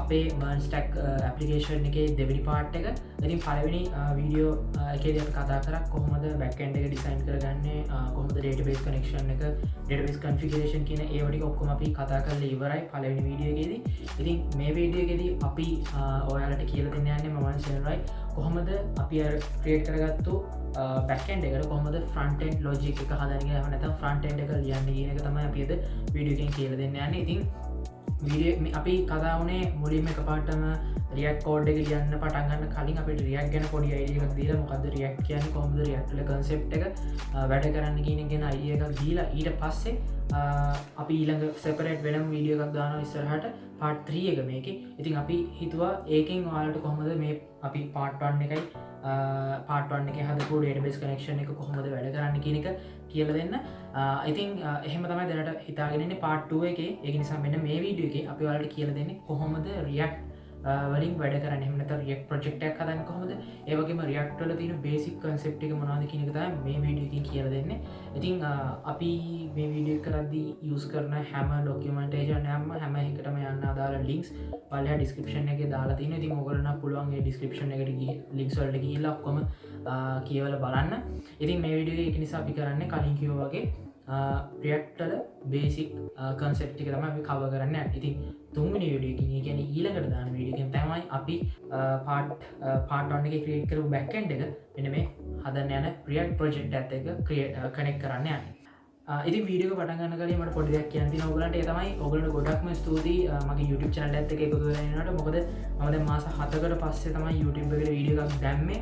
අපේ මර්න්ස්ටක් ඇපලිකේෂන් එක දෙවනි පාට් එක. ඉතින් පළවෙනි වීඩියෝ එකේදී අපි කතා කරා කොහොමද බෑක් එන්ඩ් එක ඩිසයින් කරගන්නේ, කොහොමද ඩේටාබේස් කනෙක්ෂන් එක, ඩේටාබේස් කන්ෆිගරේෂන් කියන ඒවා ටික ඔක්කොම අපි කතා කරලා ඉවරයි පළවෙනි වීඩියෝ එකේදී. ඉතින් මේ වීඩියෝ එකේදී අපි ඔයාලට කියලා දෙන්න යන්නේ මම සෙනරයි කොහොමද අපි අර ක්‍රියේට් කරගත්තු බෑක් එන්ඩ් එකට කොහොමද ෆ්‍රන්ට් එන්ඩ් ලොජික් එක හදන්නේ, එහෙම නැත්නම් ෆ්‍රන්ට් එන්ඩ් එක ලියන්නේ කියන එක තමයි අපි අද වීඩියෝ එකෙන් කියලා දෙන්න යන්නේ. ඉතින් අපි කතා වුණේ මුලින්ම එකපාරටම රියැක්ට් කෝඩ් එක ලියන්න පටන් ගන්න කලින් අපිට රියැක්ට් ගැන පොඩි අයිඩියා එකක් දීලා මොකද්ද රියැක්ට් කියන්නේ, කොහොමද රියැක්ට් වල concept එක වැඩ කරන්න කියන එක ගැන අයිඩියා එකක් දීලා ඊට පස්සේ අපි ඊළඟ separate වෙනම වීඩියෝ එකක් දානවා ඉස්සරහට part 3 එක මේකේ. ඉතින් අපි හිතුවා ඒකෙන් ඔයාලට කොහොමද මේ අපි part 1 එකයි part 1 එකේ හදපු database connection එක කොහොමද වැඩ කරන්න කියන එක කියලා දෙන්න. ඉතින් එහෙම තමයි දැනට හිතාගෙන ඉන්නේ part 2 එකේ. ඒක නිසා මෙන්න මේ වීඩියෝ එකේ අපි ඔයාලට කියලා දෙන්නේ කොහොමද React වලින් වැඩ කරන්නේ, එහෙම නැත්නම් React project එකක් හදන්නේ කොහොමද, ඒ වගේම React වල තියෙන basic concept එක මොනවද කියන එක තමයි මේ වීඩියෝ එකකින් කියලා දෙන්නේ. ඉතින් අපි මේ වීඩියෝ එක කරද්දී use කරන හැම documentation හැම එකටම යන්න අදාළ links පල්ලෙහා description එකේ දාලා තියෙනවා. ඉතින් ඔයගොල්ලන්ට පුළුවන් ඒ description එකට links වලට ගිහිල්ලා ඔක්කොම කියවලා බලන්න. ඉතින් මේ වීඩියෝ එක ඒක නිසා අපි කරන්නේ කලින් කිව්වා වගේ React වල basic concept එක තමයි අපි cover කරන්න යන්නේ. ඉතින් තුන්වෙනි වීඩියෝ එකකින්, ඒ කියන්නේ ඊළඟට දාන වීඩියෝ එකෙන් තමයි අපි part 1 එකේ create කරපු back end එක මෙන්න මේ හදන්න යන React project එකත් එක්ක connect කරන්න යන්නේ. ඉතින් වීඩියෝ එක පටන් ගන්න කලින් මට පොඩි දෙයක් කියන්න තියෙනවා ඔයගලන්ට. ඒ තමයි ඔයගලන්ට ගොඩක්ම ස්තුතියි මගේ YouTube channel එකත් එක්ක එකතු වෙලා ඉන්නකොට. මොකද මම දැන් මාස 7කට පස්සේ තමයි YouTube එකට වීඩියෝ එකක් දැම්මේ.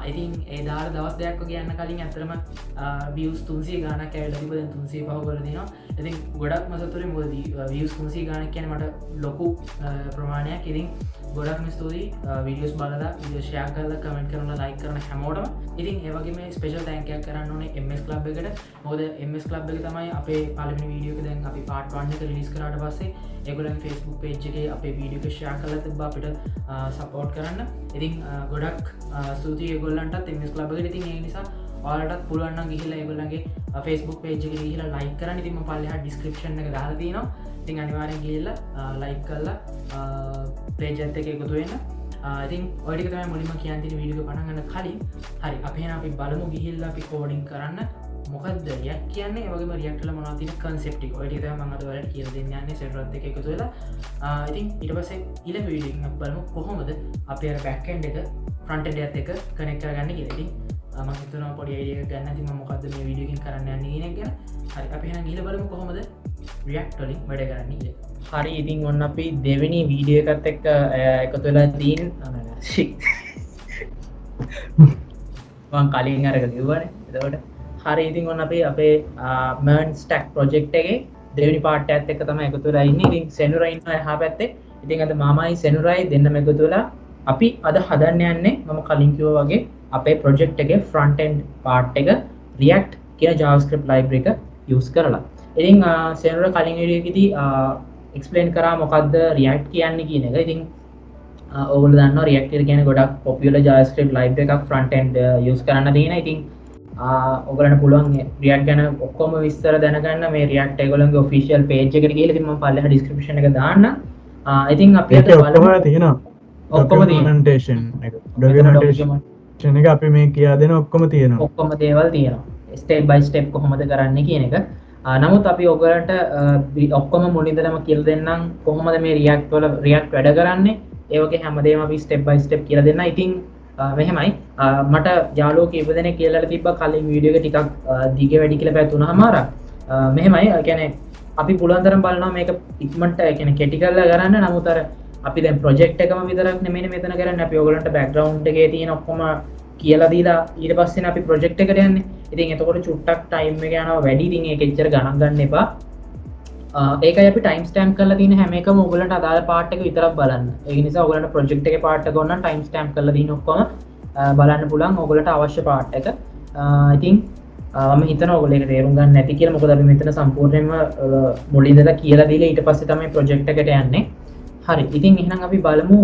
ඉතින් ඒ දාලා දවස් දෙකක් වගේ යන්න කලින් ඇත්තටම views 300 ගාණක් ඇවිල්ලා තිබ්බා. දැන් 305 කරලා තියෙනවා. ඉතින් ගොඩක්ම සතුටුයි මොකද views 300 ගාණක් කියන්නේ මට ලොකු ප්‍රමාණයක්. ඉතින් ගොඩක්ම ස්තුතියි වීඩියෝස් බලලා, වීඩියෝ ෂෙයා කරලා, කමෙන්ට් කරලා, ලයික් කරන හැමෝටම. ඉතින් ඒ වගේම ස්පෙෂල් තෑන්ක් එකක් කරන්න ඕනේ MS Club එකට. මොකද MS Club එක තමයි අපේ පළවෙනි වීඩියෝ එක දැන් අපි part 1 එක රිලීස් කරාට පස්සේ ඒගොල්ලන්ගේ Facebook page එකේ අපේ වීඩියෝ එක ෂෙයා කරලා තිබ්බා අපිට support කරන්න. ඉතින් ගොඩක් ස්තුතියි ඒගොල්ලන්ටත් MS Club එකට. ඉතින් ඒ නිසා ඔයාලටත් පුළුවන් නම් ගිහිල්ලා ඒගොල්ලන්ගේ Facebook page එකට ගිහිල්ලා like කරන්න. ඉතින් මම පල්ලෙහා description එක දාලා තියෙනවා. ඉතින් අනිවාර්යෙන් ගිහිල්ලා like කරලා page එකත් එක්ක එකතු වෙන්න. ඉතින් ඔය ටික තමයි මුලින්ම කියන්න තියෙන වීඩියෝ එක පටන් ගන්න කලින්. හරි, අපි එහෙනම් අපි බලමු ගිහිල්ලා අපි coding කරන්න මොකක්ද React කියන්නේ, ඒ වගේම React වල මොනවද තියෙන concept ටික. ඔය ටික තමයි මම අද ඔයාලට කියලා දෙන්න යන්නේ සෙටරත් එක්ක එකතු වෙලා. ඉතින් ඊට පස්සේ ඊළඟ වීඩියෝ එකකින් අපි බලමු කොහොමද අපි අර back end එක front end එකත් එක්ක connect කරගන්නේ කියලා. ඉතින් මම හිතනවා පොඩි idea එකක් ගන්න. ඉතින් මම මොකද්ද මේ වීඩියෝ එකකින් කරන්න යන්නේ කියන එක ගැන. හරි, අපි එහෙනම් ගිහලා බලමු කොහොමද React වලින් වැඩ කරන්නේ කියලා. හරි, ඉතින් ඔන්න අපි දෙවෙනි වීඩියෝ එකත් එක්ක එකතු වෙලා තියෙන මම කලින් අරක කිව්වනේ. එතකොට හරි, ඉතින් ඔන්න අපි අපේ MERN stack project එකේ දෙවෙනි part එකත් එක්ක තමයි එකතු වෙලා ඉන්නේ. ඉතින් සෙනුරා ඉන්නවා එහා පැත්තේ. ඉතින් අද මමයි සෙනුරායි දෙන්නම එකතු වෙලා අපි අද හදන්න යන්නේ මම කලින් කිව්වා වගේ අපේ project එකේ front end part එක React කියන JavaScript library එක use කරලා. ඉතින් සෙනුරා කලින් වීඩියෝ එකේදී explain කරා මොකද්ද React කියන්නේ කියන එක. ඉතින් ඔයගොල්ලෝ දන්නවා React කියන්නේ ගොඩක් popular JavaScript library එකක් front end use කරන්න තියෙන. ඉතින් ඔයගලන්ට පුළුවන් React ගැන ඔක්කොම විස්තර දැනගන්න මේ React ඒගොල්ලන්ගේ official page එකට ගිහලා ඉතින් මම පල්ලෙහා description එක දාන්න. ඉතින් අපි අද ඔක්කොම තියෙනවා. ඔක්කොම documentation එක අපි මේ කියා දෙන ඔක්කොම තියෙනවා. ඔක්කොම දේවල් තියෙනවා. step by step කොහොමද කරන්නේ කියන එක. නමුත් අපි ඔයගලන්ට ඔක්කොම මුලින්දලම කියලා දෙන්නම් කොහොමද මේ React වල React වැඩ කරන්නේ. ඒ වගේ හැමදේම අපි step by step කියලා දෙන්න. ඉතින් මෙහෙමයි මට යාළුවෝ කීප දෙනෙක් කියලා තිබ්බා කලින් වීඩියෝ එක ටිකක් දිග වැඩි කියලා පැය 3:00මාරක්. මෙහෙමයි කියන්නේ අපි පුළුවන් තරම් බලනවා මේක ඉක්මනට කියන්නේ කෙටි කරලා කරන්න. නමුත් අර අපි දැන් ප්‍රොජෙක්ට් එකම විතරක් නෙමෙයි මෙතන කරන්නේ. අපි ඔයගලන්ට බෑග්ග්‍රවුන්ඩ් එකේ තියෙන ඔක්කොම කියලා දීලා ඊට පස්සේනේ අපි ප්‍රොජෙක්ට් එකට යන්නේ. ඉතින් එතකොට චුට්ටක් ටයිම් එක යනවා වැඩි. ඉතින් ඒක එච්චර ගණන් ගන්න එපා. ඒකයි අපි ටයිම් ස්ටෑම්ප් කරලා තියෙන හැම එකම ඔයගලන්ට අදාළ පාර්ට් එක විතරක් බලන්න. ඒ නිසා ඔයගලන්ට ප්‍රොජෙක්ට් එකේ පාර්ට් එක ඕන නම් ටයිම් ස්ටෑම්ප් කරලා දින ඔක්කොම බලන්න පුළුවන් ඔයගලන්ට අවශ්‍ය පාර්ට් එක. ඉතින් මම හිතනවා ඔයගොල්ලෝ ඒක තේරුම් ගන්න නැති කියලා. මොකද අපි මෙතන සම්පූර්ණයෙන්ම මුලින් ඉඳලා කියලා දීලා ඊට පස්සේ තමයි ප්‍රොජෙක්ට් එකට යන්නේ. හරි, ඉතින් එහෙනම් අපි බලමු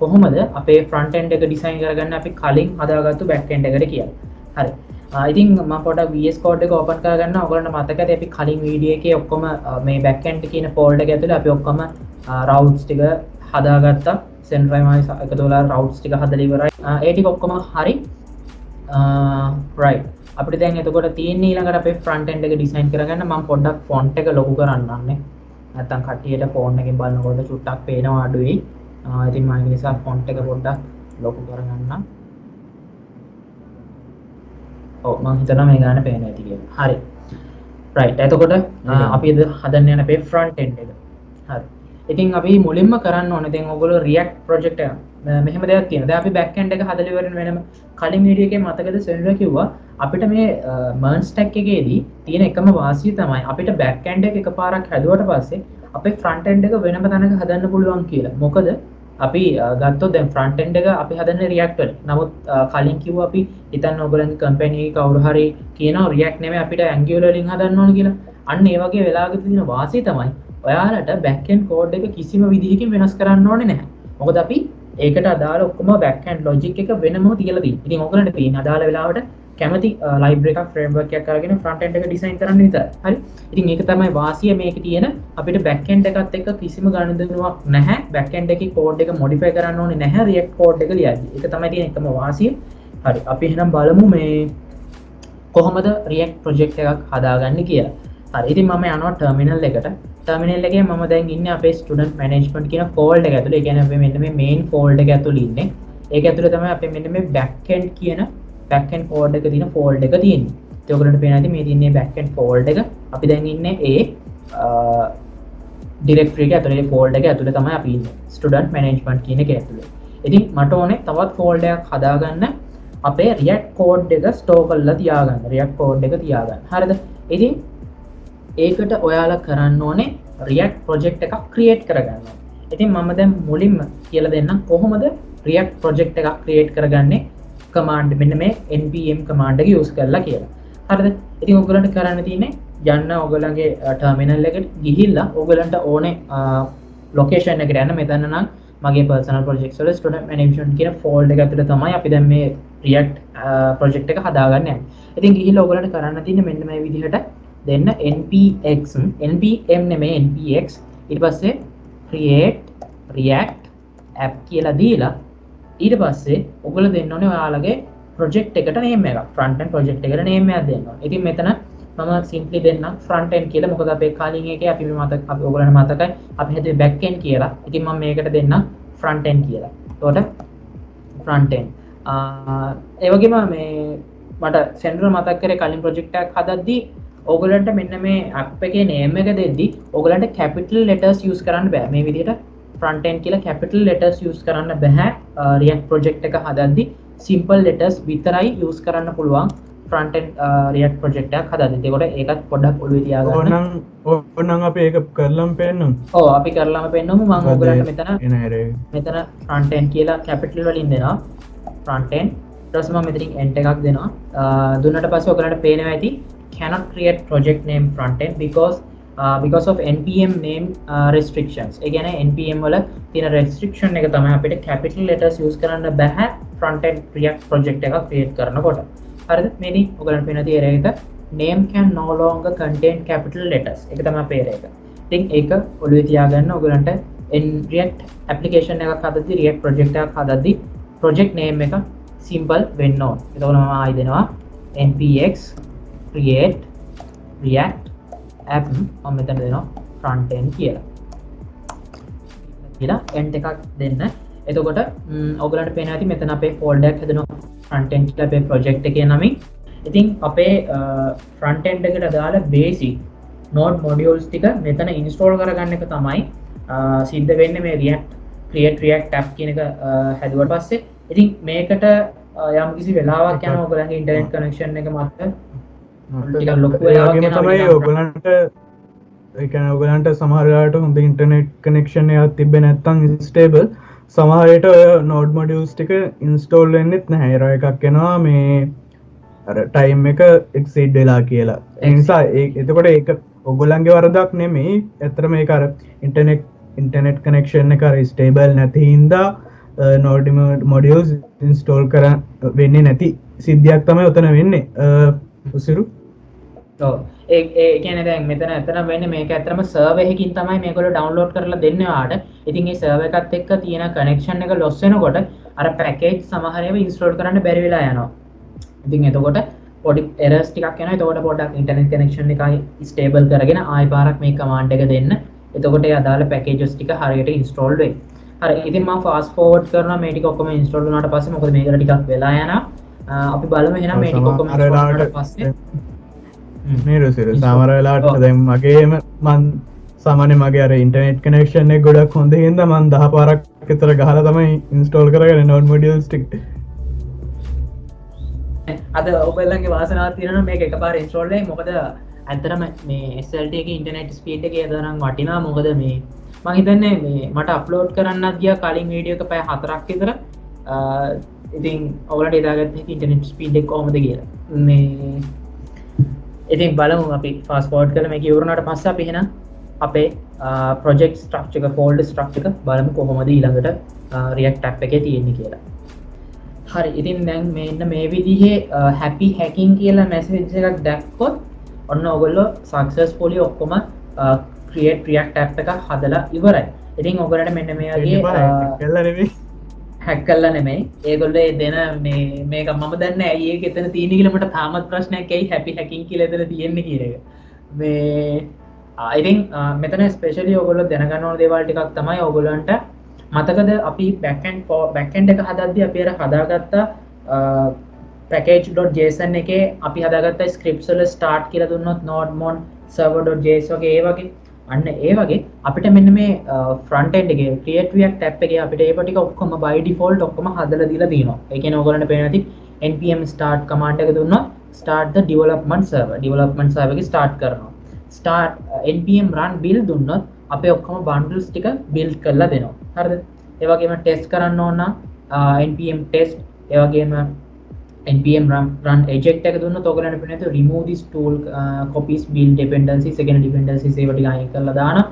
කොහොමද අපේ front end එක ඩිසයින් කරගන්න අපි කලින් හදාගත්තු back end එකට කියලා. හරි. ඉතින් මම පොඩක් VS Code එක open කරගන්න. ඔයගොල්ලන්ට මතකද අපි කලින් වීඩියෝ එකේ ඔක්කොම මේ back end කියන folder එක ඇතුලේ අපි ඔක්කොම routes ටික හදාගත්තා සෙන්ට්‍රයිමයි එකතු වෙලා රවුට්ස් ටික හදලා ඉවරයි. ඒ ටික ඔක්කොම හරි. රයිට්. අපිට දැන් එතකොට තියෙන්නේ ඊළඟට අපේ ෆ්‍රන්ට් එන්ඩ් එක ඩිසයින් කරගන්න මම පොඩ්ඩක් ෆොන්ට් එක ලොකු කරන්නන්නේ. නැත්තම් කට්ටියට ෆෝන් එකෙන් බලනකොට චුට්ටක් පේනවා අඩුයි. ඉතින් මම ඒ නිසා ෆොන්ට් එක පොඩ්ඩක් ලොකු කරගන්නම්. ඔව් මම හිතනවා මේ ගාන පේනවා ඇති කියලා. හරි. රයිට්. එතකොට අපි හදන්න යන අපේ ෆ්‍රන්ට් එන්ඩ් එක. හරි. ඉතින් අපි මුලින්ම කරන්න ඕනේ දැන් ඔයගොල්ලෝ React project එක මෙහෙම දෙයක් තියෙනවා. දැන් අපි back end එක හදලා ඉවරන වෙනම කලින් වීඩියෝ එකේ මතකද සෙන්ඩර් කිව්වා අපිට මේ merge stack එකේදී තියෙන එකම වාසිය තමයි අපිට back end එක එකපාරක් හැදුවට පස්සේ අපේ front end එක වෙනම තැනක හදන්න පුළුවන් කියලා. මොකද අපි ගත්තොත් දැන් front end එක අපි හදන්නේ React වල. නමුත් කලින් කිව්වා අපි හිතන්න ඔයගොල්ලන්ගේ company එක කවුරු හරි කියනවා React නෙමෙයි අපිට Angular වලින් හදන්න ඕන කියලා. අන්න ඒ වගේ වෙලාවක තියෙන වාසිය තමයි ඔයාලට back end code එක කිසිම විදිහකින් වෙනස් කරන්න ඕනේ නැහැ. මොකද අපි ඒකට අදාළ ඔක්කොම back end logic එක වෙනම තියලා තියෙනවා. ඉතින් ඔයගොල්ලන්ට තියෙන අදාළ වෙලාවට කැමති library එකක් framework එකක් අරගෙන front end එක design කරන්න විතරයි. හරි. ඉතින් ඒක තමයි වාසිය මේකේ තියෙන අපිට back end එකත් එක්ක කිසිම ගනුදෙනුවක් නැහැ. back end එකේ code එක modify කරන්න ඕනේ නැහැ React code එක ලියද්දි. ඒක තමයි තියෙන එකම වාසිය. හරි. අපි එහෙනම් බලමු මේ කොහොමද React project එකක් හදාගන්නේ කියලා. හරි. ඉතින් මම යනවා terminal එකට. terminal එකේ මම දැන් ඉන්නේ අපේ student management කියන folder එක ඇතුලේ. ඒ කියන්නේ අපි මෙන්න මේ main folder එක ඇතුලේ ඉන්නේ. ඒක ඇතුලේ තමයි අපි මෙන්න මේ backend කියන backend code එක තියෙන folder එක තියෙන්නේ. ඒක ඔයගොල්ලන්ට පේනවා ඉතින් මේ තියෙන්නේ backend folder එක. අපි දැන් ඉන්නේ ඒ directory එක ඇතුලේ folder එක ඇතුලේ තමයි අපි ඉන්නේ. student management කියන එක ඇතුලේ. ඉතින් මට ඕනේ තවත් folder එකක් හදාගන්න අපේ React code එක store කරලා තියාගන්න. React code එක තියාගන්න. හරිද? ඉතින් ඒකට ඔයාලා කරන්න ඕනේ React project එකක් create කරගන්න. ඉතින් මම දැන් මුලින්ම කියලා දෙන්නම් කොහොමද React project එකක් create කරගන්නේ command මෙන්න මේ npm command එක use කරලා කියලා. හරිද? ඉතින් ඔයගොල්ලන්ට කරන්න තියෙන්නේ යන්න ඔයගොල්ලන්ගේ terminal එකට ගිහිල්ලා ඔයගොල්ලන්ට ඕනේ location එකට යන්න. මෙතන නම් මගේ personal projects වල student management කියන folder එක ඇතුලේ තමයි අපි දැන් මේ React project එක හදාගන්න යන්නේ. ඉතින් ගිහිල්ලා ඔයගොල්ලන්ට කරන්න තියෙන්නේ මෙන්න මේ විදිහට දෙන්න npm නෙමෙයි npx ඊට පස්සේ create react app කියලා දීලා ඊට පස්සේ ඔයගොල්ලෝ දෙන්න ඕනේ ඔයාලගේ project එකට name එකක් front end project එකට name එකක් දෙන්න ඕනේ. ඉතින් මෙතන මම simply දෙන්නම් front end කියලා. මොකද අපේ කලින් එකේ අපි ඔයගොල්ලන්ට මතකයි අපි හදුවේ back end කියලා. ඉතින් මම මේකට දෙන්නම් front end කියලා. එතකොට front end ඒ වගේම මේ මට සෙන්ඩර් මතක් කරේ කලින් project එකක් හදද්දී ඔයගොල්ලන්ට මෙන්න මේ app එකේ name එක දෙද්දි ඔයගොල්ලන්ට capital letters use කරන්න බෑ. මේ විදිහට front end කියලා capital letters use කරන්න බෑ. React project එක හදද්දි simple letters විතරයි use කරන්න පුළුවන් front end React project එකක් හදද්දි. ඒකට ඒකත් පොඩ්ඩක් ඔළුවේ තියාගන්න. ඕනනම් අපි ඒක කරලම පෙන්නමු. ඔව් අපි කරලාම පෙන්නමු. මම ඔයගොල්ලන්ට මෙතන front end කියලා capital වලින් දෙනවා. front end ඊට පස්සේ මම මෙතනින් end එකක් දෙනවා. දුන්නට පස්සේ ඔයගොල්ලන්ට පේනවා ඇති cannot create project name front end because of npm name restrictions. ඒ කියන්නේ npm වල තියෙන restriction එක තමයි අපිට capital letters use කරන්න බෑ front end React project එකක් create කරනකොට. හරිද? මේදී ඔයගලන්ට පේන දේ error එක name can no longer contain capital letters. ඒක තමයි අපේ error එක. ඉතින් ඒක ඔළුවේ තියාගන්න ඔයගලන්ට React application එකක් හදද්දි React project එකක් හදද්දි project name එක simple වෙන්න ඕන. එතකොට මම ආයි දෙනවා npx create react app මම මෙතන දෙනවා front end කියලා. end එකක් දෙන්න. එතකොට ඔයගලන්ට පේනවා ඇති මෙතන අපේ folder එකක් හදනවා front end කියලා අපේ project එකේ නමින්. ඉතින් අපේ front end එකට අදාළ basic node modules ටික මෙතන install කරගන්න එක තමයි සිද්ධ වෙන්නේ මේ create react app කියන එක හැදුවට පස්සේ. ඉතින් මේකට යම් කිසි වෙලාවක් යනවා ඔයගලන්ගේ internet connection එක මත තමයි ඔගලන්ට එකන ඔගලන්ට සමහරට හොඳ ඉන්ටර්නෙට් කනෙක්ෂන් එකක් තිබෙන්නේ නැත්නම් ස්ටේබල් සමහරට නෝඩ් මොඩියුල්ස් ටික ඉන්ස්ටෝල් වෙන්නෙත් නැහැ. එරර් එකක් එනවා මේ අර ටයිම් එක එක්සීඩ් වෙලා කියලා. ඒ නිසා එතකොට ඒක ඔයගොල්ලන්ගේ වරදක් නෙමෙයි. ඇත්තටම ඒක අර ඉන්ටර්නෙට් කනෙක්ෂන් එක අර ස්ටේබල් නැති හින්දා නෝඩ් මොඩියුල්ස් ඉන්ස්ටෝල් කරන්න වෙන්නේ නැති සිද්ධියක් තමයි උතන වෙන්නේ. උසිරු ඒ කියන්නේ දැන් මෙතන ඇත්තටම වෙන්නේ මේක ඇත්තටම සර්වර් එකකින් තමයි මේගොල්ලෝ ඩවුන්ලෝඩ් කරලා දෙන්නේ ඔයාලට. ඉතින් ඒ සර්වර් එකත් එක්ක තියෙන කනෙක්ෂන් එක ලොස් වෙනකොට අර පැකේජ් සමහර ඒවා ඉන්ස්ටෝල් කරන්න බැරි වෙලා යනවා. ඉතින් එතකොට පොඩි එරර්ස් ටිකක් එනවා. එතකොට පොඩ්ඩක් ඉන්ටර්නෙට් කනෙක්ෂන් එකයි ස්ටේබල් කරගෙන ආයෙ පාරක් මේ කමාන්ඩ් එක දෙන්න. එතකොට ඒ අදාළ පැකේජස් ටික හරියට ඉන්ස්ටෝල් වෙයි. හරි ඉතින් මම ෆාස්ට් ෆෝවර්ඩ් කරනවා මේ ටික ඔක්කොම ඉන්ස්ටෝල් වුණාට පස්සේ මොකද මේකට ටිකක් වෙලා යනවා. අපි බලමු එහෙනම් මේ ටික ඔක්කොම ඉන්ස්ටෝල් වුණාට පස්සේ නිරුසිරු සමර වෙලාට දැම් මගේම මන් සාමාන්‍ය මගේ අර ඉන්ටර්නෙට් කනෙක්ෂන් එක ගොඩක් හොඳ හින්දා මන් 10 පාරක් විතර ගහලා තමයි ඉන්ස්ටෝල් කරගෙන නෝඩ් මොඩියුල්ස් ටික අද ඔයගොල්ලන්ගේ වාසනාවක් තියෙනවා මේක එකපාර ඉන්ස්ටෝල් වෙයි මොකද ඇත්තටම මේ SLT එකේ ඉන්ටර්නෙට් ස්පීඩ් එක ඒ තරම් වටිනා මොකද මේ මම හිතන්නේ මේ මට අප්ලෝඩ් කරන්නත් ගියා කලින් වීඩියෝ එක පැය 4ක් විතර ඉතින් ඔයාලට හිතාගත්ත ඉන්ටර්නෙට් ස්පීඩ් එක කොහොමද කියලා මේ ඉතින් බලමු අපි ෆාස්ට් ෆෝවර්ඩ් කරලා මේක ඉවරනට පස්සේ අපි එහෙනම් අපේ ප්‍රොජෙක්ට් ස්ට්‍රක්චර් එක ෆෝල්ඩර් ස්ට්‍රක්චර් එක බලමු කොහොමද ඊළඟට React app එකේ තියෙන්නේ කියලා. හරි ඉතින් දැන් මෙන්න මේ විදිහේ happy hacking කියලා මැසේජ් එකක් දැක්කොත් ඔන්න ඔයගොල්ලෝ successfully ඔක්කොම create React app එකක් හදලා ඉවරයි. ඉතින් ඔයගොල්ලන්ට මෙන්න මේ වගේ කළා නෙමෙයි හැක් කල්ලා නෙමෙයි ඒගොල්ලෝ දෙන මේක මම දන්නේ ඇයි ඒක එතන තියෙන කියලා මට තාමත් ප්‍රශ්නයක් ඇයි හැපි හැකින් කියලා එතන තියෙන්නේ කියන එක මේ I think මෙතන ස්පෙෂලි ඔයගොල්ලෝ දැනගන්න ඕන දේවල් ටිකක් තමයි ඔයගොල්ලන්ට මතකද අපි backend එක හදද්දී අපි අර හදාගත්ත package.json එකේ අපි හදාගත්ත scripts වල start කියලා දුන්නොත් node.mon server.js වගේ ඒ වගේ අන්න ඒ වගේ අපිට මෙන්න මේ front end එකේ create react app එකේ අපිට ඒව ටික ඔක්කොම by default ඔක්කොම හදලා දීලා තියෙනවා. ඒ කියන්නේ ඔයගොල්ලන්ට පේන ඇති npm start command එක දුන්නොත් start the development server එකේ start කරනවා. start npm run build දුන්නොත් අපේ ඔක්කොම bundles ටික build කරලා දෙනවා. හරිද? ඒ වගේම test කරන්න ඕන නම් npm test ඒ වගේම npm run eject එක දුන්නොත් ඔයගොල්ලන්ට පේන ඇති remove this tool copies build dependencies second dependencies ඒව ටික අයින් කරලා දානවා.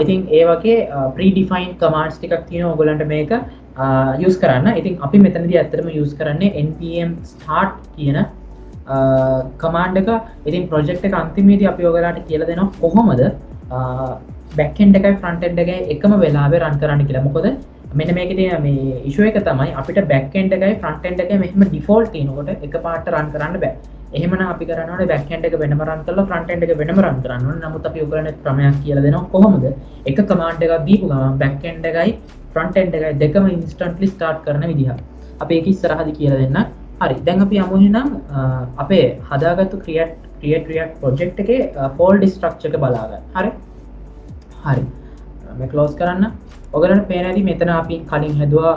I think ඒ වගේ predefined commands ටිකක් තියෙනවා ඔයගොල්ලන්ට මේක use කරන්න. ඉතින් අපි මෙතනදී ඇත්තටම use කරන්නේ npm start කියන command එක. ඉතින් project එක අන්තිමේදී අපි ඔයගොල්ලන්ට කියලා දෙනවා කොහොමද backend එකයි front end එකයි එකම වෙලාවේ run කරන්න කියලා. මොකද මෙන්න මේකේ තියෙන මේ issue එක තමයි අපිට backend එකයි front end එකයි මෙහෙම default තියෙනකොට එකපාරට run කරන්න බෑ. එහෙමනම් අපි කරන්න ඕනේ backend එක වෙනම run කරලා front end එක වෙනම run කරන්න ඕනේ. නමුත් අපි ඔයගොල්ලන්ට ක්‍රමයක් කියලා දෙනවා කොහොමද එක command එකක් දීපු ගමන් backend එකයි front end එකයි දෙකම instantly start කරන විදිහ. අපි ඒක ඉස්සරහදී කියලා දෙන්න. හරි. දැන් අපි යමු එහෙනම් අපේ හදාගත්තු create react project එකේ folder structure එක බලාගන්න. හරි. හරි. මේ close කරන්න. ඔයගලන්ට පේන ඇති මෙතන අපි කලින් හැදුවා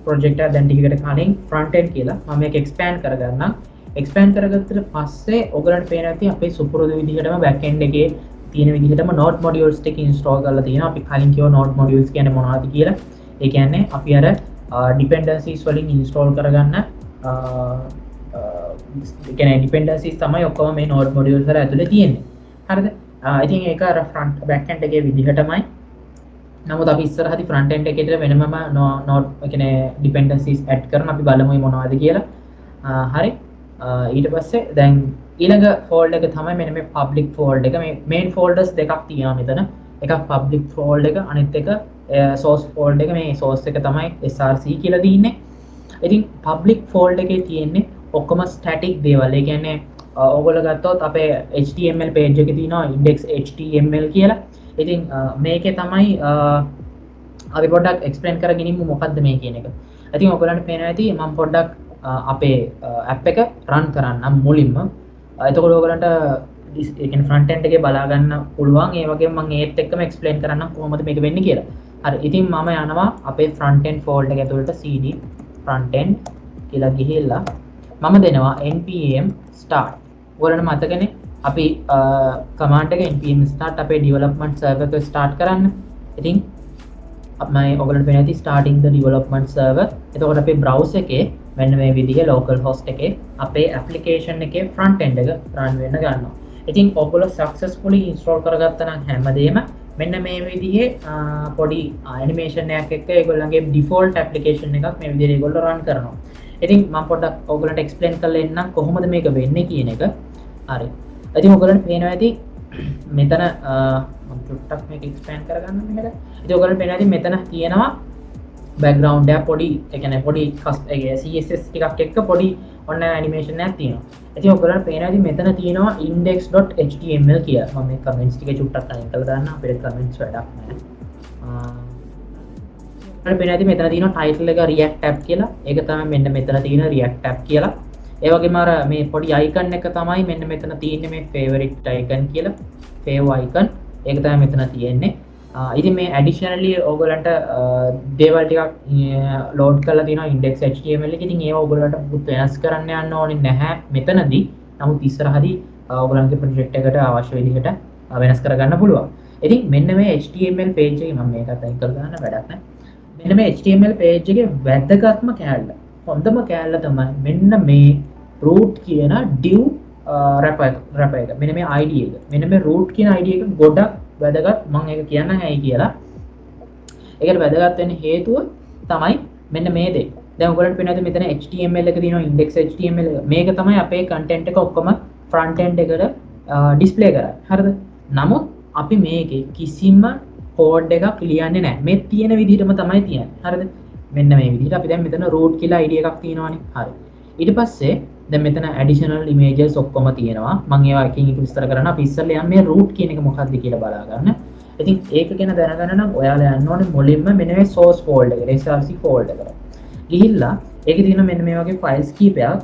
project එක දැන් ටිකකට කලින් front end කියලා. මම මේක expand කරගන්නම්. expand කරගත්තට පස්සේ ඔයගලන්ට පේන ඇති අපේ සුපුරුදු විදිහටම back end එකේ තියෙන විදිහටම node modules ටික install කරලා තියෙනවා. අපි කලින් කිව්වා node modules කියන්නේ මොනවද කියලා. ඒ කියන්නේ අපි අර dependencies වලින් install කරගන්න ඒ කියන්නේ dependencies තමයි ඔක්කොම මේ node modules වල ඇතුලේ තියෙන්නේ. හරිද? ඉතින් ඒක අර front back end එකේ විදිහටමයි. නමුත් අපි ඉස්සරහදී front end එකේ ඉතල වෙනමම node ඒ කියන්නේ dependencies add කරන අපි බලමු මේ මොනවද කියලා. හරි. ඊට පස්සේ දැන් ඊළඟ folder එක තමයි මෙන්න මේ public folder එක. මේ main folders දෙකක් තියෙනවා මෙතන. එකක් public folder එක අනිත් එක source folder එක. මේ source එක තමයි src කියලා දින්නේ. ඉතින් public folder එකේ තියෙන්නේ ඔක්කොම static දේවල්. ඒ කියන්නේ ඔයගොල්ලෝ ගත්තොත් අපේ HTML page එකේ තියෙනවා index.html කියලා. ඉතින් මේකේ තමයි අපි පොඩ්ඩක් explain කරගෙන ඉමු මොකද්ද මේ කියන එක. ඉතින් ඔයගොල්ලන්ට පේනවා ඇති මම පොඩ්ඩක් අපේ app එක run කරන්නම් මුලින්ම. එතකොට ඔයගොල්ලන්ට ඒ කියන්නේ front end එකේ බලා ගන්න පුළුවන්. ඒ වගේම මම ඒත් එක්කම explain කරන්නම් කොහොමද මේක වෙන්නේ කියලා. හරි. ඉතින් මම යනවා අපේ front end folder එක ඇතුළට cd front end කියලා ගිහිල්ලා මම දෙනවා npm start. ඔයගොල්ලන්ට මතකනේ අපි command එක npm start අපේ development server එක start කරන්න. ඉතින් මම ඔයගොල්ලන්ට පේන ඇති starting the development server. එතකොට අපේ browser එකේ මෙන්න මේ විදිහේ local host එකේ අපේ application එකේ front end එක run වෙන්න ගන්නවා. ඉතින් ඔයගොල්ලෝ successfully install කරගත්තා නම් හැමදේම මෙන්න මේ විදිහේ පොඩි animation එකක් එක්ක ඒගොල්ලන්ගේ default application එකක් මේ විදිහට ඒගොල්ලෝ run කරනවා. ඉතින් මම පොඩ්ඩක් ඔයගොල්ලන්ට explain කරලා එන්නම් කොහොමද මේක වෙන්නේ කියන එක. හරි. ඉතින් ඔයගොල්ලන්ට පේනවා ඇති මෙතන මම චුට්ටක් මේක එක්ස්පෑන්ඩ් කරගන්න මෙහෙට. ඉතින් ඔයගොල්ලන්ට පේනවා ඇති මෙතන තියෙනවා බෑග්‍රවුන්ඩ් එක පොඩි ඒ කියන්නේ පොඩි CSS ටිකක් එක්ක පොඩි ඔන්න ඇනිමේෂන් එකක් තියෙනවා. ඉතින් ඔයගොල්ලන්ට පේනවා ඇති මෙතන තියෙනවා index.html කියලා. මම මේ කමෙන්ට්ස් ටික චුට්ටක් අයින් කරලා දාන්න අපේ කමෙන්ට්ස් වැඩක් නැහැ. පේනවා ඇති මෙතන තියෙනවා title එක react tab කියලා. ඒක තමයි මෙන්න මෙතන තියෙන react tab කියලා. ඒ වගේම අර මේ පොඩි icon එක තමයි මෙන්න මෙතන තියෙන්නේ මේ favorite icon කියලා. fav icon. ඒක තමයි මෙතන තියෙන්නේ. ඉතින් මේ additionally ඔයගලන්ට දේවල් ටිකක් load කරලා තියෙනවා index.html එකේ. ඉතින් ඒවා ඔයගලන්ට පුත් වෙනස් කරන්න යන්න ඕනේ නැහැ මෙතනදී. නමුත් ඉස්සරහදී ඔයගලන්ගේ project එකට අවශ්‍ය විදිහට වෙනස් කරගන්න පුළුවන්. ඉතින් මෙන්න මේ html page එකේ මම මේකත් අයින් කරලා දාන්න වැඩක් නැහැ. මෙන්න මේ html page එකේ වැදගත්ම කෑල්ල හොඳම කෑල්ල තමයි මෙන්න මේ root කියන div wrap එක. මෙන්න මේ id එක. මෙන්න මේ root කියන id එක ගොඩක් වැදගත්. මම ඒක කියන්නම් ඇයි කියලා. ඒකට වැදගත් වෙන්න හේතුව තමයි මෙන්න මේ දේ. දැන් ඔයගොල්ලන්ට පේනවාද මෙතන html එක තියෙනවා index.html එක. මේක තමයි අපේ content එක ඔක්කොම front end එකට display කරන්නේ. හරිද? නමුත් අපි මේකේ කිසිම කෝඩ් එකක් ලියන්නේ නැහැ. මේ තියෙන විදිහටම තමයි තියන්නේ. හරිද? මෙන්න මේ විදිහට අපි දැන් මෙතන root කියලා id එකක් තියෙනවානේ. හරි. ඊට පස්සේ දැන් මෙතන additional images ඔක්කොම තියෙනවා. මම ඒවා එකින් එක විස්තර කරන්න. අපි ඉස්සෙල්ලා යන්නේ root කියන එක මොකක්ද කියලා බලා ගන්න. ඉතින් ඒක ගැන දැනගන්න නම් ඔයාලා යන්න ඕනේ මුලින්ම මෙන්න මේ source folder එකට, src folder එකට. ගිහිල්ලා ඒකේ තියෙන මෙන්න මේ වගේ files කීපයක්.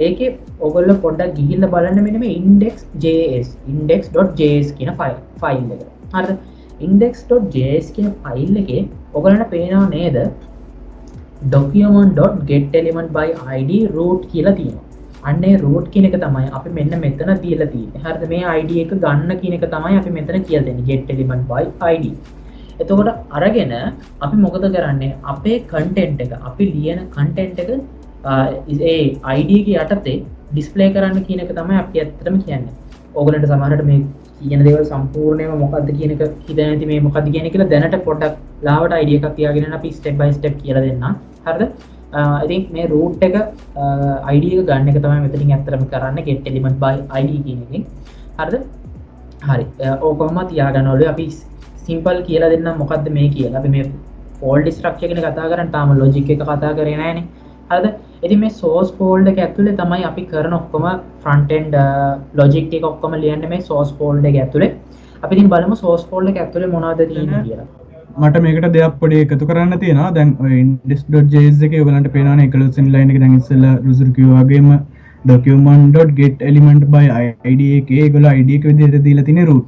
ඒකේ ඔයගොල්ලෝ පොඩ්ඩක් ගිහිල්ලා බලන්න මෙන්න මේ index.js කියන file එක. හරිද? index.js කියන file එකේ ඔයගොල්ලන්ට පේනව නේද document.getElementById root කියලා තියෙනවා. අන්නේ root කියන එක තමයි අපි මෙන්න මෙතන දීලා තියෙන්නේ. හරිද? මේ id එක ගන්න කියන එක තමයි අපි මෙතන කියලා දෙන්නේ getElementById. එතකොට අරගෙන අපි මොකද කරන්නේ? අපේ content එක, අපි ලියන content එක ඒ id එක යටතේ display කරන්න කියන එක තමයි අපි ඇත්තටම කියන්නේ. ඕගලන්ට සමහරට මේ කියන දේවල් සම්පූර්ණයෙන්ම මොකද්ද කියන එක හිතන්නේ නැති මේ මොකද්ද කියන එක කියලා දැනට පොඩ්ඩක් ලාවට idea එකක් තියාගෙන අපි step by step කියලා දෙන්නම්. හරිද? ඉතින් මේ root එක idea එක ගන්න එක තමයි මෙතනින් ඇත්තටම කරන්නේ getElementById කියන එකෙන්. හරිද? හරි. ඕකම තියාගන්න ඕනේ. අපි simple කියලා දෙන්නම් මොකද්ද මේ කියලා. අපි මේ folder structure ගැන කතා කරන් තාම logic එක කතා කරේ නැහැනේ. හරිද? ඉතින් මේ source folder එක ඇතුලේ තමයි අපි කරන ඔක්කොම front end logic ටික ඔක්කොම ලියන්නේ මේ source folder එක ඇතුලේ. අපි ඉතින් බලමු source folder එක ඇතුලේ මොනවද තියෙන්නේ කියලා. මට මේකට දෙයක් පොඩි එකතු කරන්න තියෙනවා. දැන් ඔය index.js එකේ ඔයගලන්ට පේනවනේ 11 වෙනි line එක දැන් ඉස්සෙල්ලා රුසුරු කිව්වා වගේම document.getElementById එකේ ඒගොල්ලෝ id එක විදිහට දීලා තියෙන root.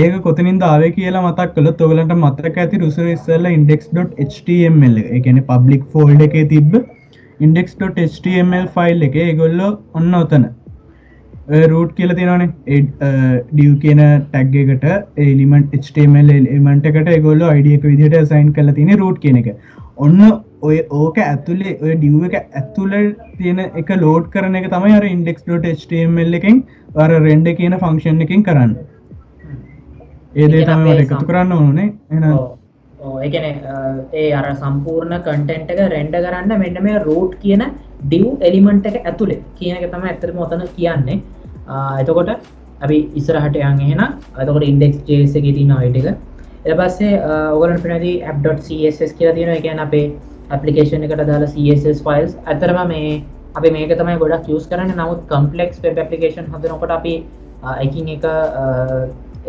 ඒක කොතනින්ද ආවේ කියලා මතක් කළොත් ඔයගලන්ට මතක ඇති රුසුරු ඉස්සෙල්ලා index.html එක. ඒ කියන්නේ public folder එකේ තිබ්බ index.html file එකේ ඒගොල්ලෝ ඔන්න ඔතන root කියලා තියෙනවානේ div කියන tag එකට element html element එකට ඒගොල්ලෝ id එක විදිහට assign කරලා තියෙන්නේ root කියන එක. ඔන්න ඔය ඕක ඇතුලේ ඔය div එක ඇතුලේ තියෙන එක load කරන එක තමයි අර index.html එකෙන් අර render කියන function එකෙන් කරන්නේ. ඒ දේ තමයි මට එකතු කරන්න ඕනේ. එහෙනම් ඒ කියන්නේ ඒ අර සම්පූර්ණ content එක render කරන්න මෙන්න මේ root කියන div element එක ඇතුලේ කියන එක තමයි ඇත්තටම ඔතන කියන්නේ. එතකොට අපි ඉස්සරහට යන් එහෙනම් එතකොට index.js එකේ තියෙන id එක. ඊට පස්සේ ඔයගොල්ලන්ට පේනදී app.css කියලා තියෙනවා. ඒ කියන්නේ අපේ application එකට දාලා css files. ඇත්තටම මේ අපි මේක තමයි ගොඩක් use කරන්නේ. නමුත් complex web application හදනකොට අපි එකින් එක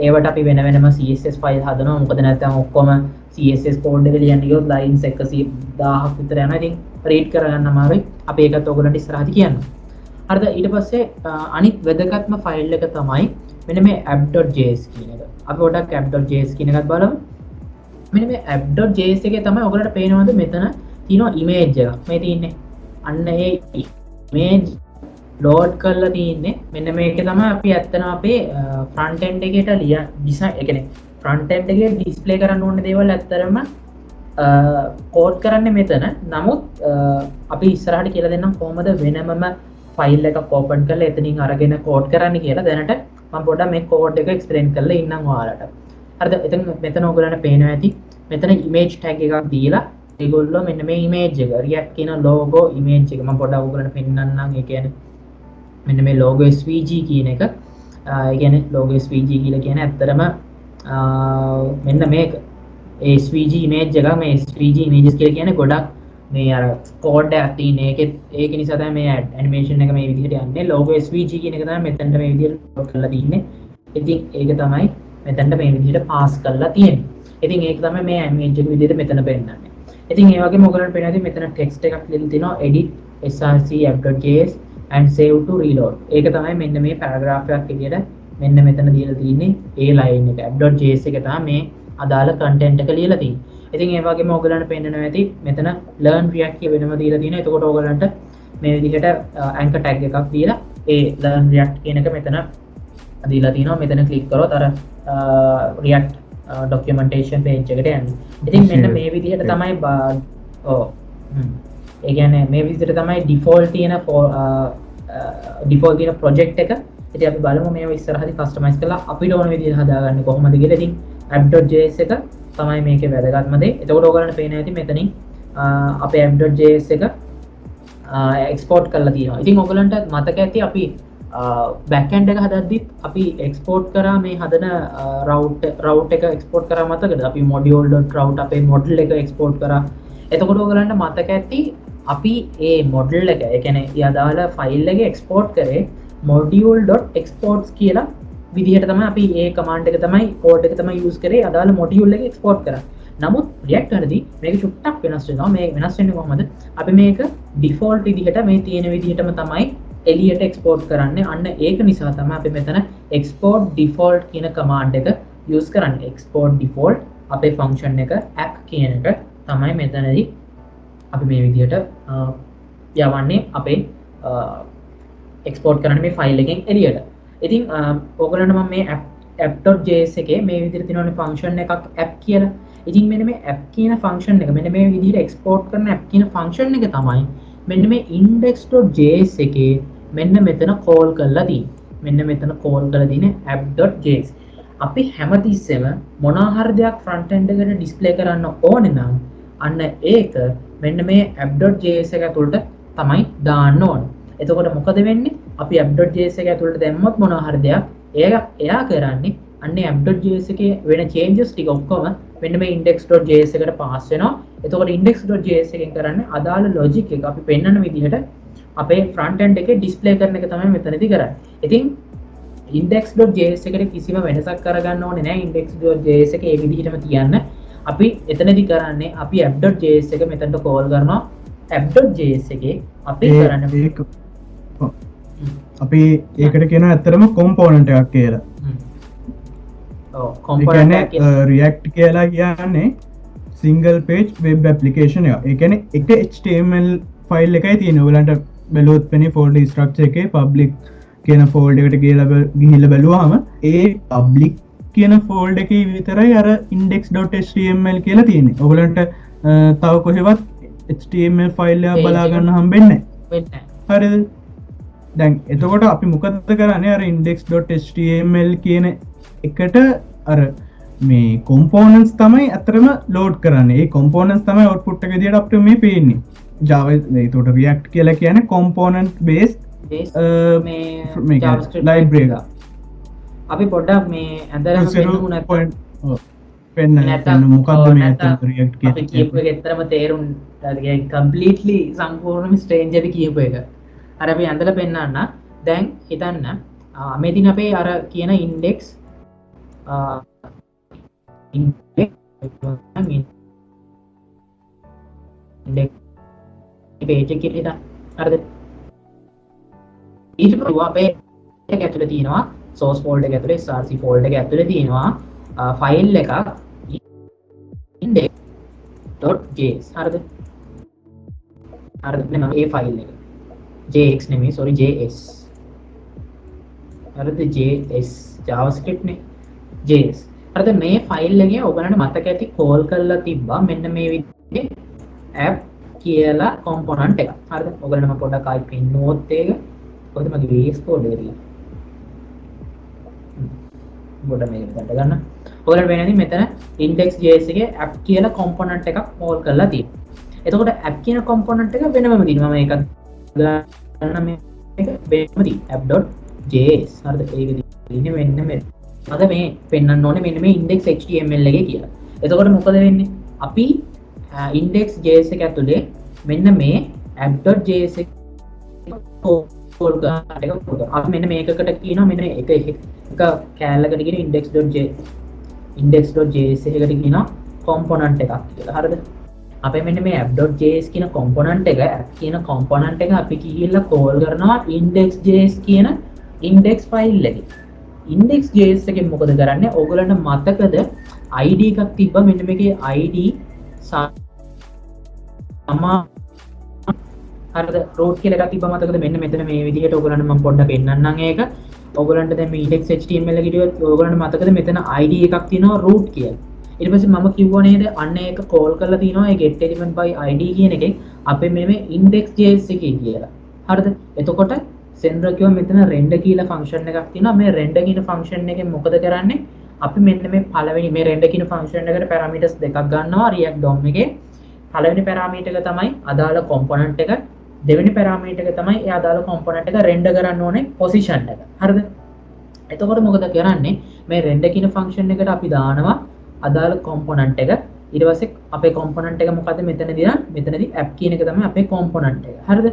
ඒවට අපි වෙන වෙනම css file හදනවා. මොකද නැත්නම් ඔක්කොම css code එක ලියන්න ගියොත් lines 100,000ක් විතර යනවා. ඉතින් read කරගන්න අමාරුයි. අපි ඒකත් ඔයගොල්ලන්ට ඉස්සරහදී කියන්නම්. හරිද? ඊට පස්සේ අනිත් වැදගත්ම ෆයිල් එක තමයි මෙන්න මේ app.js කියන එක. අපි පොඩක් app.js කියන එකත් බලමු. මෙන්න මේ app.js එකේ තමයි ඔයගොල්ලන්ට පේනවද මෙතන තියෙනවා image එකක්. මේ තියෙන්නේ. අන්න ඒ image load කරලා තියෙන්නේ. මෙන්න මේක තමයි අපි ඇත්තටම අපේ front end එකට design ඒ කියන්නේ front end එකේ display කරන්න ඕන දේවල් ඇත්තටම කෝඩ් කරන්නේ මෙතන. නමුත් අපි ඉස්සරහට කියලා දෙන්නම් කොහොමද වෙනමම ෆයිල් එකක් ඕපන් කරලා එතනින් අරගෙන කෝඩ් කරන්න කියලා. දැනට මම පොඩ්ඩක් මේ කෝඩ් එක එක්ස්ප්ලেইন කරලා ඉන්නම් ඔයාලට. හරිද? එතන මෙතන ඔයගොල්ලන්ට පේනවා ඇති මෙතන image tag එකක් දීලා ඒගොල්ලෝ මෙන්න මේ image එක react කියන logo image එක මම පොඩ්ඩක් ඔයගොල්ලන්ට පෙන්නන්නම්. ඒ කියන්නේ මෙන්න මේ logo svg කියන එක ගැන ලෝග ස්වG කියල කියන ඇත්තරම මෙන්න මේක SVG මේජ් එක මේ SVG මේජස් කියල කියන ගොඩක් මේ අර කෝඩ් ඇතින ඒක නිසාත මේ ඇනිමේෂන් එක මේ විදිහට යන්නේ ලෝග SVG කියන එක තමයි මෙතනට මේ විදිහට කරලා තින්නේ. ඉතින් ඒක තමයි මෙතනට මේ විදිහට පාස් කරලා තියෙන්නේ. ඉතින් ඒක තමයි මේ ඉමේජ් එක විදිහට මෙතන පෙන්නන්නේ. ඉතින් ඒ වගේම ඔයගලන්ට පේනවා මෙතන ටෙක්ස්ට් එකක් ලියලා තිනවා edit src app.js and save to reload. ඒක තමයි මෙන්න මේ පැරග්‍රාෆ් එකක් විදිහට මෙන්න මෙතන දීලා තියෙන්නේ ඒ ලයින් එක app.js එක තමයි මේ අදාළ content එක ලියලා තියෙන්නේ. ඉතින් ඒ වගේම ඔයගලන්ට පේන්නනවා ඇති මෙතන learn react කිය වෙනම දීලා තියෙනවා. එතකොට ඔයගලන්ට මේ විදිහට anchor tag එකක් දීලා ඒ learn react කියන එක මෙතන දීලා තියෙනවා. මෙතන click කරොත් අර react documentation page එකට යන්නේ. ඉතින් මෙන්න මේ විදිහට තමයි ඒ කියන්නේ මේ විදිහට තමයි default තියෙන project එක. ඉතින් අපි බලමු මේව ඉස්සරහදී customize කරලා අපිට ඕන විදිහට හදාගන්නේ කොහොමද කියලා. ඉතින් app.js එක තමයි මේකේ වැදගත්ම දේ. එතකොට ඔයගලන්ට පේනවා ඇති මෙතනින් අපේ app.js එක export කරලා තියෙනවා. ඉතින් ඔයගලන්ට මතක ඇති අපි backend එක හදද්දි අපි export කරා මේ හදන route එක export කරා මතකද? අපි module.route අපේ model එක export කරා. එතකොට ඔයගලන්ට මතක ඇති අපි ඒ model එක ඒ කියන්නේ යදාලා file එක export කරේ module.exports කියලා විදිහට තමයි අපි ඒ command එක තමයි code එක තමයි use කරේ අදාළ module එක export කරා. නමුත් React වලදී මේක චුට්ටක් වෙනස් වෙනවා. මේ වෙනස් වෙන්නේ කොහොමද? අපි මේක default විදිහට මේ තියෙන විදිහටම තමයි එලියට export කරන්නේ. අන්න ඒක නිසා තමයි අපි මෙතන export default කියන command එක use කරන්නේ. export default අපේ function එක app කියන එක තමයි මෙතනදී අපි මේ විදිහට යවන්නේ අපේ export කරන්න මේ file එකෙන් එලියට. ඉතින් ඔයගලන්ට මම මේ app.js එකේ මේ විදිහට තියෙනවනේ function එකක් app කියලා. ඉතින් මෙන්න මේ app කියන function එක මෙන්න මේ විදිහට export කරන app කියන function එක තමයි මෙන්න මේ index.js එකේ මෙන්න මෙතන call කරලා තියෙන්නේ. මෙන්න මෙතන call කරලා තියෙන්නේ app.js. අපි හැමතිස්සෙම මොනවා හරි දෙයක් front end එකට display කරන්න ඕනේ නම් අන්න ඒක මෙන්න මේ app.js එක ඇතුළට තමයි දාන්න ඕනේ. එතකොට මොකද වෙන්නේ? අපි app.js එක ඇතුළට දැම්මොත් මොනවා හරි දෙයක් එයා කරන්නේ අන්නේ app.js එකේ වෙන changes ටික ඔක්කොම මෙන්න මේ index.js එකට pass වෙනවා. එතකොට index.js එකෙන් කරන්නේ අදාළ logic එක අපි පෙන්වන විදිහට අපේ front end එකේ display කරන එක තමයි මෙතනදී කරන්නේ. ඉතින් index.js එකට කිසිම වෙනසක් කරගන්න ඕනේ නැහැ. index.js එක ඒ විදිහටම තියන්න. අපි එතනදී කරන්නේ අපි app.js එක මෙතනට call කරනවා. app.js එකේ අපි කරන්නේ අපි ඒකට කියන ඇත්තරම කොම්පෝනට එකක් කියලා. React කියලා කියන්නේ සිංගල් පේජ් වෙබ් ඇප්ලිකේෂන් එක. ඒ කියන්නේ එක HTML ෆයිල් එකයි තියෙන්නේ. ඔයගලන්ට බැලුවොත් පෙනේ ෆෝල්ඩර් ස්ට්‍රක්චර් එකේ public කියන ෆෝල්ඩර් එකට ගිහිල්ලා බැලුවාම ඒ public කියන ෆෝල්ඩර් එකේ විතරයි අර index.html කියලා තියෙන්නේ. ඔයගලන්ට තව කොහෙවත් HTML ෆයිල් එකක් බලා ගන්න හම්බෙන්නේ නැහැ. හරිද? දැන් එතකොට අපි මොකද කරන්නේ අර index.html කියන එකට අර මේ කොම්පෝනන්ට්ස් තමයි අතරම ලෝඩ් කරන්නේ. ඒ කොම්පෝනන්ට්ස් තමයි output එක විදියට අපිට මේ පේන්නේ. Java ඒකට React කියලා කියන්නේ component based මේ JavaScript library එක. අපි පොඩ්ඩක් මේ ඇඳලා පෙන්නමු නැත්නම් පෙන්න මොකද්ද මේ React කියන්නේ? අපි කියපු එක ඇත්තටම තේරුම් completely සම්පූර්ණයෙන්ම strange එකද කියපු එක. අර අපි ඇඳලා පෙන්නන්න. දැන් හිතන්න මේ දින අපේ අර කියන index page එක කියලා හරිද? ඊට පස්සේ අපේ එක ඇතුලේ තියෙනවා source folder එක ඇතුලේ src folder එක ඇතුලේ තියෙනවා ෆයිල් එකක් index.js හරිද? හරිද? මෙන්න මේ ෆයිල් එක jx නෙමෙයි sorry js හරිද? js javascript නේ js හරිද? මේ ෆයිල් එකේ ඔයගලන්ට මතක ඇති කෝල් කරලා තිබ්බා මෙන්න මේ විදිහේ app කියලා component එකක්. හරිද? ඔයගලන්ට මම පොඩ්ඩක් ආයි පෙන්නුවොත් ඒක කොහොමද මගේ VS Code එක තියෙන්නේ. පොඩ මේක ගන්න ගන්න. ඔයගලන්ට වෙනදී මෙතන index.js එකේ app කියලා component එකක් කෝල් කරලා තියෙනවා. එතකොට app කියන component එක වෙනමම තියෙනවා. මම ඒක ගන්න මේක වෙනම තියෙනවා app.js. හරිද? ඒක ඉන්නේ මෙන්න මේ අද මේ පෙන්වන්න ඕනේ මෙන්න මේ index html එකේ කියලා. එතකොට මොකද වෙන්නේ? අපි index.js එක ඇතුලේ මෙන්න මේ app.js එක කෝල් කරන එක අපි මෙන්න මේකකට කියනවා මෙන්න එක කෑල්ලකට කියන index.js එකකට කියනවා component එකක් කියලා. හරිද? අපේ මෙන්න මේ app.js කියන component එක app කියන component එක අපි ගිහිල්ලා කෝල් කරනවා index.js කියන index file එකේ. index.js එකෙන් මොකද කරන්නේ? ඕගොල්ලන්ට මතකද id එකක් තිබ්බා මෙන්න මේකේ id සමා හරිද root කියලා එකක් තිබ්බා මතකද? මෙන්න මෙතන මේ විදිහට ඕගොල්ලන්ට මම පොඩ්ඩක් පෙන්නන්නම් ඒක. ඕගොල්ලන්ට දැන් මේ index html එක කිව්වොත් ඕගොල්ලන්ට මතකද මෙතන id එකක් තියෙනවා root කියලා. ඊට පස්සේ මම කිව්වා නේද අන්න ඒක කෝල් කරලා තිනවා ඒ get element by id කියන එකෙන් අපේ මේ index.js එකේ කියලා. හරිද? එතකොට sender කිව්ව මෙතන render කියලා function එකක් තියෙනවා. මේ render කියන function එකෙන් මොකද කරන්නේ? අපි මෙන්න මේ පළවෙනි මේ render කියන function එකට parameters දෙකක් ගන්නවා React DOM එකේ. පළවෙනි parameter එක තමයි අදාළ component එක. දෙවෙනි parameter එක තමයි ඒ අදාළ component එක render කරන්න ඕනේ position එක. හරිද? එතකොට මොකද කරන්නේ? මේ render කියන function එකට අපි දානවා අදාළ component එක. ඊට පස්සේ අපේ component එක මොකද්ද මෙතනදී app කියන එක තමයි අපේ component එක. හරිද?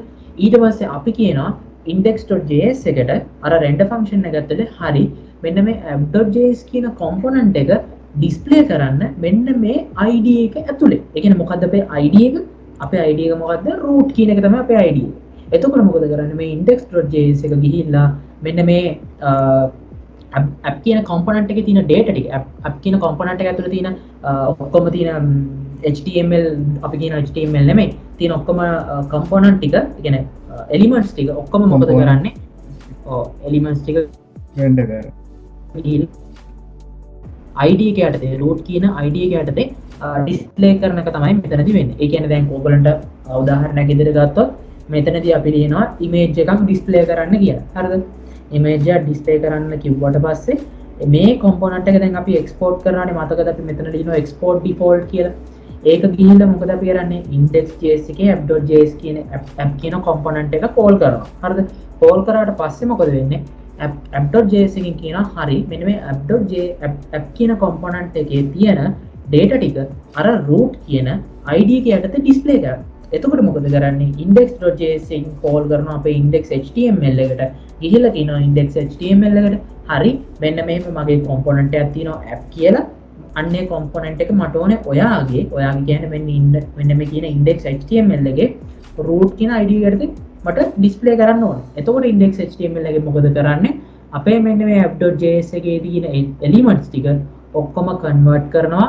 ඊට පස්සේ අපි කියනවා index.js එකට අර render function එක ඇතුලේ හරි මෙන්න මේ app.js කියන component එක display කරන්න මෙන්න මේ id එක ඇතුලේ. ඒ කියන්නේ මොකද්ද අපේ id එක? අපේ id එක මොකද්ද? root කියන එක තමයි අපේ id එක. එතකොට මොකද කරන්නේ? මේ index.js එක ගිහිල්ලා මෙන්න මේ app කියන component එකේ තියෙන data ටික app කියන component එක ඇතුලේ තියෙන ඔක්කොම තියෙන html අපි කියන html නෙමෙයි තියෙන ඔක්කොම component ටික කියන්නේ elements ටික ඔක්කොම මොකද කරන්නේ? elements ටික render කරනවා. id එක යටතේ root කියන id එක යටතේ display කරන එක තමයි මෙතනදී වෙන්නේ. ඒ කියන්නේ දැන් ඕගොල්ලන්ට උදාහරණයක් විදිහට ගත්තොත් මෙතනදී අපි ලියනවා image එකක් display කරන්න කියලා. හරිද? image එක display කරන්න කිව්වට පස්සේ මේ component එක දැන් අපි export කරනවානේ මතකද අපි මෙතන ලියනවා export default කියලා. ඒක ගිහිල්ලා මොකද අපි කරන්නේ? index.js එකේ app.js කියන app කියන component එක call කරනවා. හරිද? call කරාට පස්සේ මොකද වෙන්නේ? app.js එකකින් කියනවා හරි මෙන්න මේ app කියන component එකේ තියෙන data ටික අර root කියන id එක යටතේ display කරනවා. එතකොට මොකද කරන්නේ? index.js එකෙන් call කරනවා අපේ index html එකට. ගිහිල්ලා කියනවා index html එකට හරි මෙන්න මෙහෙම මගේ component එකක් තියෙනවා app කියලා. අන්නේ component එක මට ඕනේ ඔයාගේ කියන්නේ මෙන්න මේ කියන index html එකේ root කියන id එකට මට display කරන්න ඕනේ. එතකොට index html එකේ මොකද කරන්නේ? අපේ මෙන්න මේ app.js එකේ තියෙන elements ටික ඔක්කොම convert කරනවා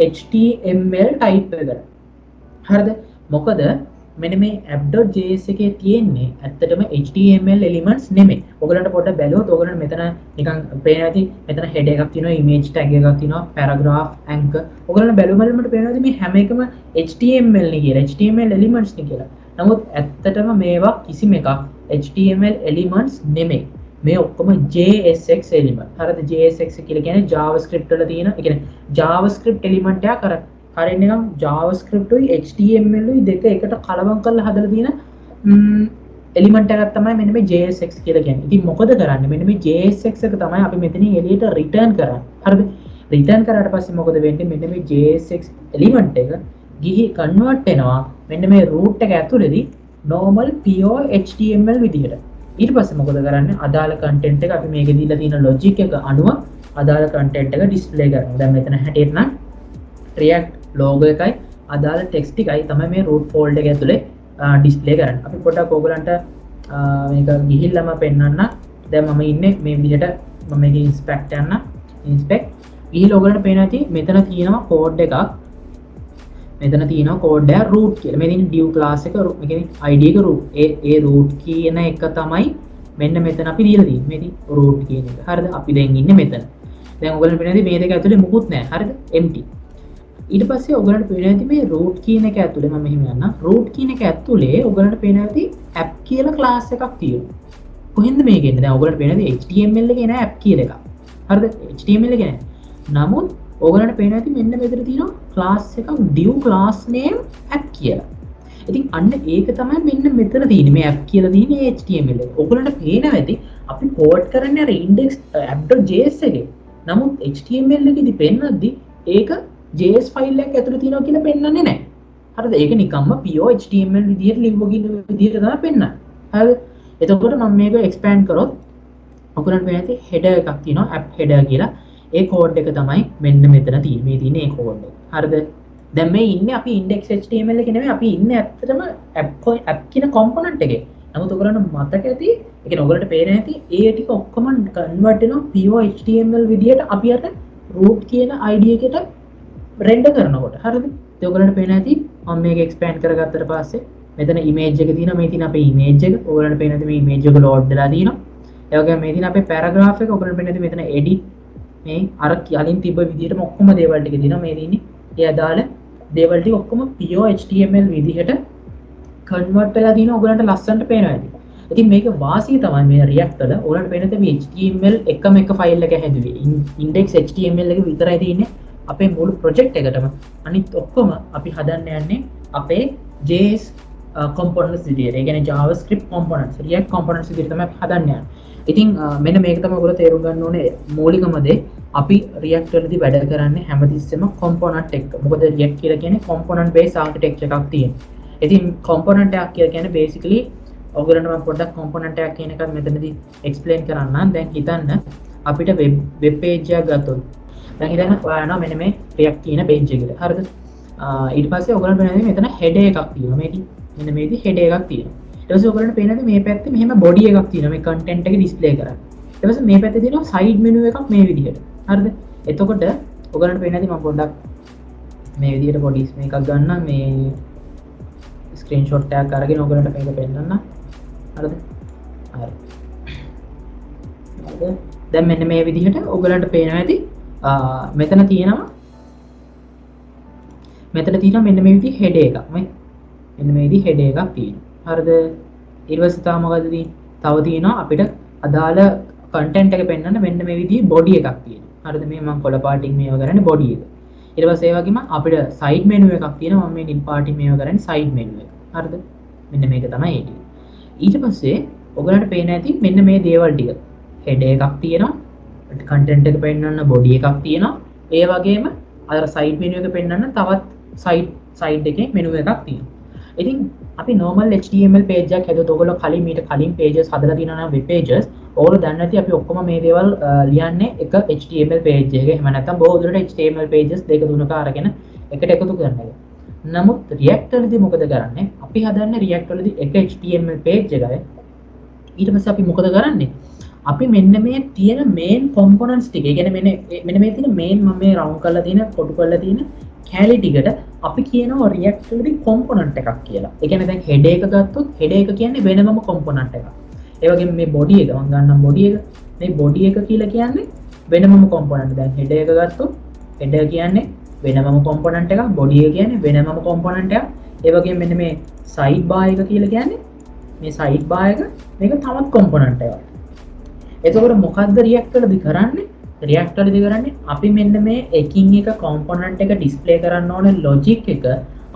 html type එකට. හරිද? මොකද මෙන්න මේ app.js එකේ තියෙන්නේ ඇත්තටම html elements නෙමෙයි. ඔයගලන්ට පොඩ්ඩක් බැලුවොත් ඔයගලන්ට මෙතන නිකන් පේනවා ඇති මෙතන header එකක් තියෙනවා, image tag එකක් තියෙනවා, paragraph, anchor. ඔයගලන්ට බැලුවම පේනවා ඇති මේ හැම එකම html නේ කියලා. html elements නේ කියලා. නමුත් ඇත්තටම මේවා කිසිම එකක් html elements නෙමෙයි. මේ ඔක්කොම JSX element. හරිද? JSX කියලා කියන්නේ JavaScript වල තියෙන, ඒ කියන්නේ JavaScript element එකක් අර හරියට නිකන් JavaScript උයි HTML උයි දෙක එකට කලවම් කරලා හදලා තියෙන එලිමන්ට් එකක් තමයි මෙන්න මේ JSX කියලා කියන්නේ. ඉතින් මොකද කරන්නේ? මෙන්න මේ JSX එක තමයි අපි මෙතනින් එළියට රිටර්න් කරන්නේ. හරිද? රිටර්න් කරාට පස්සේ මොකද වෙන්නේ? මෙන්න මේ JSX එලිමන්ට් එක ගිහි කන්වර්ට් වෙනවා මෙන්න මේ root එක ඇතුළේදී normal pure HTML විදිහට. ඊට පස්සේ මොකද කරන්නේ? අදාළ content එක අපි මේකේ දීලා තියෙන logic එක අනුව අදාළ content එක display කරනවා. දැන් මෙතන හැටියට නම් React logo එකයි අදාළ text එකයි තමයි මේ root folder එක ඇතුලේ display කරන්නේ. අපි පොඩ්ඩක් ඕගලන්ට මේක ගිහිල්ලාම පෙන්නන්න. දැන් මම ඉන්නේ මේ විදිහට මම මේක inspect යන්න. inspect ගිහිල්ලා ඕගලන්ට පේනවා ඇති මෙතන තියෙනවා code එකක්. මෙතන තියෙනවා code එක root කියලා. මේ තියෙන div class එක මේ කියන්නේ id එක root. ඒ root කියන එක තමයි මෙන්න මෙතන අපි දීලා තියෙන්නේ. මේ root කියන එක. හරිද? අපි දැන් ඉන්නේ මෙතන. දැන් ඕගලන්ට පේනවා මේ දෙක ඇතුලේ මුකුත් නැහැ. හරිද? empty. ඊට පස්සේ ඔයගලන්ට පේනවා ඇති මේ root කියන එක ඇතුලේ මම මෙහෙම යන්න. root කියන එක ඇතුලේ ඔයගලන්ට පේනවා ඇති app කියලා class එකක් තියෙනවා. කොහෙන්ද මේක එන්නේ? දැන් ඔයගලන්ට පේනවා ඇති HTML එකේ නෑ app කියලා එකක්. හරිද? HTML එකේ නෑ. නමුත් ඔයගලන්ට පේනවා ඇති මෙන්න මෙතන තියෙනවා class එකක් div class name app කියලා. ඉතින් අන්න ඒක තමයි මෙන්න මෙතන තියෙන්නේ මේ app කියලා තියෙන්නේ HTML එක. ඔයගලන්ට පේනවා ඇති අපි කෝඩ් කරන්නේ අර ඉන්ඩෙක්ස් app.js එකේ. නමුත් HTML එකේදී පෙන්නද්දි ඒක JS ෆයිල් එකක් ඇතුළේ තියෙනවා කියලා පෙන්වන්නේ නැහැ. හරිද? ඒක නිකම්ම pure HTML විදියට ලිව්වකින් විදියට තමයි පෙන්වන්නේ. හරිද? එතකොට මම මේක expand කරොත් ඔයගොල්ලන්ට මේ ඇති header එකක් තියෙනවා app header කියලා. ඒ කෝඩ් එක තමයි මෙන්න මෙතන තියෙන්නේ. මේ තියෙන ඒ කෝඩ් එක. හරිද? දැන් මේ ඉන්නේ අපි index.html එකේ නෙමෙයි අපි ඉන්නේ ඇත්තටම app කියන component එකේ. නමුත් ඔයගොල්ලන්ට මතක ඇති, ඒ කියන්නේ ඔයගොල්ලන්ට පේන ඇති ඒ ටික ඔක්කොම convert වෙනවා pure HTML විදියට අපි අර root කියන ID එකට render කරනකොට. හරිද? ඒ ඔයගොල්ලන්ට පේන ඇති මම මේක expand කරගත්තට පස්සේ මෙතන image එක තියෙනවා. මේ තියෙන අපේ image එක. ඔයගොල්ලන්ට පේන ඇති මේ image එක load වෙලා තියෙනවා. ඒ වගේම මේ තියෙන අපේ paragraph එක. ඔයගොල්ලන්ට පේන ඇති මෙතන edit මේ අර කලින් තිබ්බ විදිහටම ඔක්කොම දේවල් ටික තියෙනවා. මේ තියෙන්නේ ඒ අදාළ දේවල් ටික ඔක්කොම pure HTML විදිහට convert වෙලා තියෙනවා. ඔයගොල්ලන්ට ලස්සනට පේනවා ඇති. ඉතින් මේක වාසිය තමයි මේ React වල ඔයාලට පේන දේ මේ HTML එකම එක ෆයිල් එක හැදුවේ. index.html එක විතරයි තියෙන්නේ අපේ මුළු project එකටම. අනිත් ඔක්කොම අපි හදන්න යන්නේ අපේ JS components විදියට. ඒ කියන්නේ JavaScript components, React components විදියට තමයි හදන්න යන්නේ. ඉතින් මෙන්න මේක තමයි ඔයගොල්ලෝ තේරුම් ගන්න ඕනේ මූලිකම දේ. අපි React වලදී වැඩ කරන්නේ හැමතිස්සෙම component එක්ක. මොකද React කියලා කියන්නේ component based architecture එකක් තියෙනවා. ඉතින් component එකක් කියලා කියන්නේ basically ඔයගොල්ලන්ට මම පොඩ්ඩක් component එකක් කියන එකත් මෙතනදී explain කරන්නම්. දැන් හිතන්න අපිට web page එකක් ගත්තොත්. දැන් හිතන්න ඔයා යනවා මෙන්න මේ React කියන page එකට. හරිද? ඊට පස්සේ ඔයගොල්ලන්ට වෙනදී මෙතන header එකක් තියෙනවා. මේකේ මෙන්න මේකේ header එකක් තියෙනවා. ඊට පස්සේ ඔයගොල්ලන්ට පේනද මේ පැත්තේ මෙහෙම body එකක් තියෙනවා. මේ content එක display කරන්න. ඊට පස්සේ මේ පැත්තේ තියෙනවා side menu එකක් මේ විදිහට. හරිද? එතකොට ඔයගොල්ලන්ට පේනද මම පොඩ්ඩක් මේ විදිහට bodies මේකක් ගන්නම්. මේ ස්ක්‍රීන්ෂොට් එකක් අරගෙන ඔයගොල්ලන්ට මේක පෙන්නන්න. හරිද? හරි. හරිද? දැන් මෙන්න මේ විදිහට ඔයගොල්ලන්ට පේනවා ඇති මෙතන තියෙනවා මෙන්න මේ විදිහේ header එකක්. මෙන්න මේ විදිහේ header එකක් තියෙනවා. හරිද? ඊට පස්සේ තව මොකද තියෙන්නේ? තව තියෙනවා අපිට අදාළ content එක පෙන්වන්න මෙන්න මේ විදිහේ body එකක් තියෙනවා. හරිද? මේ මම කොළ පාටින් මේව කරන්නේ body එක. ඊට පස්සේ ඒ වගේම අපිට side menu එකක් තියෙනවා. මම මේ නිල් පාටින් මේව කරන්නේ side menu එක. හරිද? මෙන්න මේක තමයි ඒ ටික. ඊට පස්සේ ඔයගලන්ට පේන ඇති මෙන්න මේ දේවල් ටික. header එකක් තියෙනවා. content එක පෙන්වන්න body එකක් තියෙනවා. ඒ වගේම අර side menu එක පෙන්වන්න තවත් side එකේ menu එකක් තියෙනවා. ඉතින් අපි normal HTML page එකක් හදුවොත් ඔයගොල්ලෝ මීට කලින් pages හදලා තියෙනවා නම් web pages ඔයගොල්ලෝ දන්නේ නැති අපි ඔක්කොම මේ දේවල් ලියන්නේ එක HTML page එකක. එහෙම නැත්නම් බොහෝ දුරට HTML pages දෙක තුනක අරගෙන එකට එකතු කරන එක. නමුත් React වලදී මොකද කරන්නේ? අපි හදන්නේ React වලදී එක HTML page එකයි. ඊට පස්සේ අපි මොකද කරන්නේ? අපි මෙන්න මේ තියෙන main components ටික. ඒ කියන්නේ මෙන්න මේ තියෙන main මම මේ round කරලා තියෙන කොටු කරලා තියෙන කැලි ටිකට අපි කියනවා React වලදී component එකක් කියලා. ඒ කියන්නේ දැන් header එක ගත්තොත් header එක කියන්නේ වෙනමම component එකක්. ඒ වගේම මේ body එක මම ගන්නම් body එක. මේ body එක කියලා කියන්නේ වෙනමම component. දැන් header එක ගත්තොත් header කියන්නේ වෙනමම component එකක්, body එක කියන්නේ වෙනමම component එකක්. ඒ වගේම මෙන්න මේ side bar එක කියලා කියන්නේ මේ side bar එක මේක තවත් component එකක්. එතකොට මොකද්ද React වලදී කරන්නේ? React වලදී කරන්නේ අපි මෙන්න මේ එකින් එක component එක display කරන්න ඕනේ logic එක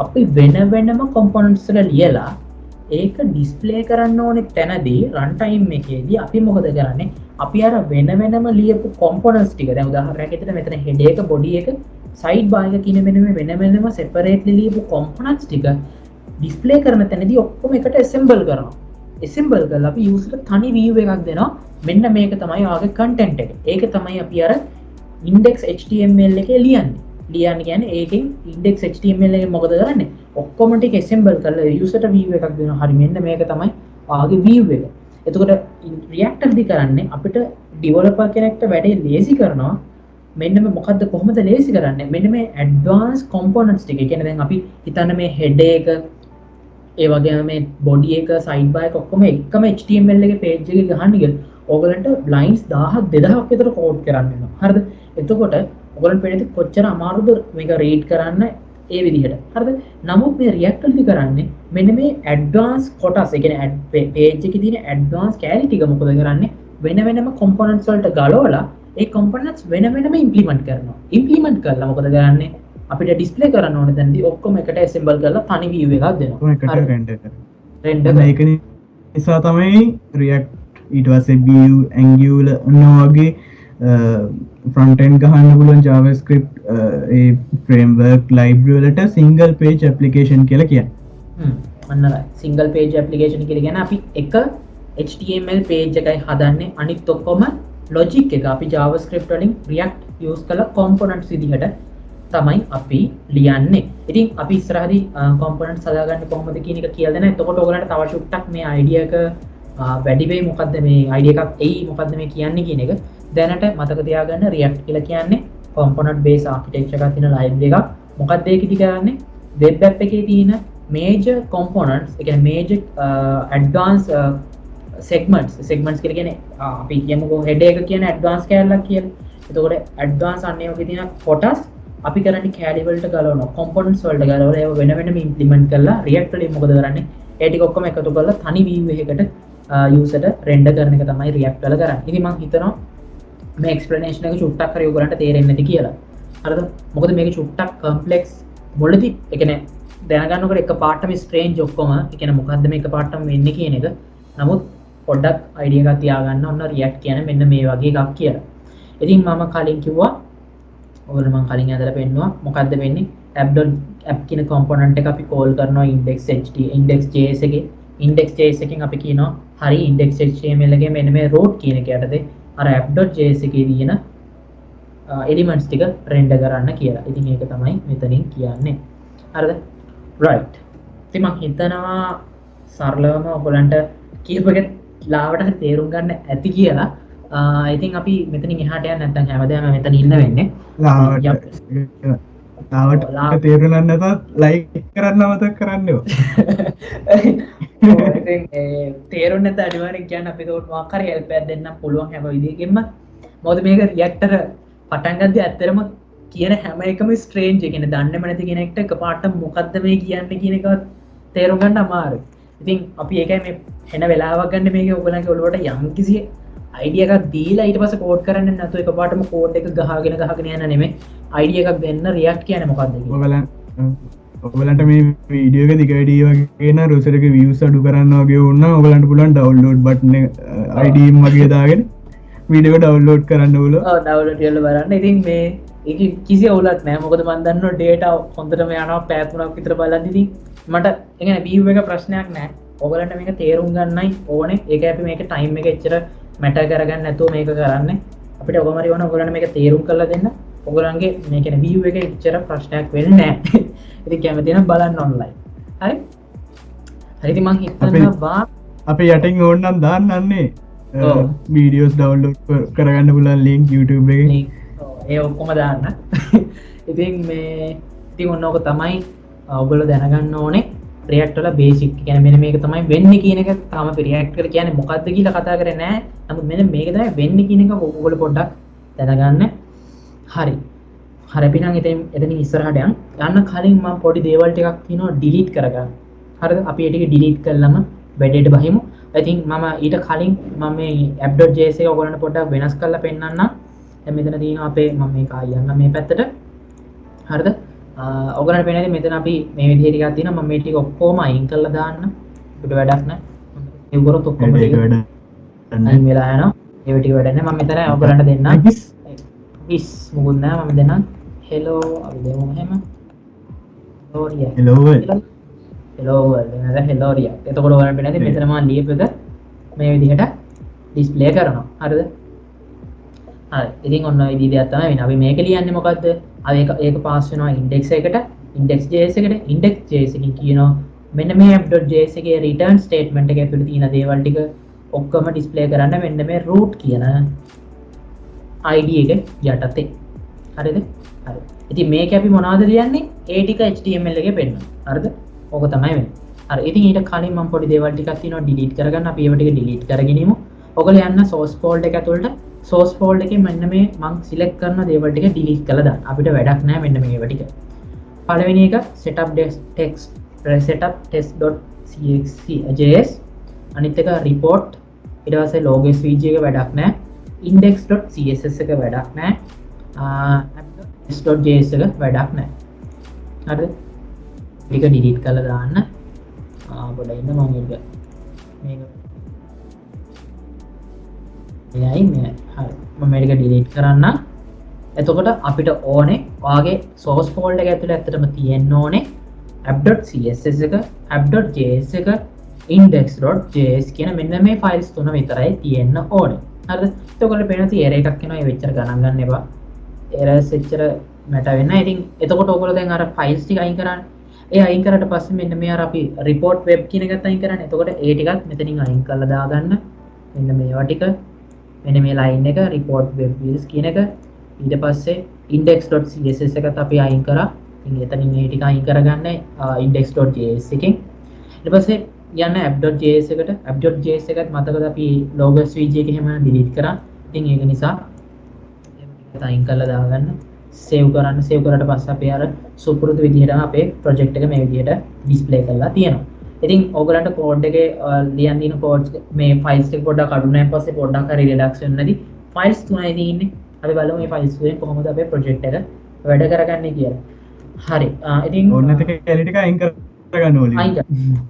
අපි වෙනම components වල ලියලා ඒක display කරන්න ඕනේ තැනදී runtime එකේදී අපි මොකද කරන්නේ? අපි අර වෙනම ලියපු components ටික දැන් උදාහරණයක් විදිහට මෙතන header එක body එක side bar එක කියන මෙන්න මේ වෙනම separately ලියපු components ටික display කරන තැනදී ඔක්කොම එකට assemble කරනවා. assemble කරලා අපි user තනි view එකක් දෙනවා. මෙන්න මේක තමයි ඔයාගේ content එක. ඒක තමයි අපි අර index.html එකේ ලියන්නේ. කියන්නේ ඒකෙන් index.html එකේ මොකද කරන්නේ? ඔක්කොම ටික assemble කරලා user view එකක් දෙනවා. හරි මෙන්න මේක තමයි ඔයාගේ view එක. එතකොට React එකදී කරන්නේ අපිට developer කෙනෙක්ට වැඩේ lazy කරනවා. මෙන්න මේ මොකද්ද කොහොමද lazy කරන්නේ? මෙන්න මේ advanced components ටික. ඒ කියන්නේ දැන් අපි හිතන්න මේ header එක ඒ වගේම මේ body එක side bar එක ඔක්කොම එකම HTML එකේ page එකේ ගහන්න ගියොත් ඔයගලන්ට lines 1000ක් 2000ක් විතර කෝඩ් කරන්න වෙනවා. හරිද? එතකොට ඔයගලන්ට පේන්නේ කොච්චර අමාරුද මේක read කරන්න ඒ විදිහට. හරිද? නමුත් මේ React වලදී කරන්නේ මෙන්න මේ advanced කොටස්. ඒ කියන්නේ page එකේ තියෙන advanced කැලි ටික මොකද කරන්නේ? වෙනම components වලට ගලවලා ඒ components වෙනම implement කරනවා. implement කරලා මොකද කරන්නේ? අපිට display කරන්න ඕනේ දැන්දී ඔක්කොම එකට assemble කරලා තනි view එකක් දෙනවා. ඒක නිසා තමයි React ඊට පස්සේ view angular ඔන්නෝගේ ෆ්‍රන්ටෙන්ඩ් ගහන්න පුළුවන් JavaScript ඒ framework library වලට single page application කියලා කියන්නේ. අන්න සිංගල් පේජ් ඇප්ලිකේෂන් කියලා කියන අපි එක HTML page එකයි හදන්නේ අනිත් ඔක්කොම logic එක අපි JavaScript වලින් React use කළ components විදිහට තමයි අපි ලියන්නේ. ඉතින් අපි ඉස්සරහදී components හදාගන්නේ කොහොමද කියන එක කියලා දෙන්න. එතකොට ඔයගලන්ට තව ෂුට්ටක් මේ idea එක වැඩි වෙයි මොකද්ද මේ idea එකක් එයි මොකද්ද මේ කියන්නේ කියන එක. දැනට මතක තියාගන්න React කියලා කියන්නේ component based architecture එකක් තියෙන library එකක්. මොකක්ද ඒකෙදි කරන්නේ? web app එකේ තියෙන major components again major advanced segments කියලා කියන්නේ අපි කියමුකෝ header එක කියන්නේ advanced කැලලක් කියලා. එතකොට advanced අන්නේ ඔකේ තියෙන කොටස් අපි කරන්නේ කැලි වලට ගලවනවා components වලට ගලවලා ඒව වෙන වෙනම implement කරලා React වලින් මොකද කරන්නේ? ඒ ටික ඔක්කොම එකතු කරලා තනි view එකකට user render කරන එක තමයි React වල කරන්නේ. ඉතින් මම හිතනවා මේ explanation එක චුට්ටක් හරි ඔයගලන්ට තේරෙන්නේ නැති කියලා. හරිද? මොකද මේක චුට්ටක් complex මොළදී ඒ කියන්නේ දැනගන්නකොට එක පාටම ස්ට්‍රේන්ජ් ඔක්කොම ඒ කියන්නේ මොකද්ද මේක පාටම වෙන්නේ කියන එක. නමුත් පොඩ්ඩක් අයිඩියා එකක් තියාගන්න ඕන React කියන්නේ මෙන්න මේ වගේ එකක් කියලා. ඉතින් මම කලින් කිව්වා ඔයගොල්ලෝ මම කලින් ඇදලා පෙන්නුවා මොකද්ද වෙන්නේ app කියන component එක අපි call කරනවා index.js එකේ index.js එකෙන් අපි කියනවා හරි index.html එකේ මෙන්න මේ root කියන එක යටතේ අර app.js එකේ තියෙන elements ටික render කරන්න කියලා. ඉතින් ඒක තමයි මෙතනින් කියන්නේ. හරිද? right. ඉතින් මම හිතනවා සරලවම ඔයගලන්ට කීපයකට ලාවට තේරුම් ගන්න ඇති කියලා. ඉතින් අපි මෙතනින් එහාට යන්න නැත්නම් හැමදාම මෙතන ඉන්න වෙන්නේ. ලාවට තේරුණා නැතත් ලයික් කරන්න අමතක කරන්න ඕ. ඉතින් තේරුම් නැත අනිවාර්යෙන් කියන්න අපි ඒකට මොකක් හරි help එකක් දෙන්න පුළුවන් හැම විදිහකින්ම. මොකද මේක React එක පටන් ගද්දී ඇත්තටම කියන හැම එකම ස්ට්‍රේන්ජ්. ඒ කියන්නේ දන්නේම නැති කෙනෙක්ට එකපාරට මොකද්ද මේ කියන්නේ කියන එක තේරුම් ගන්න අමාරුයි. ඉතින් අපි ඒකයි මේ එන වෙලාවක් ගන්න මේකේ ඔයගලන්ගේ ඔළුවට යම් කිසි අයිඩියා එකක් දීලා ඊට පස්සේ කෝඩ් කරන්නේ නැතුව එකපාරටම කෝඩ් එක ගහගෙන යන නෙමෙයි. අයිඩියා එකක් දෙන්න React කියන්නේ මොකද්ද කියලා. ඔයගලන්ට මේ වීඩියෝ එක දිග වැඩි වගේ න රොසර් එකේ views අඩු කරන්න වගේ වුණා ඔයගලන්ට පුළුවන් download button එක IDM වගේ දාගෙන වීඩියෝ එක download කරන්න ඕන. ඔව් download කරලා බලන්න. ඉතින් මේ ඒක කිසි අවුලක් නැහැ. මොකද මම දන්නවා data හොඳටම යනවා පැය 3ක් විතර බලද්දි ඉතින් මට ඒ කියන්නේ view එක ප්‍රශ්නයක් නැහැ. ඔයගලන්ට මේක තේරුම් ගන්නයි ඕනේ. ඒක අපි මේක time එක එච්චර මැටර් කරගන්න නැතුව මේක කරන්නේ. අපිට ඔකමරි වුණා ඔයගලන්ට මේක තේරුම් කරලා දෙන්න. ඔයගලන්ගේ මේ කියන්නේ view එක එච්චර ප්‍රශ්නයක් වෙන්නේ නැහැ. ඉතින් කැමති නම් බලන්න online. හරි? හරි ඉතින් මම හිතනවා අපි යටින් ඕනනම් දාන්නන්නේ වීඩියෝස් download කරගන්න පුළුවන් link YouTube එකේ. ඒ ඔක්කොම දාන්න. ඉතින් ඔන්න ඕක තමයි ඔයගොල්ලෝ දැනගන්න ඕනේ React වල basic. කියන්නේ මෙන්න මේක තමයි වෙන්නේ කියන එක තාම අපි React වල කියන්නේ මොකද්ද කියලා කතා කරේ නැහැ. නමුත් මෙන්න මේක තමයි වෙන්නේ කියන එක ඔයගොල්ලෝ පොඩ්ඩක් දැනගන්න. හරි. හරි අපි නම් එතනින් ඉස්සරහට යන්න කලින් මම පොඩි දේවල් ටිකක් තියෙනවා delete කරගන්න. හරිද? අපි ඒ ටික delete කළාම වැඩේට බහිමු. ඉතින් මම ඊට කලින් මම මේ app.js එක ඔයගොල්ලන්ට පොඩ්ඩක් වෙනස් කරලා පෙන්නන්නම්. දැන් මෙතන තියෙනවා අපේ මම මේක ආයෙත් මේ පැත්තට. හරිද? ඔයගොල්ලන්ට පේනද මෙතන අපි මේ විදිහේ ටිකක් තියෙනවා. මම මේ ටික ඔක්කොම අයින් කරලා දාන්න. අපිට වැඩක් නැහැ. ඒ උගරොත් ඔක්කොම ටික අයින් වෙලා යනවා. ඒ ටික වැඩ නැහැ. මම මෙතන ඔයගොල්ලන්ට දෙන්නම්. is මුකුත් නැහැ. මම දෙන්නම් hello අපි දෙමු එහෙම. hello world. hello world. නේද hello React. එතකොට ඔයගොල්ලන්ට පේනද මෙතන මම ලියපු එක මේ විදිහට display කරනවා. හරිද? හරි. ඉතින් ඔන්න ඔය විදිහට තමයි වෙන්නේ. අපි මේක ලියන්නේ මොකද්ද? ඒක පාස් වෙනවා index එකට, index.js එකට, index.js එකකින් කියනවා මෙන්න මේ app.js එකේ return statement එක ඇතුළේ තියෙන දේවල් ටික ඔක්කොම display කරන්න මෙන්න මේ root කියන ID එක යටතේ. හරිද? හරි. ඉතින් මේක අපි මොනවද ලියන්නේ? ඒ ටික HTML එකේ පෙන්නනවා. හරිද? ඕක තමයි වෙන්නේ. හරි. ඉතින් ඊට කලින් මම පොඩි දේවල් ටිකක් තියෙනවා delete කරගන්න. අපි ඒව ටික delete කරගෙන ඉමු. ඔයගොල්ලෝ යන්න source folder එක ඇතුළට source folder එකේ මෙන්න මේ මම select කරන දේවල් ටික delete කරලා දාන්න. අපිට වැඩක් නැහැ මෙන්න මේව ටික. පළවෙනි එක setup test.js අනිත් එක report ඊට පස්සේ log svg එක වැඩක් නැහැ. index.css එක වැඩක් නැහැ. app.js එක වැඩක් නැහැ. හරිද? ටික delete කරලා දාන්න. පොඩ්ඩක් ඉන්න මම මේක මෙයයි මේ හරි මම මේක ඩිලීට් කරන්න. එතකොට අපිට ඕනේ ඔයාගේ source folder එක ඇතුළේ ඇත්තටම තියෙන්න ඕනේ app.css එක app.js එක index.js කියන මෙන්න මේ ෆයිල්ස් තුන විතරයි තියෙන්න ඕනේ. හරිද? එතකොට පේනවා error එකක් එනවා. ඒ වෙච්චර ගණන් ගන්න එපා. errors එච්චර මට වෙන්න. ඉතින් එතකොට ඔයගොල්ලෝ දැන් අර ෆයිල්ස් ටික අයින් කරන්න. ඒ අයින් කරාට පස්සේ මෙන්න මේ අර අපි report web කියන එකත් අයින් කරන්නේ. එතකොට ඒ ටිකත් මෙතනින් අයින් කරලා දාගන්න. මෙන්න මේවා ටික. මෙන්න මේ line එක report web views කියන එක. ඊට පස්සේ index.css එකත් අපි අයින් කරා. ඉතින් එතනින් මේ ටික අයින් කරගන්න index.js එකෙන්. ඊට පස්සේ යන්න app.js එකට. app.js එකත් මතකද අපි logos vg එක එහෙම delete කරා. ඉතින් ඒක නිසා ඒක අයින් කරලා දාගන්න. save කරන්න. save කරාට පස්සේ අපි අර සුපුරුදු විදිහට අපේ project එක මේ විදිහට display කරලා තියෙනවා. ඉතින් ඕගලන්ට code එකේ ලියන් දින codes මේ files ටික පොඩ්ඩක් අඩුනාන් පස්සේ පොඩ්ඩක් හරි relax වෙන්න නැති files තුනයි තියෙන්නේ. අපි බලමු මේ files වලින් කොහොමද අපේ project එක වැඩ කරගන්නේ කියලා. හරි. ඉතින් ඕන නැති කැලි ටික අයින් කරගන්න ඕනේ. අයින් කරන්න.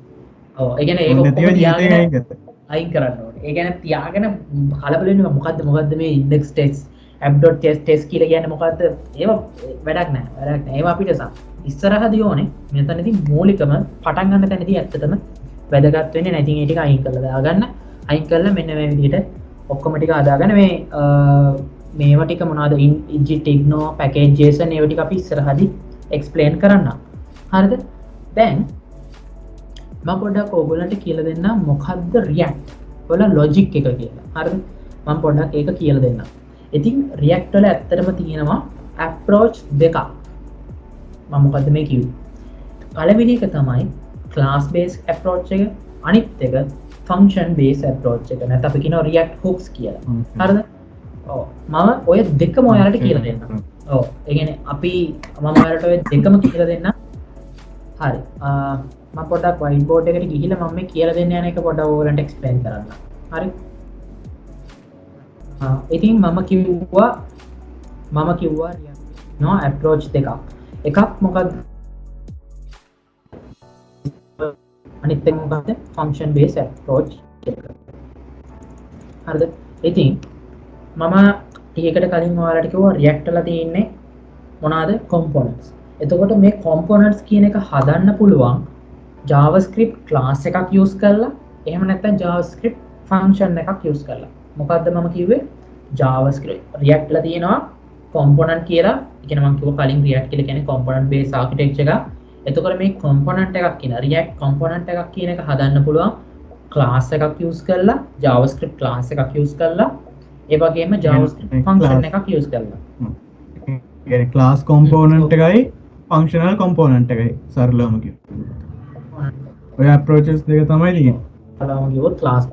ඔව් ඒ කියන්නේ ඒක ඔක්කොම තියාගෙන අයින් කරන්න ඕනේ. ඒ කියන්නේ තියාගෙන කලබල වෙන්න මොකද්ද මේ index text app.test කියලා කියන්නේ මොකද්ද? ඒවා වැඩක් නැහැ. වැඩක් නැහැ. ඒවා අපිට ඉස්සරහදී ඕනේ. මෙතනදී මූලිකම පටන් ගන්න තැනදී ඇත්තටම වැදගත් වෙන්නේ නැහැ. ඉතින් ඒ ටික අයින් කරලා දාගන්න. අයින් කරලා මෙන්න මේ විදිහට ඔක්කොම ටික හදාගන්න මේවා ටික මොනවද Git ignore package json ඒවා ටික අපි ඉස්සරහදී explain කරන්න. හරිද? දැන් මම පොඩ්ඩක් ඔයගොල්ලන්ට කියලා දෙන්නම් මොකද්ද React වල logic එක කියලා. හරිද? මම පොඩ්ඩක් ඒක කියලා දෙන්නම්. ඉතින් React වල ඇත්තටම තියෙනවා approach දෙකක්. මම මොකද්ද මේ කිව්වේ? පළවෙනි එක තමයි class based approach එක. අනිත් එක function based approach එක. නැත්නම් අපි කියනවා React hooks කියලා. හරිද? ඔව්. මම ඔය දෙකම ඔයාලට කියලා දෙන්නම්. ඔව්. ඒ කියන්නේ මම ඔයාලට ඔය දෙකම කියලා දෙන්නම්. හරි. මම පොඩ්ඩක් white board එකට ගිහිල්ලා මම මේ කියලා දෙන්න යන එක පොඩ්ඩක් ඔයගලන්ට explain කරන්න. හරි. ඉතින් මම කිව්වා React no approach දෙකක්. එකක් මොකක්ද? අනිත් එක මොකක්ද? function based approach එක. හරිද? ඉතින් මම ටිකකට කලින් ඔයාලට කිව්වා React වල තියෙන්නේ මොනවාද? components. එතකොට මේ components කියන එක හදන්න පුළුවන් JavaScript class එකක් use කරලා එහෙම නැත්නම් JavaScript function එකක් use කරලා. මොකද්ද මම කිව්වේ? JavaScript React ලා තියෙනවා component කියලා. ඒ කියන්නේ මම කිව්වා කලින් React කියලා කියන්නේ component based architecture එකක්. එතකොට මේ component එකක් කියන React component එකක් කියන එක හදන්න පුළුවන් class එකක් use කරලා JavaScript class එකක් use කරලා ඒ වගේම JavaScript function එකක් use කරලා. කියන්නේ class component එකයි functional component එකයි සරලවම කිව්වා. ඔය approaches දෙක තමයි තියෙන්නේ. බලමු කිව්වොත් class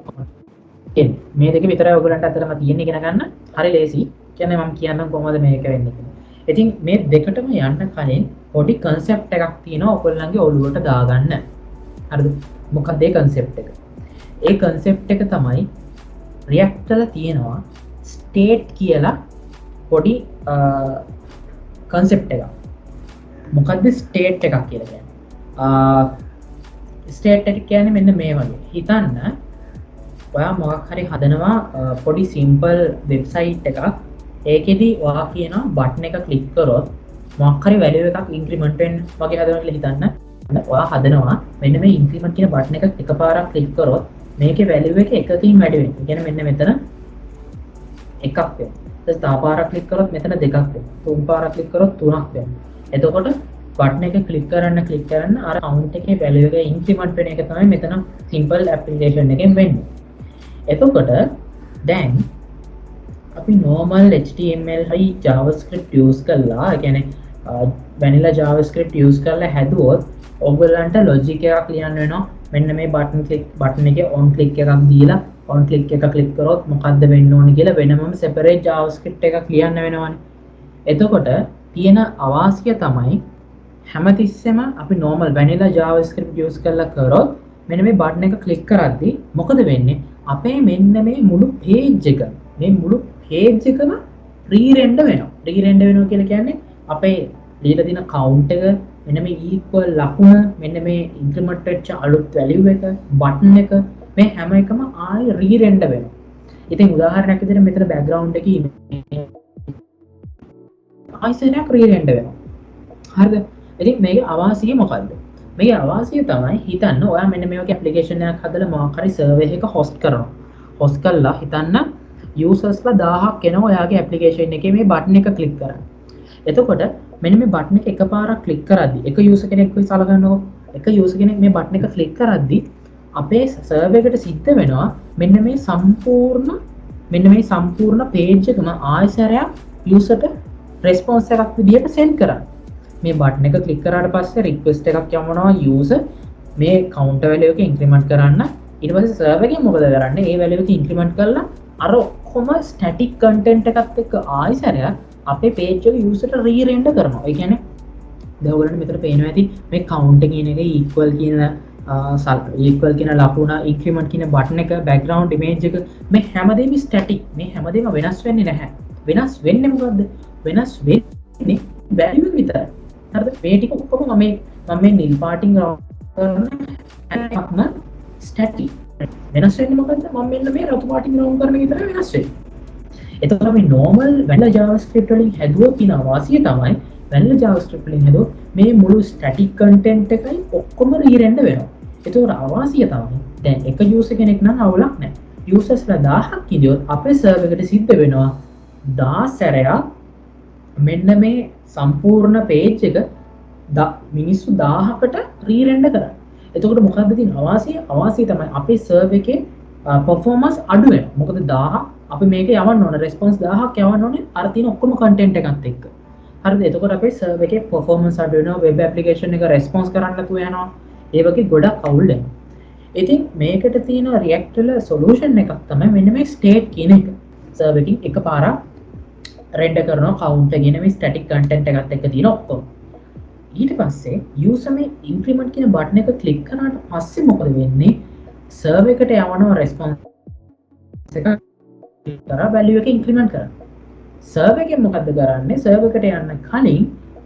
මේ දෙක විතරයි ඔයගලන්ට අතරම තියෙන්නේ ඉගෙන ගන්න. හරි ලේසි. කියන්නේ මම කියන්නම් කොහොමද මේක වෙන්නේ කියලා. ඉතින් මේ දෙකටම යන්න කලින් පොඩි concept එකක් තියෙනවා ඔයගොල්ලන්ගේ ඔළුවට දාගන්න. හරිද? මොකක්ද ඒ concept එක? ඒ concept එක තමයි React වල තියෙනවා state කියලා පොඩි concept එකක්. මොකක්ද state එකක් කියලා කියන්නේ? state එක කියන්නේ මෙන්න මේ වගේ. හිතන්න ඔයා මොකක් හරි හදනවා පොඩි simple website එකක්. ඒකෙදි ඔයා කියනවා බටන් එක ක්ලික් කරොත් මොකක් හරි value එකක් increment වෙන්න වගේ හදනවා කියලා හිතන්න. ඔයා හදනවා මෙන්න මේ increment කියන බටන් එක එකපාරක් ක්ලික් කරොත් මේකේ value එක එකකින් වැඩි වෙනවා. ඒ කියන්නේ මෙන්න මෙතන එකක් වෙනවා. ඊට තව පාරක් ක්ලික් කරොත් මෙතන දෙකක් වෙනවා. තුන් පාරක් ක්ලික් කරොත් තුනක් වෙනවා. එතකොට බටන් එක ක්ලික් කරන්න අර count එකේ value එක increment වෙන එක තමයි මෙතන simple application එකෙන් වෙන්නේ. එතකොට දැන් අපි normal HTML හරි JavaScript use කරලා ඒ කියන්නේ vanilla JavaScript use කරලා හැදුවොත් ඔයගොල්ලන්ට logic එකක් ලියන්න වෙනවා. මෙන්න මේ button එකේ on click එකක් දීලා on click එක click කරොත් මොකද්ද වෙන්න ඕනේ කියලා වෙනමම separate JavaScript එකක් ලියන්න වෙනවනේ. එතකොට තියෙන අවාසිය තමයි හැමතිස්සෙම අපි normal vanilla JavaScript use කරලා කරොත් මෙන්න මේ button එක click කරද්දී මොකද වෙන්නේ? අපේ මෙන්න මේ මුළු page එකම re-render වෙනවා. re-render වෙනවා කියලා කියන්නේ අපේ දීලා තියෙන count එක මෙන්න මේ equal ලකුණ මෙන්න මේ increment වෙච්ච අලුත් value එක button එක මේ හැම එකම ආයෙ re-render වෙනවා. ඉතින් උදාහරණයක් විදිහට මෙතන බෑග්ග්‍රවුන්ඩ් එකේ ආයිසරයක් රීරෙන්ඩ වෙනවා. හරිද? ඉතින් මේකේ අවාසිය මොකද්ද? මේකේ අවාසිය තමයි හිතන්න ඔයා මෙන්න මේ වගේ ඇප්ලිකේෂන් එකක් හදලා මොකක් හරි සර්වර් එකක හොස්ට් කරනවා. හොස්ට් කළා හිතන්න යූසර්ස්ලා 1000ක් එනවා ඔයාගේ ඇප්ලිකේෂන් එකේ මේ බටන් එක ක්ලික් කරන්න. එතකොට මෙන්න මේ බටන් එක එකපාරක් ක්ලික් කරද්දි එක යූසර් කෙනෙක් වෙයි සලකන්නකො. එක යූසර් කෙනෙක් මේ බටන් එක ක්ලික් කරද්දි අපේ සර්වර් එකට සිද්ධ වෙනවා මෙන්න මේ සම්පූර්ණ පේජ් එකම ආයසරයක් යූසර්ට රෙස්පොන්ස් එකක් විදිහට සෙන්ඩ් කරන්න. මේ බටන් එක ක්ලික් කරාට පස්සේ රික්වෙස්ට් එකක් යවනවා යූසර් මේ කවුන්ටර් වැලියු එක ඉන්ක්‍රිමන්ට් කරන්න. ඊට පස්සේ සර්වර් එකෙන් මොකද කරන්නේ? ඒ වැලියු එක ඉන්ක්‍රිමන්ට් කරලා අර ඔක්කොම ස්ටැටික් කන්ටෙන්ට් එකත් එක්ක ආයසරයක් අපේ පේජ් එක යූසර්ට රීරෙන්ඩර් කරනවා. ඒ කියන්නේ දැන් ඔයගොල්ලන්ට මෙතන පේනවා ඇති මේ කවුන්ට් කියන එක equal කියන ලකුණ ඉන්ක්‍රිමන්ට් කියන බටන් එක බෑග්ග්‍රවුන්ඩ් ඉමේජ් එක මේ හැමදේම ස්ටැටික්. මේ හැමදේම වෙනස් වෙන්නේ නැහැ. වෙනස් වෙන්නේ මොකද්ද? වෙනස් වෙන්නේ වැලියු එක විතරයි. හරිද? මේ ටික ඔක්කොම මම මේ නිල් පාටින් කරන එකක්ම ස්ටැටික්. වෙනස් වෙන්නේ මොකද්ද? මම මෙන්න මේ රතු පාටින් රවුන්ඩ් කරන එක විතරයි වෙනස් වෙන්නේ. එතකොට අපි normal vanilla javascript වලින් හැදුවා කියන වාසිය තමයි vanilla javascript වලින් හැදුවොත් මේ මුළු static content එකයි ඔක්කොම රීරෙන්ඩර් වෙනවා. එතකොට අවාසිය තමයි දැන් එක user කෙනෙක් නම් අවුලක් නැහැ. usersලා 1000ක් ඉදියොත් අපේ server එකට සිද්ධ වෙනවා 10 සැරයක් මෙන්න මේ සම්පූර්ණ page එක මිනිස්සු 1000කට රීරෙන්ඩර් කරන්න. එතකොට මොකද්ද තියෙන අවාසිය? අවාසිය තමයි අපේ server එකේ performance අඩු වෙනවා. මොකද 1000 අපි මේක යවන්න ඕන response 1000ක් යවන්න ඕනේ අර තියෙන ඔක්කොම content එකත් එක්ක. හරිද? එතකොට අපේ server එකේ performance අඩු වෙනවා, web application එක response කරන්න නැතුව යනවා. ඒ වගේ ගොඩක් අවුල් වෙනවා. ඉතින් මේකට තියෙන React වල solution එකක් තමයි මෙන්න මේ state කියන එක. server එකකින් එකපාරක් render කරනවා count කියන මේ static content එකත් එක්ක තියෙන ඔක්කොම. ඊට පස්සේ user මේ increment කියන button එක click කරාට පස්සේ මොකද වෙන්නේ? server එකට යවනවා response එක කරා value එක increment කරනවා. server එකෙන් මොකද්ද කරන්නේ? server එකට යන්න කලින්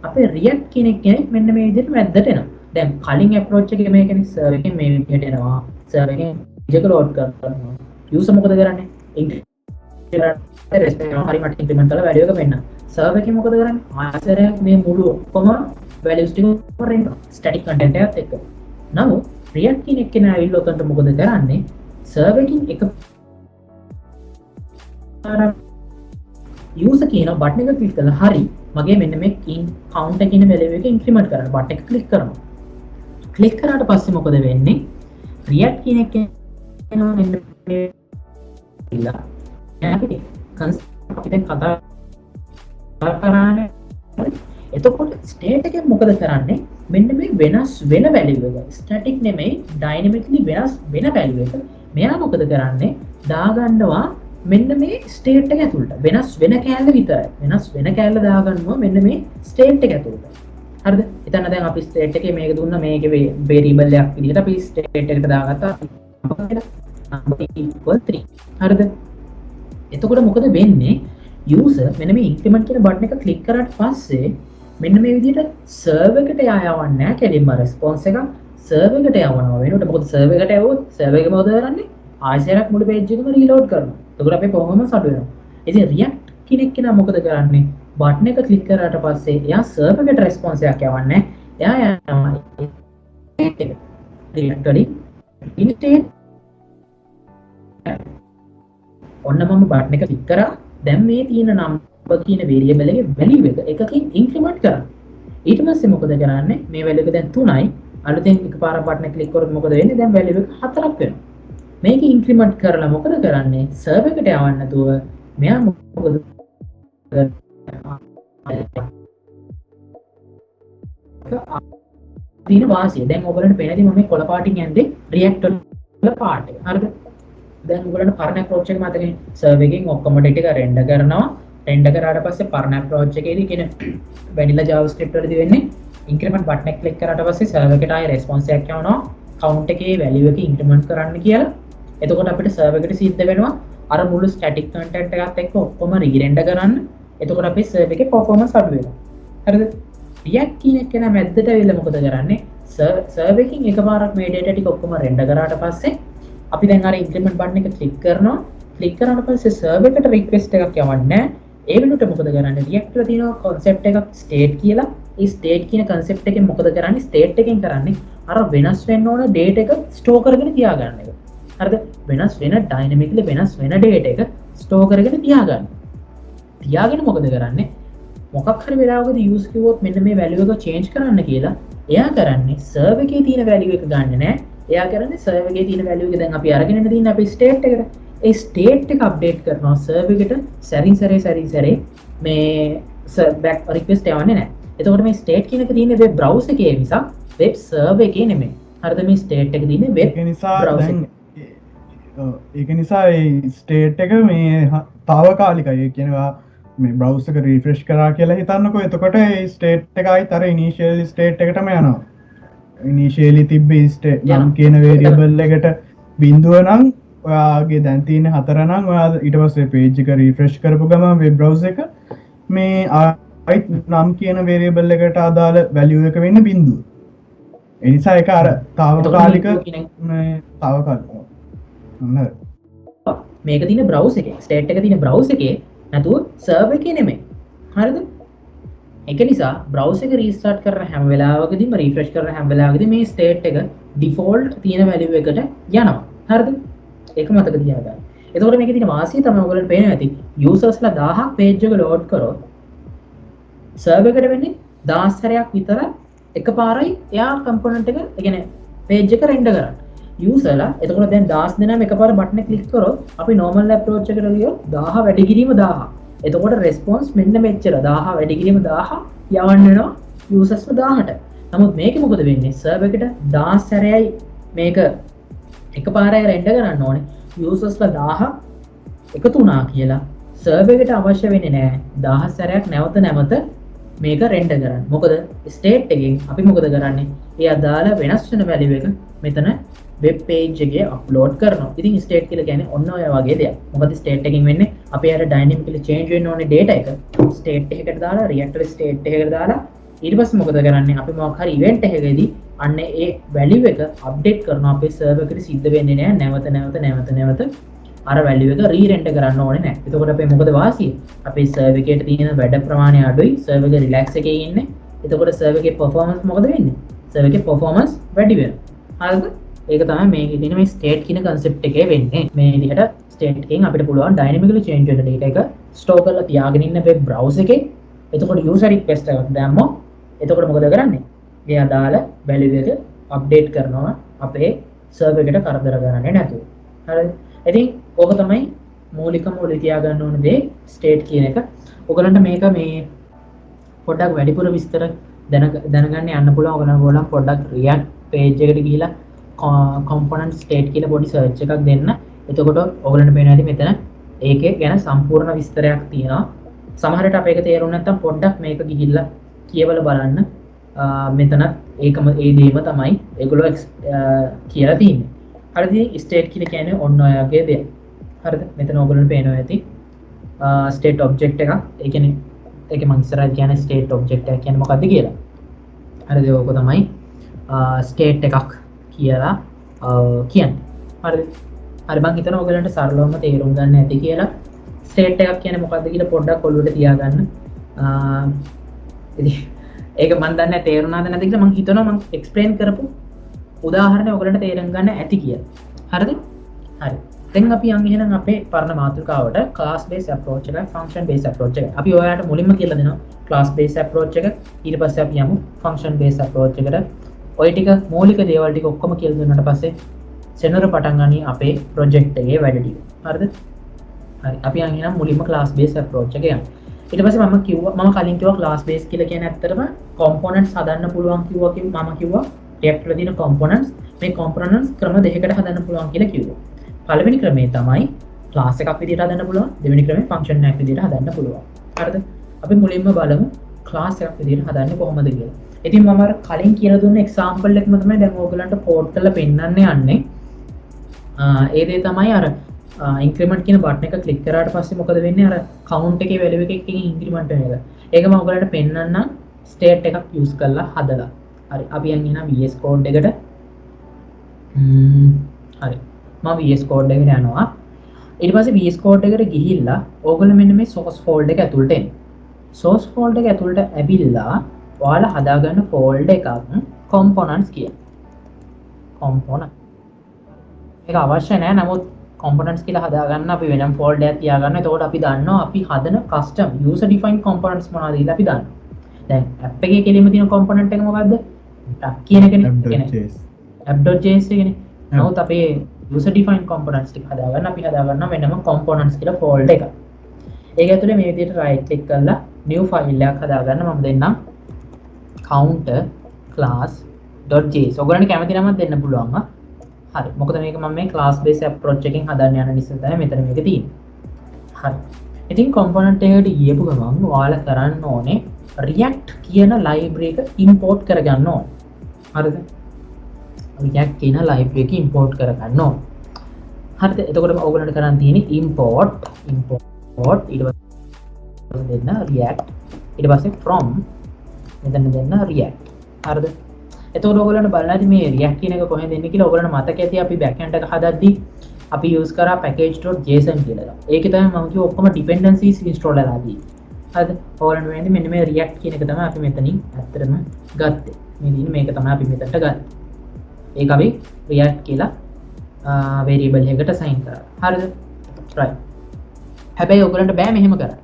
අපේ React කෙනෙක් මෙන්න මේ විදිහට මැද්දට එනවා. දැන් කලින් approach එකේ මේකනේ server එකෙන් මේ විදිහට එනවා. server එකෙන් page එක load කරනවා. user මොකද කරන්නේ? හරි මට ඉන්ක්‍රිමන්ට් කරලා වැලියු එක පෙන්නනවා. server එකේ මොකද කරන්නේ? ආයතරයක් මේ මුළු ඔක්කොම values ටික කරගෙන static content එකත් එක්ක. නමුත් React කෙනෙක් කෙනා ඇවිල්ලා උතන්ට මොකද කරන්නේ? server එකකින් එක user කියන බටන් එක ක්ලික් කරලා හරි මගේ මෙන්න මේ count එක කියන value එක increment කරන්න බටන් එක ක්ලික් කරනවා. ක්ලික් කරාට පස්සේ මොකද වෙන්නේ? React කෙනෙක් කෙනා මෙන්න මේ ඉලා අපි කතා කරන්නේ එතකොට ස්ටේට් එකෙන් මොකද කරන්නේ මෙන්න මේ වෙනස් වෙන value එක ස්ටැටික් නෙමෙයි ඩයිනමිකලි වෙනස් වෙන value එක මෙයා මොකද කරන්නේ දාගන්නවා මෙන්න මේ ස්ටේට් එක ඇතුළට වෙනස් වෙන කෑල්ල විතරයි වෙනස් වෙන කෑල්ල දාගන්නවා මෙන්න මේ ස්ටේට් එක ඇතුළට හරිද එතන දැන් අපි ස්ටේට් එකේ මේක දුන්නා මේකේ variable එකක් විදිහට අපි ස්ටේට් එකට දාගත්තා equal 3 හරිද එතකොට මොකද වෙන්නේ user මෙන්න මේ increment කියන බටන් එක ක්ලික් කරාට පස්සේ මෙන්න මේ විදිහට server එකට යවන්නේ නැහැ කෙලින්ම response එක server එකට යවනවා වෙනකොට මොකද server එකට යවුවොත් server එක මොකද කරන්නේ ආයෙසරක් මුළු page එකම reload කරනවා එතකොට අපේ performance අඩු වෙනවා ඉතින් React කෙනෙක් කෙනා මොකද කරන්නේ බටන් එක ක්ලික් කරාට පස්සේ එයා server එකට response එකක් යවන්නේ එයා යනවා state එක React වලින් instate ඔන්න මම බටන් එක ක්ලික් කරා දැන් මේ තියෙන number කියන variable එකේ value එක එකකින් increment කරා ඊට පස්සේ මොකද කරන්නේ මේ value එක දැන් 3යි අලුතෙන් එකපාරක් බටන් එක ක්ලික් කරොත් මොකද වෙන්නේ දැන් value එක 4ක් වෙනවා මේක increment කරලා මොකද කරන්නේ server එකට යවන්න නැතුව මෙයා මොකද තියෙන වාසිය දැන් ඔයගලන්ට පේනදී මම මේ කොළ පාටින් යන්නේ React වල පාට එක හරිද දැන් ඔයගලන්ට පරණ approach එක මතකනේ server එකෙන් ඔක්කොම data ටික render කරනවා render කරාට පස්සේ පරණ approach එකේදී කියන vanilla javascript වලදී වෙන්නේ increment button එක click කරාට පස්සේ server එකට ආයේ response එකක් යවනවා count එකේ value එක increment කරන්න කියලා එතකොට අපිට server එකට සිද්ධ වෙනවා අර මුළු static content එකත් එක්ක ඔක්කොම re-render කරන්න එතකොට අපේ server එකේ performance අඩු වෙනවා හරිද React කියන එක නා මැද්දට ඇවිල්ලා මොකද කරන්නේ server එකකින් එකපාරක් මේ data ටික ඔක්කොම render කරාට පස්සේ අපි දැන් අර increment button එක click කරනවා ක්ලික් කරාට පස්සේ සර්වර් එකට රික්වෙස්ට් එකක් යවන්නේ නැහැ. ඒ වෙනුවට මොකද කරන්නේ? React වල තියෙන concept එකක් state කියලා. ඒ state කියන concept එකෙන් මොකද කරන්නේ? state එකෙන් කරන්නේ අර වෙනස් වෙන්න ඕන data එක store කරගෙන තියාගන්න එක. හරිද? වෙනස් වෙන dynamically වෙනස් වෙන data එක store කරගෙන තියාගන්න. තියාගෙන මොකද කරන්නේ? මොකක් හරි වෙලාවකදී use කිව්වොත් මෙන්න මේ value එක change කරන්න කියලා එයා කරන්නේ server එකේ තියෙන value එක ගන්නෙ නෑ. එයා කරන්නේ server එකේ තියෙන value එක දැන් අපි අරගෙන ඉන්න තියෙන අපේ state එකට. ඒ state එක update කරනවා server එකට සැරින් සැරේ මේ back request යවන්නේ නෑ. එතකොට මේ state කියන එක තියෙන්නේ web browser එකේ මිසක් web server එකේ නෙමෙයි. හරිද? මේ state එක තියෙන්නේ web browser. ඒක නිසා ස්ටේට් එක මේ තාවකාලිකයි කියනවා මේ බ්‍රවස් එක රීෆ්‍රෙෂ් කරා කියලා හිතන්නකො. එතකොට ස්ටේට් එකයි තර ඉනිශියල් ස්ටේට් එකටම යනවා. ඉනිශියලි තිබ්බේ ස්ටේට් නම් කියන වේරියබල් එකට බිඳුව නම් ඔයාගේ දැන් තියෙන 4 නම් ඔයා ඊට පස්සේ පේජ් එක රීෆ්‍රෙෂ් කරපු ගමන් වෙබ් බ්‍රවුසර් එක මේ ආයිත් නම් කියන වේරියබල් එකට අදාළ වැලියු එක වෙන්නේ බිඳුව. ඒ නිසා ඒක අර තාවකාලික මේක තින බ්‍රවස් එක ස්ටේට් එක තින බ්‍රවස් එකේ නැතුව සර්වර් එකේ නෙමෙයි. හරිද? ඒක නිසා බ්‍රවස් එක රීස්ටාර්ට් කරන හැම වෙලාවකදීම රීෆ්‍රෙෂ් කරන හැම වෙලාවකදීම මේ ස්ටේට් එක ඩිෆෝල්ට් තියෙන වැලියු එකට යනවා. හරිද? ඒක මතක තියාගන්න. එතකොට මේකේ තියෙන වාසිය තමයි ඔයගොල්ලන්ට පේනවා ඇති. යූසර්ස්ලා 1000ක් පේජ් එක ලෝඩ් කරොත් සර්වර් එකට වෙන්නේ 10 සැරයක් විතර එකපාරයි එයා කම්පොනන්ට් එක, ඒ කියන්නේ පේජ් එක රෙන්ඩර් කරන්නේ. යූසර්ලා එතකොට දැන් 10 දෙනාම එකපාර බටන් එක ක්ලික් කරොත් අපි normal approach එකට ගියොත් 1000 වැඩි කිරීම 1000. එතකොට response මෙන්න මෙච්චර 1000 වැඩි කිරීම 1000 යවන්න වෙනවා users 1000ට. නමුත් මේකේ මොකද වෙන්නේ? server එකට 10 සැරයයි මේක එකපාරයි රෙන්ඩර් කරන්න ඕනේ. users 1000 එකතු වුණා කියලා server එකට අවශ්‍ය වෙන්නේ නැහැ 1000 සැරයක් නැවත මේක රෙන්ඩර් කරන්න. මොකද state එකෙන් අපි මොකද කරන්නේ? ඒ අදාළ වෙනස් වෙන value එක මෙතන වෙබ් පේජ් එකේ අප්ලෝඩ් කරනවා. ඉතින් ස්ටේට් කියලා කියන්නේ ඔන්න ඔය වගේ දෙයක්. මොකද ස්ටේට් එකකින් වෙන්නේ අපි අර ඩයිනමිකලි චේන්ජ් වෙන්න ඕනේ data එක ස්ටේට් එකකට දාලා React වල ස්ටේට් එකකට දාලා ඊට පස්සේ මොකද කරන්නේ? අපි මොකක් හරි ඉවෙන්ට් එකකදී අන්න ඒ වැලියු එක අප්ඩේට් කරනවා. අපේ සර්වර් එකට සිද්ධ වෙන්නේ නැහැ නැවත අර වැලියු එක රීරෙන්ඩර් කරන්න ඕනේ නැහැ. එතකොට අපේ මොකද වාසිය? අපේ සර්වර් එකේ තියෙන වැඩ ප්‍රමාණය අඩුයි. සර්වර් එක රිලැක්ස් එකේ ඉන්නේ. එතකොට සර්වර් එකේ performance මොකද වෙන්නේ? සර්වර් එකේ performance වැඩි වෙනවා. හරිද? ඒක තමයි මේකේ තියෙන මේ ස්ටේට් කියන concept එකේ වෙන්නේ. මේ විදිහට ස්ටේට් එකෙන් අපිට පුළුවන් dynamically change වෙන data එක store කරලා තියාගෙන ඉන්න web browser එකේ. එතකොට user request එකක් දැම්මොත් එතකොට මොකද කරන්නේ? ඒ අදාළ value එක update කරනවා අපේ server එකට කරදර කරන්නේ නැතුව. හරිද? ඉතින් ඕක තමයි මූලික තියාගන්න ඕන දේ ස්ටේට් කියන එක. ඔයගලන්ට මේක මේ පොඩ්ඩක් වැඩිපුර විස්තර දැනගන්න යන්න පුළුවන්. ඔයගලන් පොඩ්ඩක් React page එකට ගිහිලා component state කියලා පොඩි search එකක් දෙන්න. එතකොට ඔයගලන්ට පේනවා ඇති මෙතන ඒකේ ගැන සම්පූර්ණ විස්තරයක් තියෙනවා. සමහරට අපේක තේරුම් නැත්නම් පොඩ්ඩක් මේක ගිහිල්ලා කියවලා බලන්න. මෙතන ඒකම ඒ දේම තමයි ඒගොල්ලෝ කියලා තියෙන්නේ. හරිද? state කියලා කියන්නේ ඔන්න ඔය වගේ දෙයක්. හරිද? මෙතන ඔයගලන්ට පේනවා ඇති state object එකක්. ඒ කියන්නේ ඒකේ මම ඉස්සරහ කියන්නේ state object එක කියන්නේ මොකක්ද කියලා. හරිද? ඕක තමයි state එකක් කියලා කියන්නේ. හරිද? හරි මම හිතනවා ඔයගලන්ට සරලවම තේරුම් ගන්න ඇති කියලා. ස්ටේට් එකක් කියන්නේ මොකක්ද කියලා පොඩ්ඩක් ඔළුවට තියාගන්න. ඉතින් ඒක මම දන්නේ තේරුණාද නැද්ද කියලා මම හිතනවා මම එක්ස්ප්ලেইন කරපු උදාහරණය ඔයගලන්ට තේරුම් ගන්න ඇති කියලා. හරිද? හරි. දැන් අපි යන් එහෙනම් අපේ පරණ මාතෘකාවට class based approach එක function based approach එක. අපි ඔයාලට මුලින්ම කියලා දෙනවා class based approach එක. ඊට පස්සේ අපි යමු function based approach එකට. ඔය ටික මූලික දේවල් ටික ඔක්කොම කියලා දුන්නාට පස්සේ සෙනර පටන් ගන්නේ අපේ ප්‍රොජෙක්ට් එකේ වැඩ ටික. හරිද? හරි. අපි යන් එහෙනම් මුලින්ම class based approach එක යමු. ඊට පස්සේ මම කලින් කිව්වා class based කියලා කියන්නේ ඇත්තටම components හදන්න පුළුවන් මම කිව්වා React වල තියෙන components මේ components ක්‍රම දෙකකට හදන්න පුළුවන් කියලා කිව්වා. පළවෙනි ක්‍රමය තමයි class එකක් විදිහට හදන්න පුළුවන්. දෙවෙනි ක්‍රමය function එකක් විදිහට හදන්න පුළුවන්. හරිද? අපි මුලින්ම බලමු class එකක් විදිහට හදන්නේ කොහොමද කියලා. ඉතින් මම අර කලින් කියලා දුන්න example එකම තමයි දැන් ඕගලන්ට code කරලා පෙන්නන්න යන්නේ. ඒ දේ තමයි අර increment කියන button එක click කරාට පස්සේ මොකද වෙන්නේ? අර count එකේ value එකකින් increment වෙන එක. ඒක මම ඔයගලන්ට පෙන්නන්නම් state එකක් use කරලා හදලා. හරි. අපි යන් එනවා VS Code එකට. හරි. මම VS Code එකට යනවා. ඊට පස්සේ VS Code එකට ගිහිල්ලා ඕගොල්ලෝ මෙන්න මේ source folder එක ඇතුළට එන්න. source folder එක ඇතුළට ඇවිල්ලා ඔයාලා හදාගන්න folder එකක් components කියන. component. ඒක අවශ්‍ය නැහැ. නමුත් components කියලා හදාගන්න අපි වෙනම folder එකක් තියාගන්න. එතකොට අපි දන්නවා අපි හදන custom user defined components මොනවද කියලා අපි දන්නවා. දැන් app එකේ කෙලින්ම තියෙන component එක මොකද්ද? app කියන එකනේ. app.js එකනේ. නමුත් අපේ user defined components ටික හදාගන්න අපි හදාගන්නවා වෙනම components කියලා folder එකක්. ඒක ඇතුලේ මේ විදිහට right click කරලා new file එකක් හදාගන්න මම දෙන්නම් counter class.js. ඔයගොල්ලන්ට කැමති නමක් දෙන්න පුළුවන්. හරි. මොකද මේක මම මේ class based approach එකකින් හදන්න යන නිසා තමයි මෙතන මේක තියෙන්නේ. හරි. ඉතින් component එකට ගියපු ගමන් ඔයාලා කරන්න ඕනේ React කියන library එක import කරගන්න ඕනේ. හරිද? React කියන library එක import කරගන්න ඕනේ. හරිද? එතකොට ඔයගොල්ලන්ට කරන්න තියෙන්නේ import ඊට පස්සේ දෙන්න React ඊට පස්සේ from මෙතන දෙන්න React. හරිද? එතකොට ඔයගොල්ලන්ට බලන්න ඇති මේ React කියන එක කොහෙන්ද එන්නේ කියලා ඔයගොල්ලන්ට මතක ඇති අපි backend එක හදද්දී අපි use කරා package.json කියලා එකක්. ඒකේ තමයි මම කිව්ව ඔක්කොම dependencies install වෙලා තියෙන්නේ. හරිද? ඔයගොල්ලන්ට වෙන්නේ මෙන්න මේ React කියන එක තමයි අපි මෙතනින් ඇත්තටම ගත්තේ. මේ දින මේක තමයි අපි මෙතනට ගත්තේ. ඒක අපි React කියලා variable එකකට assign කරා. හරිද? right. හැබැයි ඔයගොල්ලන්ට බෑ මෙහෙම කරන්න.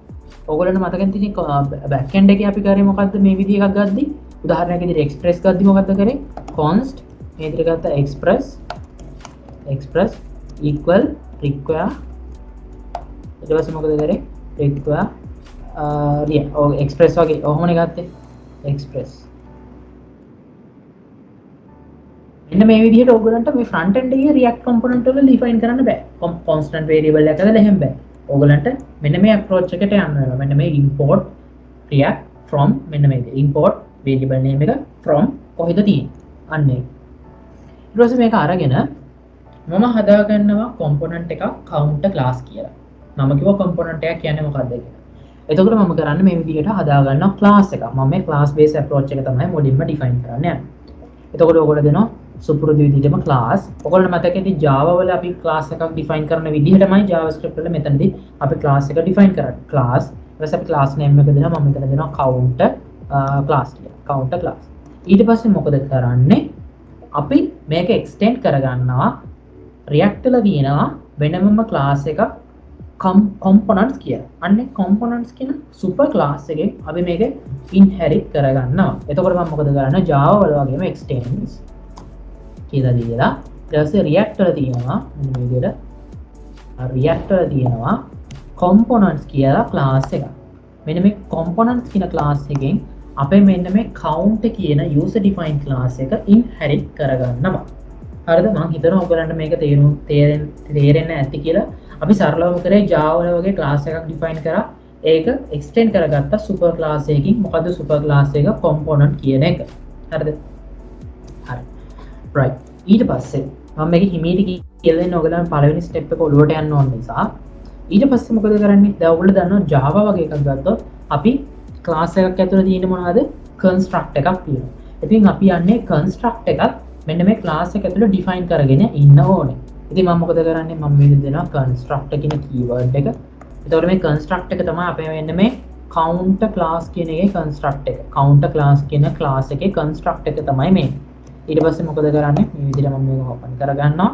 ඔයගොල්ලන්ට මතක තියෙන backend එකේ අපි කරේ මොකද්ද මේ විදිහ එකක් ගද්දි? උදාහරණයක් විදිහට express ගද්දි මොකද්ද කරේ? const මේ විදිහට ගත්ත express equal require ඊට පස්සේ මොකද කරේ? require express වගේ ඔහොමනේ ගත්තේ. express මෙන්න මේ විදිහට ඔයගොල්ලන්ට මේ front end එකේ React component වල define කරන්න බෑ. constant variable එකක දාලා එහෙම බෑ. ඔයගොල්ලන්ට මෙන්න මේ approach එකට යන්න වෙනවා. මෙන්න මේ import React from මෙන්න මේ import variable name එක from කොහෙද තියෙන්නේ? අන්න ඒක. ඊට පස්සේ මේක අරගෙන මම හදාගන්නවා component එකක් counter class කියලා. මම කිව්වා component එකක් කියන්නේ මොකක්ද කියලා. එතකොට මම කරන්නේ මේ විදිහට හදාගන්නවා class එකක්. මම මේ class based approach එක තමයි මුලින්ම define කරන්න යන්නේ. එතකොට ඔයගොල්ලෝ දෙනවා සුපුරුදු විදිහටම class. ඔයගොල්ලන්ට මතක ඇති Java වල අපි class එකක් define කරන විදිහටමයි JavaScript වල මෙතනදී අපි class එක define කරන්නේ. class ඊට පස්සේ අපි class name එක දෙනවා. මම මෙතන දෙනවා counter class කියලා. counter class. ඊට පස්සේ මොකද කරන්නේ? අපි මේක extend කරගන්නවා React වල තියෙනවා වෙනමම class එකක් components කියලා. අන්නේ components කියන super class එකෙන් අපි මේක inherit කරගන්නවා. එතකොට මම මොකද කරන්නේ? Java වල වගේම extends කියලා දීලා ඊට පස්සේ React වල තියෙනවා මේ විදිහට React වල තියෙනවා components කියලා class එකක්. මෙන්න මේ components කියන class එකෙන් අපේ මෙන්න මේ count කියන user defined class එක inherit කරගන්නවා. හරිද? මම හිතනවා ඔයගලන්ට මේක තේරෙන්න ඇති කියලා. අපි සරලවම කරේ Java වල වගේ class එකක් define කරා. ඒක extend කරගත්ත super class එකකින්. මොකද්ද super class එක? component කියන එක. හරිද? හරි. right. ඊට පස්සේ මම මේක හිමීට කියලා දෙන්න ඔයගලන්ට පළවෙනි step එක ඔලුවට යන්න ඕන නිසා ඊට පස්සේ මොකද කරන්නේ? දැන් ඔයගොල්ලෝ දන්නවා Java වගේ එකක් ගත්තොත් අපි class එකක් ඇතුළේ තියෙන මොනවද? construct එකක් තියෙනවා. ඉතින් අපි යන්නේ construct එකක් මෙන්න මේ class එක ඇතුළේ define කරගෙන ඉන්න ඕනේ. ඉතින් මම මොකද කරන්නේ? මම මේක දෙනවා construct කියන keyword එක. එතකොට මේ construct එක තමයි අපේ වෙන්නේ මේ counter class කියන එකේ construct එක. counter class කියන class එකේ construct එක තමයි මේ. ඊට පස්සේ මොකද කරන්නේ? මේ විදිහට මම මේක open කරගන්නවා.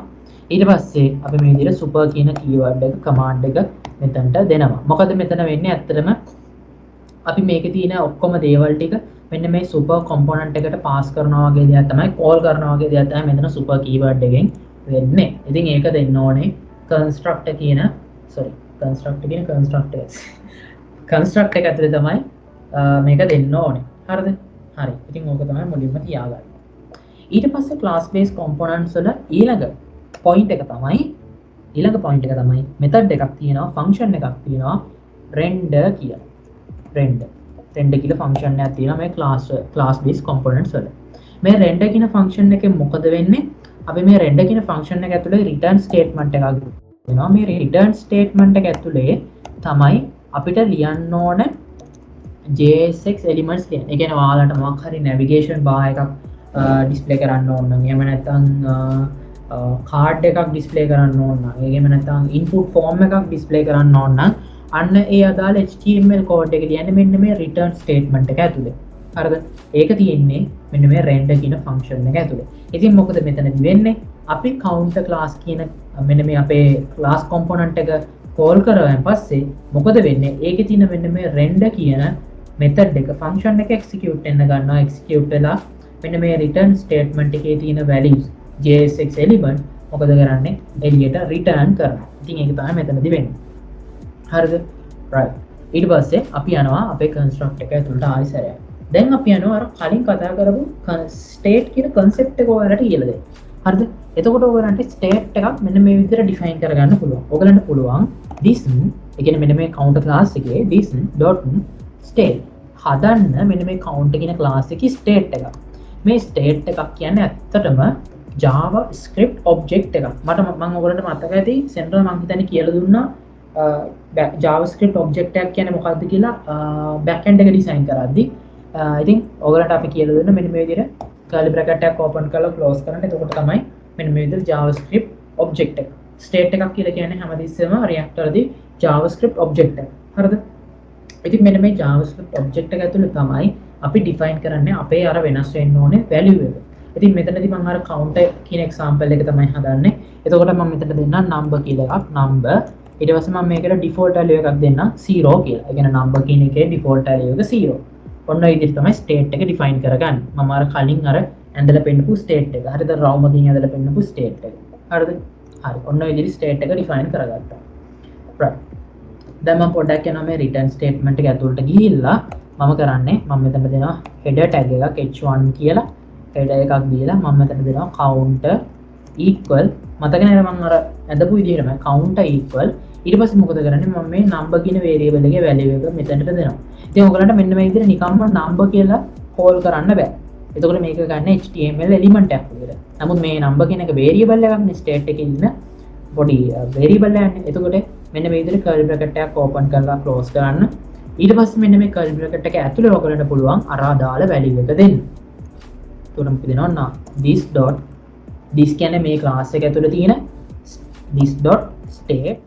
ඊට පස්සේ අපි මේ විදිහට super කියන keyword එක command එක මෙතනට දෙනවා. මොකද මෙතන වෙන්නේ ඇත්තටම අපි මේකේ තියෙන ඔක්කොම දේවල් ටික මෙන්න මේ super component එකට pass කරනවා වගේ දේවල් තමයි call කරනවා වගේ දේවල් තමයි මෙතන super keyword එකෙන් වෙන්නේ. ඉතින් ඒක දෙන්න ඕනේ construct කියන construct එක ඇතුලේ තමයි මේක දෙන්න ඕනේ. හරිද? හරි. ඉතින් ඕක තමයි මුලින්ම තියාගන්න. ඊට පස්සේ class based components වල ඊළඟ point එක තමයි method එකක් තියෙනවා, function එකක් තියෙනවා render කියලා. render කියලා function එකක් තියෙනවා මේ class based components වල. මේ render කියන function එකේ මොකද වෙන්නේ? අපි මේ render කියන function එක ඇතුලේ return statement එකක් දෙනවා. මේ return statement එක ඇතුලේ තමයි අපිට ලියන්න ඕන JSX elements ලියන්න. ඒ කියන්නේ ඔයාලට මොකක් හරි navigation bar එකක් display කරන්න ඕන නම් එහෙම නැත්නම් කාඩ් එකක් ඩිස්ප්ලේ කරන්න ඕන නම් ඒකෙම නැත්නම් ඉන්පුට් ෆෝම් එකක් ඩිස්ප්ලේ කරන්න ඕන නම් අන්න ඒ අදාළ HTML කෝඩ් එක කියන්නේ මෙන්න මේ රිටර්න් ස්ටේට්මන්ට් එක ඇතුලේ. හරිද? ඒක තියෙන්නේ මෙන්න මේ render කියන ෆන්ක්ෂන් එක ඇතුලේ. ඉතින් මොකද මෙතනදි වෙන්නේ? අපි counter class කියන මෙන්න මේ අපේ class component එක කෝල් කරාන් පස්සේ මොකද වෙන්නේ? ඒකේ තියෙන මෙන්න මේ render කියන method එක function එක execute වෙන්න ගන්නවා. execute වෙලා මෙන්න මේ return statement එකේ තියෙන values JSX element මොකද කරන්නේ? එළියට return කරනවා. ඉතින් ඒක තමයි මෙතනදි වෙන්නේ. හරිද? right. ඊට පස්සේ අපි යනවා අපේ construct එක ඇතුළට ආයෙ සැරයක්. දැන් අපි යනවා අර කලින් කතා කරපු state කියන concept එක ඔයාලට කියලා දෙන්න. හරිද? එතකොට ඔයාලන්ට state එකක් මෙන්න මේ විදිහට define කරගන්න පුළුවන්. ඔයගලන්ට පුළුවන් this ඒ කියන්නේ මෙන්න මේ counter class එකේ this dot state හදන්න මෙන්න මේ counter කියන class එකේ state එකක්. මේ state එකක් කියන්නේ ඇත්තටම JavaScript object එකක්. මම ඔයගලන්ට මතක ඇති සෙන්ටර් මම හිතන්නේ කියලා දුන්නා JavaScript object එකක් කියන්නේ මොකක්ද කියලා backend එක design කරද්දී ඉතින් ඔයගලන්ට අපි කියලා දුන්න මෙන්න මේ විදිහට curly bracket එකක් open කරලා close කරන්න. එතකොට තමයි මෙන්න මේ විදිහට JavaScript object එක. state එකක් කියලා කියන්නේ හැමතිස්සෙම reactor දී JavaScript object එක. හරිද? ඉතින් මෙන්න මේ JavaScript object එක ඇතුළේ තමයි අපි define කරන්නේ අපේ අර වෙනස් වෙන්න ඕනේ value එක. ඉතින් මෙතනදී මම අර counter කියන example එක තමයි හදන්නේ. එතකොට මම මෙතන දෙන්නම් number කියලා එකක්. number ඊට පස්සේ මම මේකට default value එකක් දෙන්නම් 0 කියලා. ඒ කියන්නේ number කියන එකේ default value එක 0. ඔන්න ඒ විදිහට තමයි state එක define කරගන්නේ. මම අර කලින් අර ඇඳලා පෙන්නපු state එක. හරිද? raw මගින් ඇඳලා පෙන්නපු state එක. හරිද? හරි. ඔන්න ඒ විදිහට state එක define කරගත්තා. right. දැන් මම පොඩ්ඩක් යනවා මේ return statement එක ඇතුළට ගිහිල්ලා මම කරන්නේ මම මෙතන දෙනවා header tag එකක් h1 කියලා header එකක් දීලා මම මෙතන දෙනවා counter equal මතක නේද මම අර ඇඳපු විදිහටම counter equal ඊට පස්සේ මොකද කරන්නේ මම මේ number කියන variable එකේ value එක මෙතනට දෙනවා. ඉතින් ඔයගලන්ට මෙන්න මේ විදිහට නිකම්ම number කියලා call කරන්න බෑ. එතකොට මේක ගන්න HTML element එකක් විදිහට. නමුත් මේ number කියන එක variable එකක් නේ state එකේ ඉන්න body variable එකක්. එතකොට මෙන්න මේ විදිහට curly bracket එකක් open කරලා close කරන්න. ඊට පස්සේ මෙන්න මේ curly bracket එක ඇතුලේ ඔයගලන්ට පුළුවන් අර අදාළ value එක දෙන්න. එතකොට අපි දෙනවා නම් this කියන්නේ මේ class එක ඇතුලේ තියෙන this dot state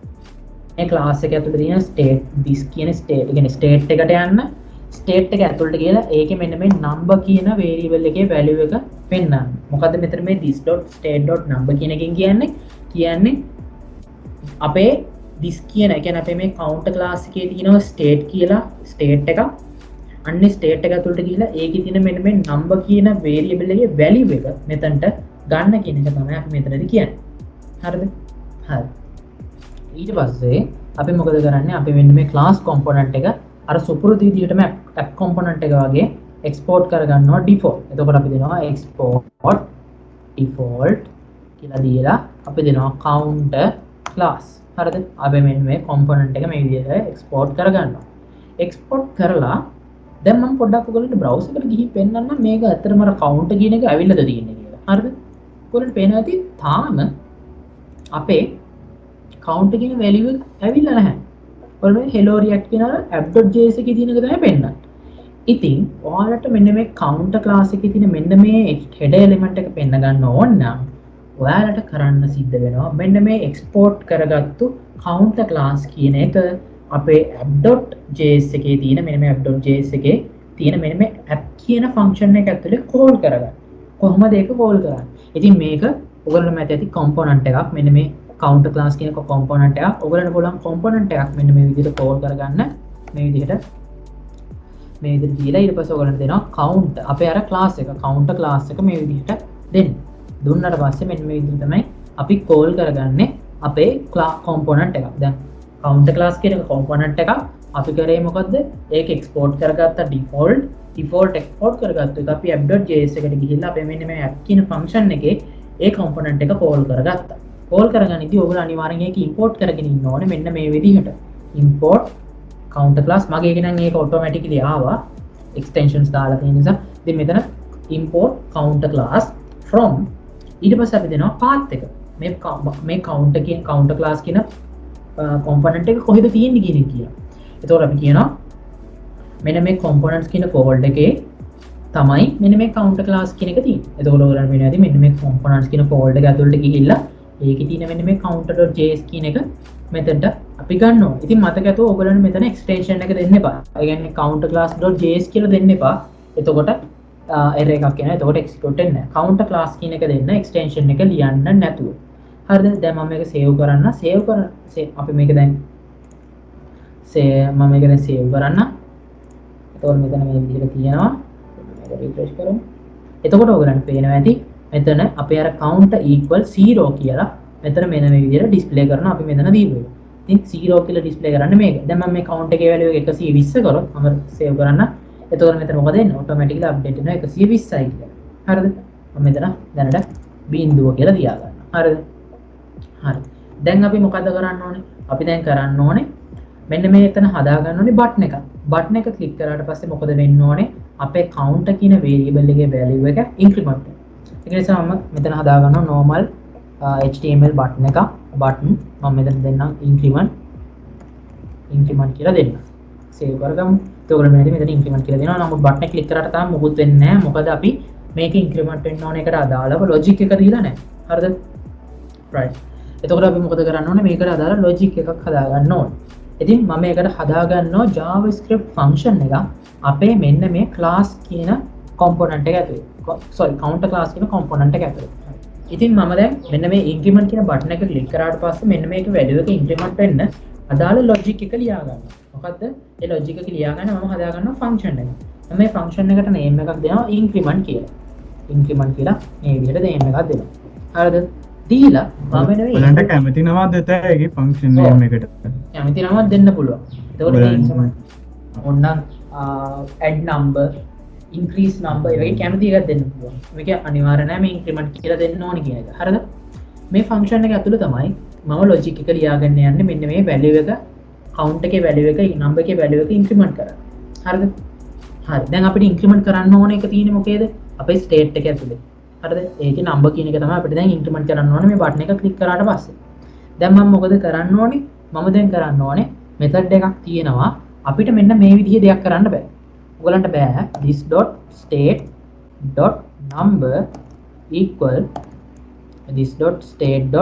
මේ class එක ඇතුළේ තියෙන state this කියන state ඒ කියන්නේ state එකට යන්න state එක ඇතුළට ගිහලා ඒකේ මෙන්න මේ number කියන variable එකේ value එක පෙන්නන්න. මොකද මෙතන මේ this.state.number කියන එකෙන් කියන්නේ අපේ this කියන ඒ කියන්නේ අපේ මේ counter class එකේ තියෙනවා state කියලා state එකක්. අන්න state එක ඇතුළට ගිහලා ඒකේ තියෙන මෙන්න මේ number කියන variable එකේ value එක මෙතනට ගන්න කියන එක තමයි අපි මෙතනදී කියන්නේ. හරිද? හරි. ඊට පස්සේ අපි මොකද කරන්නේ අපි මෙන්න මේ class component එක අර සුපුරුදු විදිහටම app component එක වගේ export කරගන්නවා default. එතකොට අපි දෙනවා export default කියලා දීලා අපි දෙනවා counter class. හරිද? අපි මෙන්න මේ component එක මේ විදිහට export කරගන්නවා. export කරලා දැන් මම පොඩ්ඩක් ඔයගොල්ලන්ට browser එකට ගිහින් පෙන්නන්නම් මේක ඇත්තටම අර counter කියන එක ඇවිල්ලාද තියෙන්නේ කියලා. හරිද? ඔයගොල්ලන්ට පේනවා ඇති තාම අපේ counter කියන value එක ඇවිල්ලා නැහැ. ඔයාලා hello react කියන app.js එකේ තියෙන එක තමයි පෙන්නන්නේ. ඉතින් ඔයාලට මෙන්න මේ counter class එකේ තියෙන මෙන්න මේ header element එක පෙන්න ගන්න ඕන නම් ඔයාලට කරන්න සිද්ධ වෙනවා මෙන්න මේ export කරගත්තු counter class කියන එක අපේ app.js එකේ තියෙන මෙන්න මේ app.js එකේ තියෙන මෙන්න මේ app කියන function එක ඇතුලේ call කරගන්න. කොහොමද ඒක call කරන්නේ? ඉතින් මේක ඔයගොල්ලෝ මත ඇති component එකක් මෙන්න මේ counter class කියන component එකක් ඔයගොල්ලන්ට පුළුවන් component එකක් මෙන්න මේ විදිහට call කරගන්න මේ විදිහට දීලා ඊට පස්සේ ඔයගොල්ලන්ට දෙනවා counter අපේ අර class එක counter class එක මේ විදිහට දෙන්න. දුන්නාට පස්සේ මෙන්න මේ විදිහට තමයි අපි call කරගන්නේ අපේ component එකක්. දැන් counter class කියන component එකක් අපි කරේ මොකද්ද? ඒක export කරගත්ත default export කරගත්තු එක අපි app.js එකට ගිහිල්ලා අපි මෙන්න මේ app කියන function එකේ ඒ component එක call කරගත්තා. call කරගනිද්දී ඔයගොල්ලෝ අනිවාර්යෙන් ඒක import කරගෙන ඉන්න ඕනේ මෙන්න මේ විදිහට. import counter class මගේ එක නම් ඒක automatically ආවා extensions දාලා තියෙන නිසා. ඉතින් මෙතන import counter class from ඊට පස්සේ අපි දෙනවා path එක. මේ counter class කියන component එක කොහෙද තියෙන්නේ කියන එක කියලා. එතකොට අපි කියනවා මෙන්න මේ components කියන code එකේ තමයි මෙන්න මේ කවුන්ටර් ක්ලාස් කියන එක තියෙන්නේ. එතකොට ඔයගොල්ලන්ට වෙන්නේ නැති මෙන්න මේ components කියන folder එක ඇතුළට ගිහිල්ලා ඒකේ තියෙන මෙන්න මේ counter.js කියන එක මෙතනට අපි ගන්න ඕනේ. ඉතින් මතක ඇතුව ඔයගොල්ලන්ට මෙතන extension එක දෙන්න එපා. ඒ කියන්නේ counter class.js කියලා දෙන්න එපා. එතකොට error එකක් එනවා. එතකොට execute වෙන්නේ නැහැ. counter class කියන එක දෙන්න extension එක ලියන්න නැතුව. හරිද? දැන් මම මේක save කරන්න. අපි මේක දැන් මම මේක දැන් save කරන්න. එතකොට මෙතන මේ විදිහට තියෙනවා. මේක refresh කරමු. එතකොට ඔයගලන්ට පේනවා ඇති මෙතන අපේ අර count equal 0 කියලා මෙතන මෙන්න මේ විදිහට display කරනවා අපි මෙතන දීපු එක. ඉතින් 0 කියලා display කරන්න මේක. දැන් මම මේ count එකේ value එක 120 කරොත් මම save කරන්න. එතකොට මෙතන මොකද වෙන්නේ? automatically update වෙනවා 120යි කියලා. හරිද? මම මෙතන දැනට බිඳුව කියලා තියාගන්නවා. හරිද? හරි. දැන් අපි මොකද කරන්න ඕනේ? අපි දැන් කරන්න ඕනේ මෙන්න මේ එතන හදා ගන්න ඕනේ බටන් එක. බටන් එක ක්ලික් කරාට පස්සේ මොකද වෙන්න ඕනේ? අපේ count කියන variable එකේ value එක increment වෙනවා. ඒ නිසා මම මෙතන හදා ගන්නවා normal HTML button එක. button මම මෙතන දෙන්නම් increment කියලා දෙන්න. save කරගමු. එතකොට මෙතන increment කියලා දෙනවා. නමුත් button එක ක්ලික් කරාට තාම මොකුත් වෙන්නේ නැහැ. මොකද අපි මේක increment වෙන්න ඕන එකට අදාළව logic එක දීලා නැහැ. හරිද? right. එතකොට අපි මොකද කරන්න ඕනේ? මේකට අදාළ logic එකක් හදා ගන්න ඕනේ. ඉතින් මම මේකට හදා ගන්නවා JavaScript function එක අපේ මෙන්න මේ class කියන component එක ඇතුලේ. sorry counter class කියන component එක ඇතුලේ. ඉතින් මම දැන් මෙන්න මේ increment කියන button එක click කරාට පස්සේ මෙන්න මේකේ value එක increment වෙන්න අදාළ logic එක ලියා ගන්නවා. මොකද්ද? ඒ logic එක ලියා ගන්න මම හදා ගන්නවා function එක. මම මේ function එකට name එකක් දෙනවා increment කියලා. increment කියලා මේ විදිහට name එකක් දෙනවා. හරිද? දීලා මම නෙවෙයි ඔයාලට කැමති නමක් දෙත හැකි ෆන්ක්ෂන් නේම් එකට. කැමති නමක් දෙන්න පුළුවන්. ඒතකොට ඕනනම් add number increase number ඒ වගේ කැමති එකක් දෙන්න පුළුවන්. මේක අනිවාර්ය නෑ මේ increment කියලා දෙන්න ඕනේ කියන එක. හරිද? මේ function එක ඇතුළේ තමයි මම logic එක ලියාගන්න යන්නේ මෙන්න මේ value එක count එකේ value එක number එකේ value එක increment කරන්න. හරිද? හරි. දැන් අපිට increment කරන්න ඕන එක තියෙන්නේ මොකේද? අපේ state එක ඇතුළේ. හරිද? ඒකේ number කියන එක තමයි අපිට දැන් increment කරන්න ඕනේ මේ button එක click කරාට පස්සේ. දැන් මම මොකද කරන්න ඕනේ? මම දැන් කරන්න ඕනේ method එකක් තියෙනවා අපිට මෙන්න මේ විදිහේ දෙයක් කරන්න බෑ. ඔයගලන්ට බෑ this.state.number equal this.state.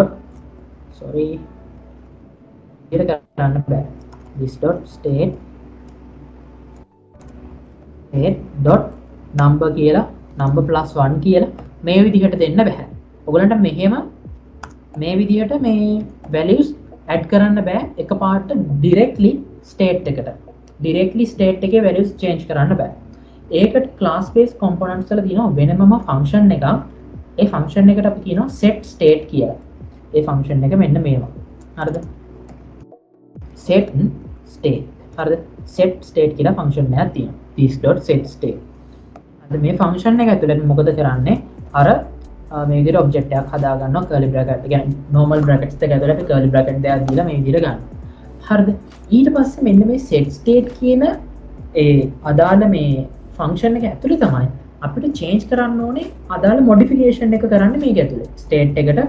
sorry ඒක කරන්න බෑ. this.state.number කියලා number +1 කියලා මේ විදිහට දෙන්න බෑ. ඔයගලන්ට මෙහෙම මේ විදිහට මේ values add කරන්න බෑ එකපාරට directly state එකට. directly state එකේ values change කරන්න බෑ. ඒකට class based components වල තියෙනවා වෙනමම function එකක්. ඒ function එකට අපි කියනවා set state කියලා. ඒ function එක මෙන්න මේවා. හරිද? set state. හරිද? set state කියලා function එකක් තියෙනවා. this.setState. හරිද? මේ function එක ඇතුළේ මොකද කරන්නේ? අර මේ විදිහට object එකක් හදා ගන්නවා curly bracket. ඒ කියන්නේ normal brackets දෙක ඇතුළේ අපි curly bracket දෙකක් දීලා මේ විදිහට ගන්නවා. හරිද? ඊට පස්සේ මෙන්න මේ set state කියන ඒ අදාළ මේ function එක ඇතුළේ තමයි අපිට change කරන්න ඕනේ අදාළ modification එක කරන්න මේක ඇතුළේ. state එකට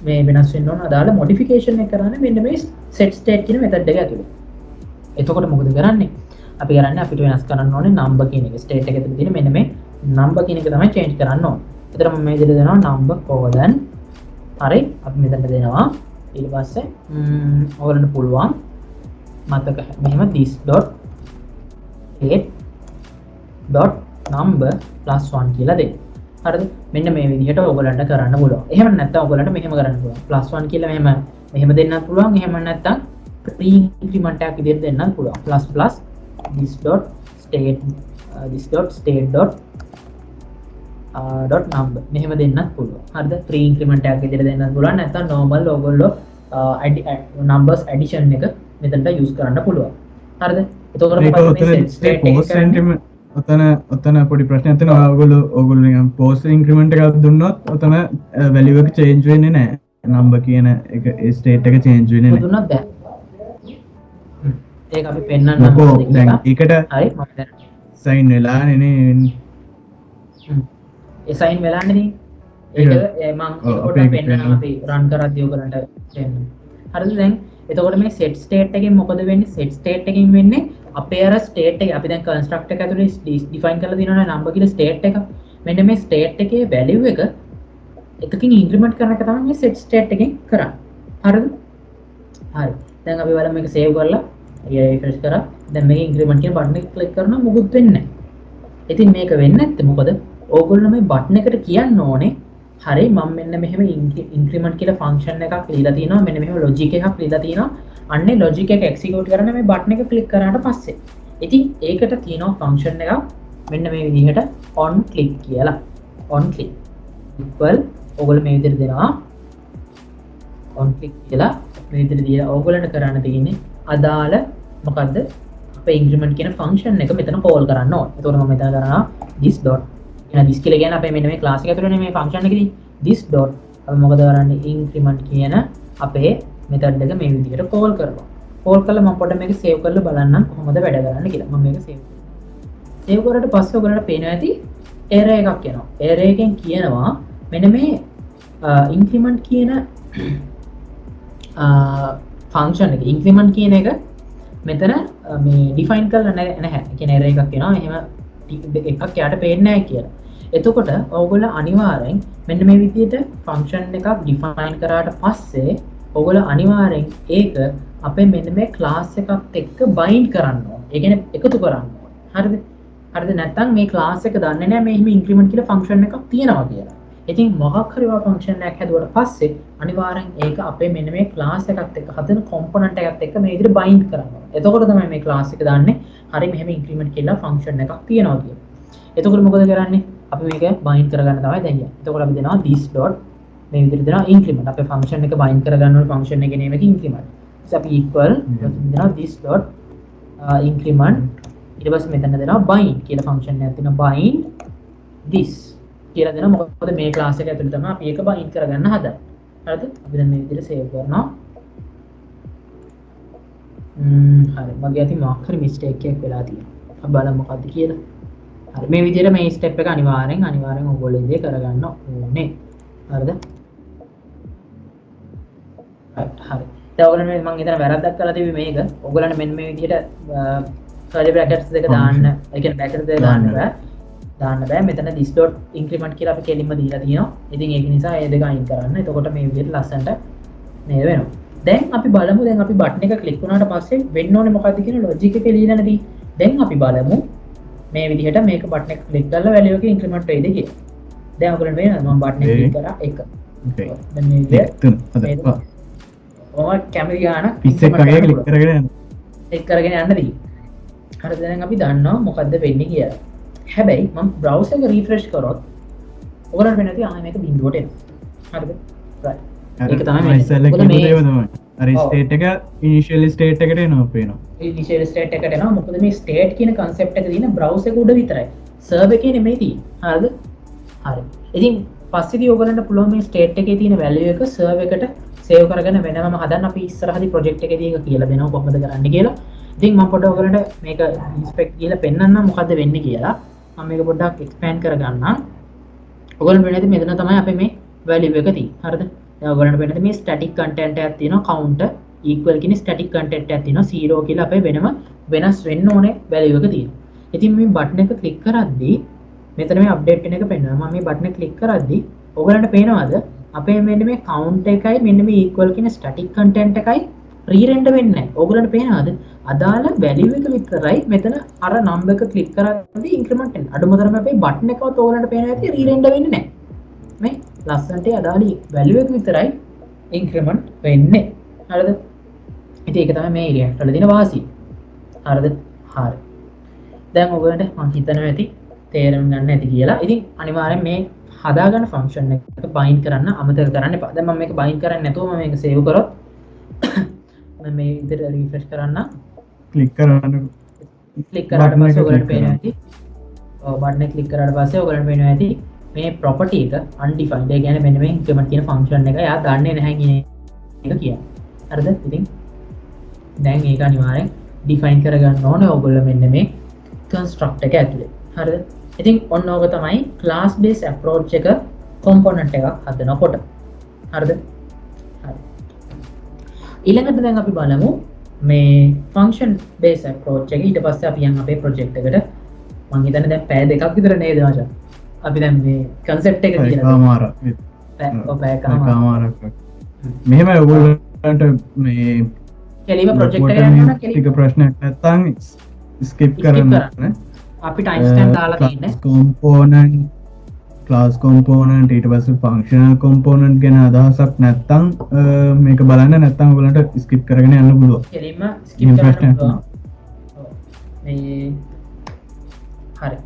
මේ වෙනස් වෙන්න ඕන අදාළ modification එක කරන්න මෙන්න මේ set state කියන method එක ඇතුළේ. එතකොට මොකද කරන්නේ? අපි කරන්නේ අපිට වෙනස් කරන්න ඕනේ number කියන එක. state එක ඇතුළේ තියෙන මෙන්න මේ number කියන එක තමයි change කරන්න ඕනේ. එතන මම මේ විදිහට දෙනවා number colon. හරි. අපි මෙතනට දෙනවා. ඊට පස්සේ ඔයගලන්ට පුළුවන් මතක මෙහෙම this.state.number +1 කියලා දෙන්න. හරිද? මෙන්න මේ විදිහට ඔයගලන්ට කරන්න පුළුවන්. එහෙම නැත්නම් ඔයගලන්ට මෙහෙම කරන්න පුළුවන්. +1 කියලා මෙහෙම දෙන්නත් පුළුවන්. එහෙම නැත්නම් pre increment එකක් විදිහට දෙන්නත් පුළුවන්. plus this.state.number මෙහෙම දෙන්නත් පුළුවන්. හරිද? pre increment එකක් විදිහට දෙන්නත් පුළුවන්. නැත්නම් normal ඔයගොල්ලෝ numbers addition එක මෙතනට use කරන්න පුළුවන්. හරිද? එතකොට ඔතන පොඩි ප්‍රශ්නයක් තියෙනවා. ඔයගොල්ලෝ නිකන් post increment එකක් දුන්නොත් ඔතන value එක change වෙන්නේ නැහැ. number කියන එක state එක change වෙන්නේ නැහැ. දුන්නොත් බෑ. ඒක අපි පෙන්නන්න දැන් ඒකට හරි මම දැන් sign වෙලානේ නේ. ඒ sign වෙලානේ නේ. ඒක මම කොට පෙන්නන්න අපි run කරද්දී ඔයගලන්ට පෙන්නන්න. හරිද? දැන් එතකොට මේ set state එකෙන් මොකද වෙන්නේ? set state එකෙන් වෙන්නේ අපේ අර ස්ටේට් එක අපි දැන් කන්ස්ට්‍රක්ටර් එක ඇතුලේ ඩිෆයින් කරලා තියෙනවනේ නම්බර් කියලා ස්ටේට් එක. මෙන්න මේ ස්ටේට් එකේ වැලියු එක එකකින් ඉන්ක්‍රිමන්ට් කරන එක තමයි මේ set state එකෙන් කරන්නේ. හරිද? හරි. දැන් අපි බලමු මේක සේව් කරලා රිෆ්‍රෙෂ් කරා. දැන් මේක ඉන්ක්‍රිමන්ට් කියන බටන් එක ක්ලික් කරනවා මොකුත් වෙන්නේ නැහැ. ඉතින් මේක වෙන්නේ නැත්තේ මොකද? ඕගොල්ලෝ මේ බටන් එකට කියන්න ඕනේ හරි මම මෙන්න මෙහෙම ඉන්ක්‍රිමන්ට් කියලා ෆන්ක්ෂන් එකක් ලියලා තියෙනවා. මෙන්න මෙහෙම ලොජික් එකක් ලියලා තියෙනවා. අන්නේ ලොජික් එක එක්සිකියුට් කරන්න මේ බටන් එක ක්ලික් කරාට පස්සේ. ඉතින් ඒකට තියෙනවා ෆන්ක්ෂන් එකක් මෙන්න මේ විදිහට on click කියලා. on click equal ඕගොල්ලෝ මේ විදිහට දෙනවා. on click කියලා මේ විදිහට දීලා ඕගොල්ලන්ට කරන්න තියෙන්නේ අදාළ මොකද්ද අපේ ඉන්ක්‍රිමන්ට් කියන ෆන්ක්ෂන් එක මෙතන කෝල් කරන්න ඕනේ. එතකොට මම මෙතන කරනවා this dot එන this කියලා කියන්නේ අපේ මෙන්න මේ ක්ලාස් එක ඇතුළේනේ මේ ෆන්ක්ෂන් එකේදී this dot අපි මොකද කරන්නේ ඉන්ක්‍රිමන්ට් කියන අපේ මෙතඩ් එක මේ විදිහට කෝල් කරනවා. කෝල් කළා මම පොඩ්ඩක් මේක සේව් කරලා බලන්නම් කොහොමද වැඩ කරන්නේ කියලා. මම මේක සේව් කරනවා. සේව් කරාට පස්සේ ඔයගලට පේනවා ඇති error එකක් එනවා. error එකෙන් කියනවා මෙන්න මේ ඉන්ක්‍රිමන්ට් කියන ෆන්ක්ෂන් එක ඉන්ක්‍රිමන්ට් කියන එක මෙතන මේ ඩිෆයින් කරලා නැහැ. ඒ කියන්නේ error එකක් එනවා. එහෙම එකක් යාට පේන්නේ නැහැ කියලා. එතකොට ඔයගොල්ලෝ අනිවාර්යෙන් මෙන්න මේ විදිහට ෆන්ක්ෂන් එකක් ඩිෆයින් කරාට පස්සේ ඔයගොල්ලෝ අනිවාර්යෙන් ඒක අපේ මෙන්න මේ ක්ලාස් එකත් එක්ක බයින්ඩ් කරන්න ඕනේ. ඒ කියන්නේ එකතු කරන්න ඕනේ. හරිද? හරිද? නැත්නම් මේ ක්ලාස් එක දන්නේ නැහැ මේ එහෙම ඉන්ක්‍රිමන්ට් කියලා ෆන්ක්ෂන් එකක් තියෙනවා කියලා. ඉතින් මොකක් හරි වා ෆන්ක්ෂන් එකක් හැදුවට පස්සේ අනිවාර්යෙන් ඒක අපේ මෙන්න මේ ක්ලාස් එකත් එක්ක හදන කොම්පොනන්ට් එකත් එක්ක මේ විදිහට බයින්ඩ් කරන්න ඕනේ. එතකොට තමයි මේ ක්ලාස් එක දාන්නේ හරි මෙහෙම ඉන්ක්‍රිමන්ට් කියලා ෆන්ක්ෂන් එකක් තියෙනවා කියලා. එතකොට මොකද කරන්නේ? අපි මේක බයින්ඩ් කරගන්න තමයි දැන් යන්නේ. එතකොට අපි දෙනවා this dot මේ විදිහට දෙනවා ඉන්ක්‍රිමන්ට්. අපේ ෆන්ක්ෂන් එක බයින්ඩ් කරගන්න ඕන ෆන්ක්ෂන් එකේ නේම එක ඉන්ක්‍රිමන්ට්. ඊට අපි equal දෙනවා this dot ඉන්ක්‍රිමන්ට්. ඊට පස්සේ මෙතන දෙනවා bind කියලා ෆන්ක්ෂන් එකක් තියෙනවා bind this කියලා දෙනවා. මොකද මේ ක්ලාස් එක ඇතුළේ තමයි අපි ඒක bind කරගන්න හදන්නේ. හරිද? අපි දැන් මේ විදිහට සේව් කරනවා. හරි. මගේ අතින් මොකක් හරි මිස්ටේක් එකක් වෙලා තියෙනවා. අපි බලමු මොකද්ද කියලා. හරි. මේ විදිහට මේ ස්ටෙප් එක අනිවාර්යෙන් ඔයගොල්ලෝ ඉඳී කරගන්න ඕනේ. හරිද? හරි. දැන් ඔයගොල්ලෝ මම හිතන වැරද්දක් කරලා තිබි මේක. ඔයගොල්ලන්ට මෙන්න මේ විදිහට curly brackets දෙක දාන්න, ඒ කියන්නේ brackets දෙක දාන්න බෑ. මෙතන this dot increment කියලා අපි කෙලින්ම දීලා තියෙනවා. ඉතින් ඒක නිසා ඒ දෙක අයින් කරන්න. එතකොට මේ විදිහට ලස්සනට නේද වෙනවා. දැන් අපි බලමු දැන් අපි බටන් එක ක්ලික් වුණාට පස්සේ වෙන්න ඕනේ මොකද්ද කියන ලොජික් එක ලියලා නැති. දැන් අපි බලමු මේ විදිහට මේක බටන් එක ක්ලික් කරලා වැලියු එක ඉන්ක්‍රිමන්ට් වෙයිද කියලා. දැන් ඔයගොල්ලන්ට වෙනවා මම බටන් එක ක්ලික් කරා 1. දැන් මේ විදිහට ඔය කැමරා ගාන 21 වගේ ක්ලික් කරගෙන යන්න. ක්ලික් කරගෙන යන්න දී. හරි දැන් අපි දන්නවා මොකද්ද වෙන්නේ කියලා. හැබැයි මම බ්‍රවුසර් එක රීෆ්‍රෙෂ් කරොත් ඔයගොල්ලන්ට වෙන්නේ නැති ආයෙ මේක බිඳුවට එනවා. හරිද? රයිට්. ඒක තමයි මේ ඉස්සෙල්ලා කියපු දේ තමයි. අර ස්ටේට් එක ඉනිෂියල් ස්ටේට් එකට එනවා පේනවා. ඉනිෂියල් ස්ටේට් එකට එනවා. මොකද මේ ස්ටේට් කියන concept එක තියෙන බ්‍රවුසර් එක උඩ විතරයි. සර්වර් එකේ නෙමෙයි තියෙන්නේ. හරිද? හරි. ඉතින් පස්සේදී ඔයගොල්ලන්ට පුළුවන් මේ ස්ටේට් එකේ තියෙන වැලියු එක සර්වර් එකට සේව් කරගෙන වෙනම හදන්න. අපි ඉස්සරහදී ප්‍රොජෙක්ට් එකේදී ඒක කියලා දෙනවා කොහොමද කරන්න කියලා. ඉතින් මම පොඩ්ඩක් ඔයගොල්ලන්ට මේක ඉන්ස්පෙක්ට් කියලා පෙන්නන්නම් මොකද්ද වෙන්නේ කියලා. මම මේක පොඩ්ඩක් එක්ස්පෑන්ඩ් කරගන්නම්. ඔයගොල්ලන්ට වෙන්නේ මෙතන තමයි අපේ මේ වැලියු එක තියෙන්නේ. හරිද? දැන් ඔයගොල්ලන්ට වෙන්නේ මේ ස්ටැටික් කන්ටෙන්ට් එකක් තියෙනවා counter equal කියන ස්ටැටික් කන්ටෙන්ට් එකක් තියෙනවා 0 කියලා අපේ වෙනස් වෙන්න ඕනේ වැලියු එක තියෙනවා. ඉතින් මේ බටන් එක ක්ලික් කරද්දී මෙතන මේ අප්ඩේට් වෙන එක පෙන්වනවා. මම මේ බටන් එක ක්ලික් කරද්දී ඔයගොල්ලන්ට පේනවද අපේ මෙන්න මේ count එකයි මෙන්න මේ equal කියන ස්ටැටික් කන්ටෙන්ට් එකයි රීරෙන්ඩර් වෙන්නේ නැහැ. ඔයගොල්ලන්ට පේනවද අදාළ වැලියු එක විතරයි මෙතන අර නම්බර් එක ක්ලික් කරද්දී ඉන්ක්‍රිමන්ට් වෙන්නේ. අඩුම තරමේ අපේ බටන් එකවත් ඔයගොල්ලන්ට පේනවා ඇති රීරෙන්ඩර් වෙන්නේ නැහැ. මේ ලස්සනට අදාළ වැලියු එක විතරයි ඉන්ක්‍රිමන්ට් වෙන්නේ. හරිද? ඉතින් ඒක තමයි මේ රියැක්ට් වල දෙන වාසිය. හරිද? හරි. දැන් ඔයගොල්ලන්ට මම හිතනවා ඇති තේරුම් ගන්න ඇති කියලා. ඉතින් අනිවාර්යෙන් මේ හදාගන්න ෆන්ක්ෂන් එක බයින්ඩ් කරන්න අමතක කරන්න එපා. දැන් මම මේක බයින්ඩ් කරන්නේ නැතුව මම මේක සේව් කරොත් මම මේ විදිහට රිෆ්‍රෙෂ් කරන්න. ක්ලික් කරන්න. ක්ලික් කරාට පස්සේ ඔයගොල්ලන්ට පේනවා ඇති. ඔව් බටන් එක ක්ලික් කරාට පස්සේ ඔයගොල්ලන්ට පේනවා ඇති මේ property එක undefined. ඒ කියන්නේ මෙන්න මේ increment කියන function එක එයා දන්නේ නැහැ කියන එක කියන්නේ. හරිද? ඉතින් දැන් ඒක අනිවාර්යෙන් define කරගන්න ඕනේ ඔයගොල්ලෝ මෙන්න මේ construct එක ඇතුලේ. හරිද? ඉතින් ඔන්න ඕක තමයි class based approach එක component එකක් හදනකොට. හරිද? හරි. ඊළඟට දැන් අපි බලමු මේ ෆන්ක්ෂන් බේස් අප්‍රෝච් එක ඊට පස්සේ අපි යන් අපේ ප්‍රොජෙක්ට් එකට මං හිතන්නේ දැන් පැය දෙකක් විතර නේද ආචා අපි දැන් මේ කන්සෙප්ට් එක කියලා කාමාර කාමාරක් මෙහෙම ඔයගොල්ලන්ට මේ කෙලිම ප්‍රොජෙක්ට් එක යනවා ටික ප්‍රශ්නයක් නැත්තම් ස්කිප් කරන්න අපි ටයිම් ස්ටැම්ප් දාලා තියෙන්නේ කොම්පෝනන්ට් ක්ලාස් කොම්පෝනන්ට් ඊට පස්සේ ෆන්ක්ෂනල් කොම්පෝනන්ට් ගැන අදහසක් නැත්තම් මේක බලන්න නැත්තම් ඔයගොල්ලන්ට ස්කිප් කරගෙන යන්න පුළුවන් කෙලිම ස්කිප් කරන්න පුළුවන් මේ හරි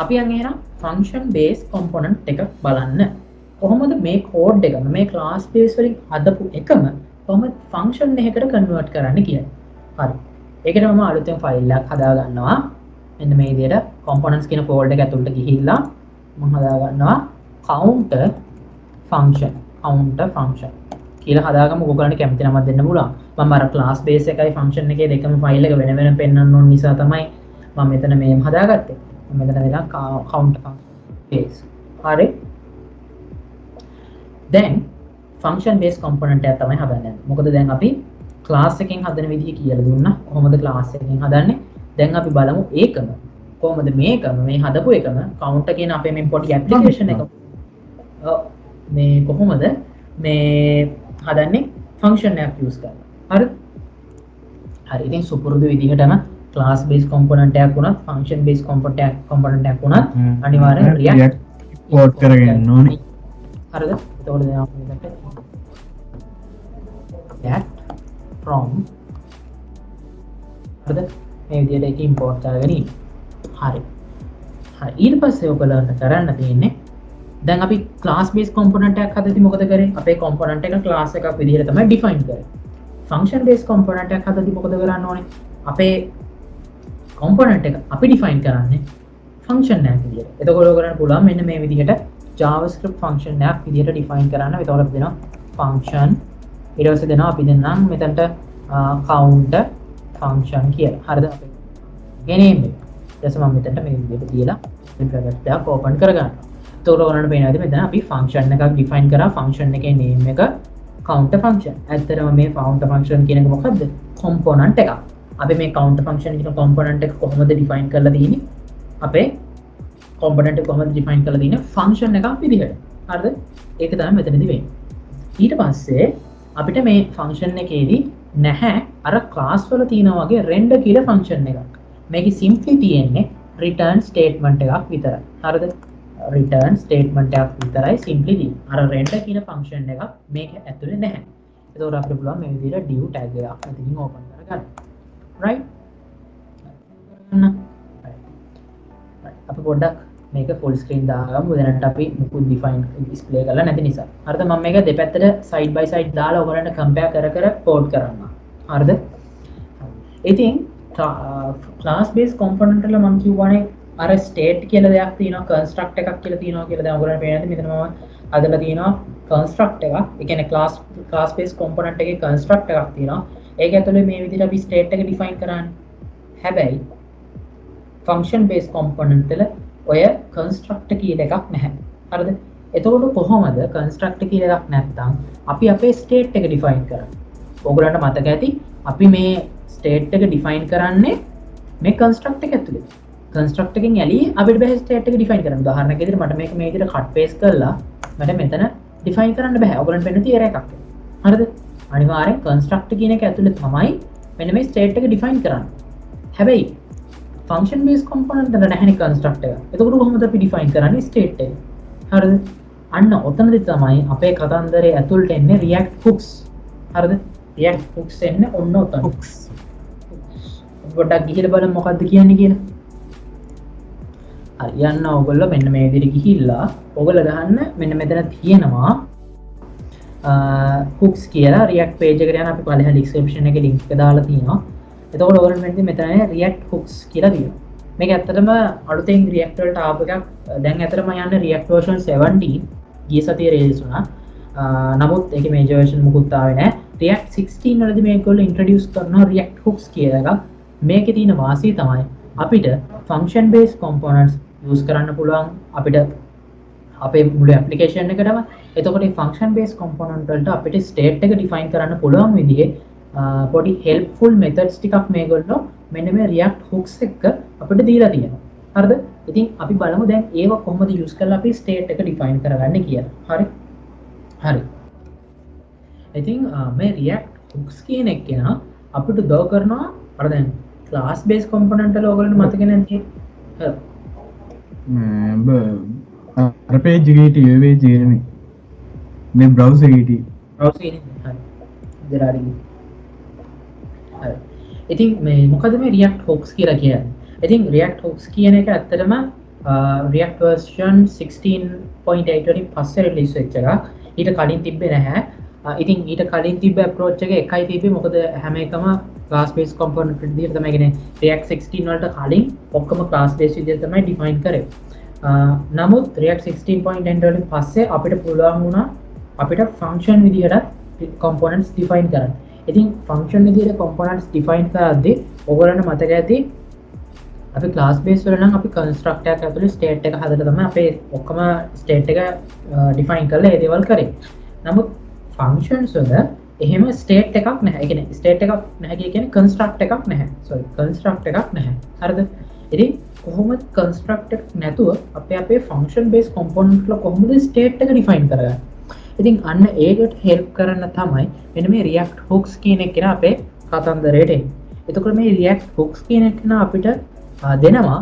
අපි යන් එහෙනම් ෆන්ක්ෂන් බේස් කොම්පොනන්ට් එක බලන්න කොහොමද මේ කෝඩ් එක මේ ක්ලාස් බේස් වලින් හදපු එකම කොහොමද ෆන්ක්ෂන් එකකට කන්වර්ට් කරන්න කියන්නේ හරි ඒකට මම අලුතෙන් ෆයිල් එකක් හදා ගන්නවා මෙන්න මේ විදිහට කොම්පොනන්ට්ස් කියන ෆෝල්ඩර් එක ඇතුළට ගිහිල්ලා මම හදා ගන්නවා counter function කියලා හදාගමු ඔයගොල්ලන්ට කැමති නමක් දෙන්න පුළුවන් මම අර ක්ලාස් බේස් එකයි ෆන්ක්ෂන් එකේ දෙකම ෆයිල් එක වෙන වෙනම පෙන්වන්න ඕන නිසා තමයි මම මෙතන මේම හදාගත්තේ මම මෙතන දෙනවා counter function base හරි දැන් ෆන්ක්ෂන් බේස් කොම්පොනන්ට් එක තමයි හදන්නේ මොකද දැන් අපි ක්ලාස් එකෙන් හදන විදිහ කියලා දුන්නා කොහොමද ක්ලාස් එකෙන් හදන්නේ දැන් අපි බලමු ඒකම කොහොමද මේකම මේ හදපු එකම counter කියන අපේ මේ පොඩි ඇප්ලිකේෂන් එක මේ කොහොමද මේ හදන්නේ ෆන්ක්ෂන් එකක් යූස් කරලා හරි ඉතින් සුපුරුදු විදිහටම ක්ලාස් බේස් කොම්පොනන්ට් එකක් වුණත් ෆන්ක්ෂන් බේස් කොම්පොනන්ට් එකක් වුණත් අනිවාර්යෙන් රියැක්ට් ඉම්පෝට් කරගෙන ඕනේ හරිද එතකොට දැන් අපි මේකට that from හරිද මේ විදිහට ඒක ඉම්පෝට් කරගෙන ඉන්න හරි හරි ඊට පස්සේ ඔයගොල්ලන්ට කරන්න තියෙන්නේ දැන් අපි ක්ලාස් බේස් කොම්පොනන්ට් එකක් හදද්දි මොකද කරේ අපේ කොම්පොනන්ට් එක ක්ලාස් එකක් විදිහට තමයි ඩිෆයින් කරේ ෆන්ක්ෂන් බේස් කොම්පොනන්ට් එකක් හදද්දි මොකද කරන්න ඕනේ අපේ කොම්පොනන්ට් එක අපි ඩිෆයින් කරන්නේ ෆන්ක්ෂන් එකක් විදිහට එතකොට ඔයගොල්ලන්ට පුළුවන් මෙන්න මේ විදිහට JavaScript ෆන්ක්ෂන් එකක් විදිහට ඩිෆයින් කරන්න එතකොට අපි දෙනවා ෆන්ක්ෂන් ඊට පස්සේ දෙනවා අපි දෙන්නම් මෙතනට counter function කියලා හරිද අපේ ගෙනේම් එක ඊට පස්සේ මම මෙතනට මේ විදිහට තියලා බ්‍රැකට් එකක් ඕපන් කරගන්නවා එතකොට ඔයාලට පේනවාද මෙතන අපි ෆන්ක්ෂන් එකක් ඩිෆයින් කරා ෆන්ක්ෂන් එකේ නේම් එක counter function ඇත්තටම මේ counter function කියන එක මොකද්ද කොම්පොනන්ට් එකක් අපි මේ counter function කියන කොම්පොනන්ට් එක කොහොමද ඩිෆයින් කරලා තියෙන්නේ අපේ කොම්පොනන්ට් එක කොහොමද ඩිෆයින් කරලා තියෙන්නේ ෆන්ක්ෂන් එකක් විදිහට හරිද ඒක තමයි මෙතනදී වෙන්නේ ඊට පස්සේ අපිට මේ ෆන්ක්ෂන් එකේදී නැහැ අර ක්ලාස් වල තියෙනා වගේ render කියලා ෆන්ක්ෂන් එකක් මේකේ simply තියෙන්නේ return statement එකක් විතරයි හරිද return statement එකක් විතරයි simply තියෙන්නේ අර render කියන ෆන්ක්ෂන් එකක් මේක ඇතුලේ නැහැ ඒතකොට අපිට පුළුවන් මේ විදිහට div tag එකක් මෙතනින් ඕපන් කරගන්න right අපි පොඩ්ඩක් මේක full screen දාගමු දැනට අපි මුකුත් define display කරලා නැති නිසා හරිද මම මේක දෙපැත්තට side by side දාලා ඔයගලන්ට compare කර කර plot කරනවා හරිද ඉතින් class based component වල මම කියවනේ අර state කියලා දෙයක් තියෙනවා construct එකක් කියලා තියෙනවා කියලා දැන් ඔයගලන්ට පේනද මෙතන මම අදලා තියෙනවා construct එකක් ඒ කියන්නේ class based component එකේ construct එකක් තියෙනවා ඒක ඇතුලේ මේ විදිහට අපි state එක define කරන්නේ හැබැයි function based component වල ඔය construct කියලා එකක් නැහැ හරිද එතකොට කොහොමද construct කියලා එකක් නැත්නම් අපි අපේ state එක define කරන්නේ ඔයගලන්ට මතක ඇති අපි මේ state එක define කරන්නේ මේ construct එක ඇතුලේ construct එකෙන් ඇලී අපිට බෑ state එක define කරන්න උදාහරණයක් විදිහට මට මේක මේ විදිහට cut paste කරලා මට මෙතන define කරන්න බෑ ඔයගලන්ට වෙන තියර එකක් හරිද අනිවාර්යෙන් construct කියන එක ඇතුලේ තමයි මෙන්න මේ state එක define කරන්නේ හැබැයි function based component වල නැහැනේ construct එක. එතකොට කොහොමද අපි define කරන්නේ state එක? හරිද? අන්න ඔතනදි තමයි අපේ කතන්දරේ ඇතුළට එන්නේ react hooks. හරිද? react hooks එන්නේ ඔන්න ඔතන. hooks. පොඩ්ඩක් ගිහිල්ලා බලමු මොකද්ද කියන්නේ කියලා. හරි යන්න ඕගොල්ලෝ මෙන්න මේ විදිහට ගිහිල්ලා ඕගොල්ලෝ ගහන්න මෙන්න මෙතන තියෙනවා hooks කියලා react page එකට යන අපි පළවෙනි description එකේ link එක දාලා තියෙනවා. එතකොට ඔයගොල්ලන්ට මෙතන මෙතන react hooks කියලා තියෙනවා. මේක ඇත්තටම අලුතෙන් react වලට ආපු එකක්. දැන් ඇත්තටම යන්නේ react version 17 ගිය සතියේ release වුණා. නමුත් ඒකේ major version මුකුත් ආවේ නැහැ. react 16 වලදී මේගොල්ලෝ introduce කරනවා react hooks කියලා එකක්. මේකේ තියෙන වාසිය තමයි අපිට function based components use කරන්න පුළුවන් අපිට අපේ මුළු application එකටම. එතකොට මේ function based component වලට අපිට state එක define කරන්න පුළුවන් විදිහේ පොඩි හෙල්ප්ෆුල් මෙතඩ්ස් ටිකක් මේගොල්ලෝ මෙන්න මේ React hooks එක්ක අපිට දීලා තියෙනවා. හරිද? ඉතින් අපි බලමු දැන් ඒව කොහොමද යූස් කරලා අපි ස්ටේට් එක ඩිෆයින් කරගන්නේ කියලා. හරි. හරි. ඉතින් මේ React hooks කියන එක නා අපිට උදව් කරනවා අර දැන් class based component වල ඔයගොල්ලන්ට මතක නැති. අර page එකේ page එකේ මේ browser එකේ browser එකේ හරි. දරාරි. හරි. ඉතින් මේ මොකද මේ React hooks කියලා කියන්නේ? ඉතින් React hooks කියන එක ඇත්තටම React version 16.8 වලින් පස්සේ රිලීස් වෙච්ච එකක්. ඊට කලින් තිබ්බේ නැහැ. ඉතින් ඊට කලින් තිබ්බ approach එක එකයි තිබ්බේ. මොකද හැම එකම class based component විදිහට තමයි කියන්නේ React 16 වලට කලින් ඔක්කොම class based විදිහට තමයි define කරේ. නමුත් React 16.10 වලින් පස්සේ අපිට පුළුවන් වුණා අපිට function විදිහට components define කරන්න. ඉතින් function විදිහට components define කරද්දී ඔයගොල්ලන්ට මතක ඇති අපි class base වල නම් අපි constructor එකක් ඇතුලේ state එක හදලා තමයි අපේ ඔක්කොම state එක define කරලා ඒ දේවල් කරේ. නමුත් functions වල එහෙම state එකක් නැහැ. ඒ කියන්නේ state එකක් නැහැ කියන්නේ construct එකක් නැහැ. sorry construct එකක් නැහැ. හරිද? ඉතින් කොහොමද construct එකක් නැතුව අපේ function based component වල කොහොමද state එක define කරගන්නේ? ඉතින් අන්න ඒකට help කරන්න තමයි මෙන්න මේ React hooks කියන එක න අපේ කතන්දරයට එන්නේ. එතකොට මේ React hooks කියන එක න අපිට දෙනවා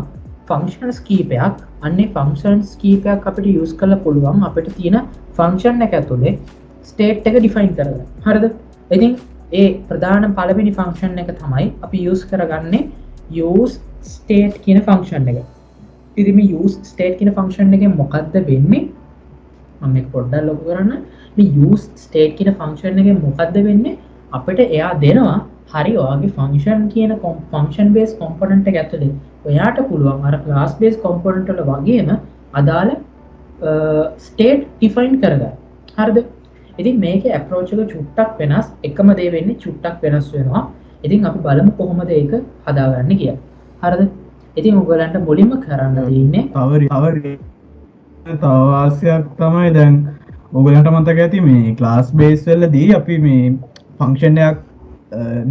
functions කීපයක්. අන්නේ functions කීපයක් අපිට use කරලා පුළුවන් අපිට තියෙන function එක ඇතුලේ state එක define කරගන්න. හරිද? ඉතින් ඒ ප්‍රධාන පළවෙනි function එක තමයි අපි use කරගන්නේ use state කියන function එක. ඉතින් මේ use state කියන function එකෙන් මොකද්ද වෙන්නේ? මම මේක පොඩ්ඩක් ලොකු කරන්න. මේ use state කියන function එකෙන් මොකද්ද වෙන්නේ? අපිට එයා දෙනවා හරි ඔයාගේ function කියන function based component එක ඇතුලේ ඔයාට පුළුවන් අර class based component වල වගේම අදාළ state define කරගන්න. හරිද? ඉතින් මේකේ approach එක චුට්ටක් වෙනස්. එකම දේ වෙන්නේ චුට්ටක් වෙනස් වෙනවා. ඉතින් අපි බලමු කොහොමද ඒක හදාගන්නේ කියලා. හරිද? ඉතින් ඔයගලන්ට මුලින්ම කරන්න තියෙන්නේ තව වාසියක් තමයි දැන් ඔයගලන්ට මතක ඇති මේ class base වලදී අපි මේ function එකක්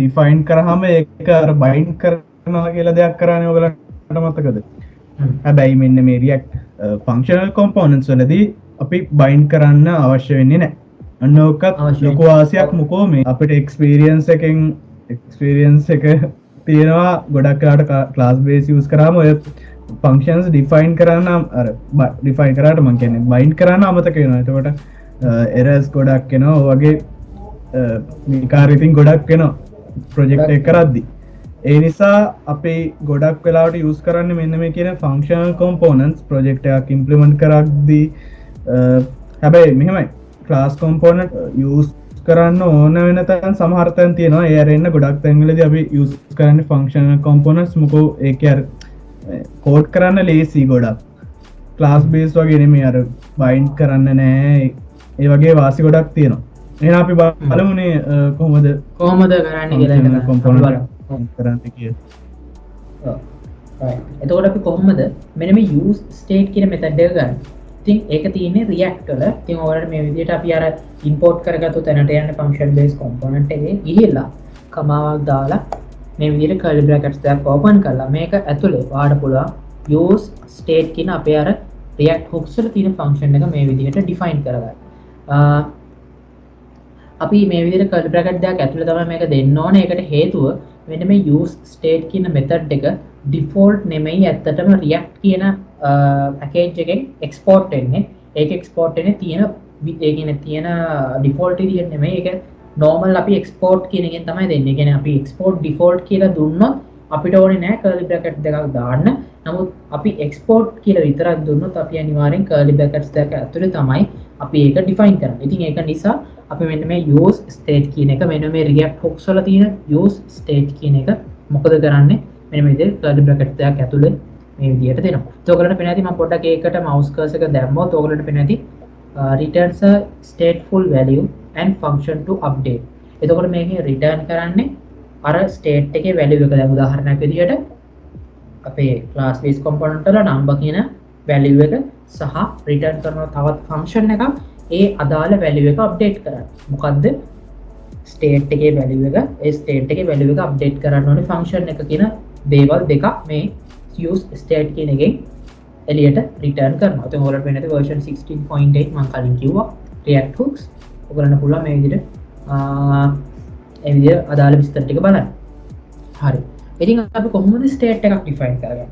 define කරාම ඒක අර bind කරනවා කියලා දෙයක් කරන්නේ ඔයගලන්ට මතකද? හැබැයි මෙන්න මේ React functional components වලදී අපි bind කරන්න අවශ්‍ය වෙන්නේ නැහැ. අන්න ඔකත් ලොකු වාසියක් මොකෝ මේ අපිට experience එක තියෙනවා ගොඩක් වෙලාවට class base use කරාම ඔය functions define කරන්න අර define කරාට මම කියන්නේ bind කරන්න අමතක වෙනවා. එතකොට errors ගොඩක් එනවා. ඔය වගේ විකාරිතින් ගොඩක් එනවා project එක කරද්දී. ඒ නිසා අපි ගොඩක් වෙලාවට use කරන්නේ මෙන්න මේ කියන functional components project එකක් implement කරද්දී. හැබැයි මෙහෙමයි class component use කරන්න ඕන වෙන තැන් සමහර තැන් තියෙනවා. ඒ අරින්න ගොඩක් තැන්වලදී අපි use කරන්නේ functional components මොකෝ ඒකේ අර කෝඩ් කරන්න ලේසි ගොඩක් class base වගේ නෙමෙයි අර bind කරන්න නෑ. ඒ වගේ වාසි ගොඩක් තියෙනවා. එහෙනම් අපි බලමුනේ කොහොමද කරන්නේ කියලා component කරන්න කියලා. එතකොට අපි කොහොමද මෙන්න මේ use state කියන method එක ගන්න. ඉතින් ඒක තියෙන්නේ React වල. ඉතින් ඔයාලට මේ විදිහට අපි අර import කරගත්තු තැනට යන function based component එකේ ගිහිල්ලා කමාවක් දාලා මේ විදිහට curly brackets එකක් open කරලා මේක ඇතුලේ ඔයාලට පුළුවන් use state කියන අපේ අර React hooks වල තියෙන function එක මේ විදිහට define කරගන්න. අපි මේ විදිහට curly bracket දෙකක් ඇතුලේ තමයි මේක දෙන්න ඕනේ. ඒකට හේතුව මෙන්න මේ use state කියන method එක default නෙමෙයි ඇත්තටම React කියන package එකෙන් export වෙන්නේ. ඒක export වෙන්නේ තියෙන ඒ කියන්නේ තියෙන default විදිහට නෙමෙයි. ඒක normal අපි export කියන එකෙන් තමයි දෙන්නේ. ඒ කියන්නේ අපි export default කියලා දුන්නොත් අපිට ඕනේ නෑ curly bracket දෙකක් දාන්න. නමුත් අපි export කියලා විතරක් දුන්නොත් අපි අනිවාර්යෙන් curly brackets දෙක ඇතුලේ තමයි අපි ඒක define කරන්නේ. ඉතින් ඒක නිසා අපි මෙන්න මේ use state කියන එක මෙන්න මේ React hooks වල තියෙන use state කියන එක මොකද කරන්නේ? මෙන්න මේ විදිහට curly bracket දෙකක් ඇතුලේ මේ විදිහට දෙනවා. ඒක ඔයගලන්ට පේන ඇති මම පොඩ්ඩක් ඒකට mouse cursor එක දැම්මොත් ඔයගලන්ට පේන ඇති returns a stateful value and function to update. එතකොට මේකේ return කරන්නේ අර state එකේ value එක. දැන් උදාහරණයක් විදිහට අපේ class based component වල number කියන value එක සහ return කරන තවත් function එකක් ඒ අදාළ value එක update කරන්න. මොකද්ද? ස්ටේට් එකේ වැලියු එක ඒ ස්ටේට් එකේ වැලියු එක අප්ඩේට් කරන්න ඕනේ ෆන්ක්ෂන් එක කියන දේවල් දෙකක් මේ use state කියන එකෙන් එලියට රිටර්න් කරනවා. ඉතින් ඔයාලට වෙන ඇති version 16.8 මම කලින් කිව්වා React hooks. ඔයගලන්ට පුළුවන් මේ විදිහට ඒ විදිහට අදාළ විස්තර ටික බලන්න. හරි. ඉතින් අපි කොහොමද state එකක් define කරගන්නේ?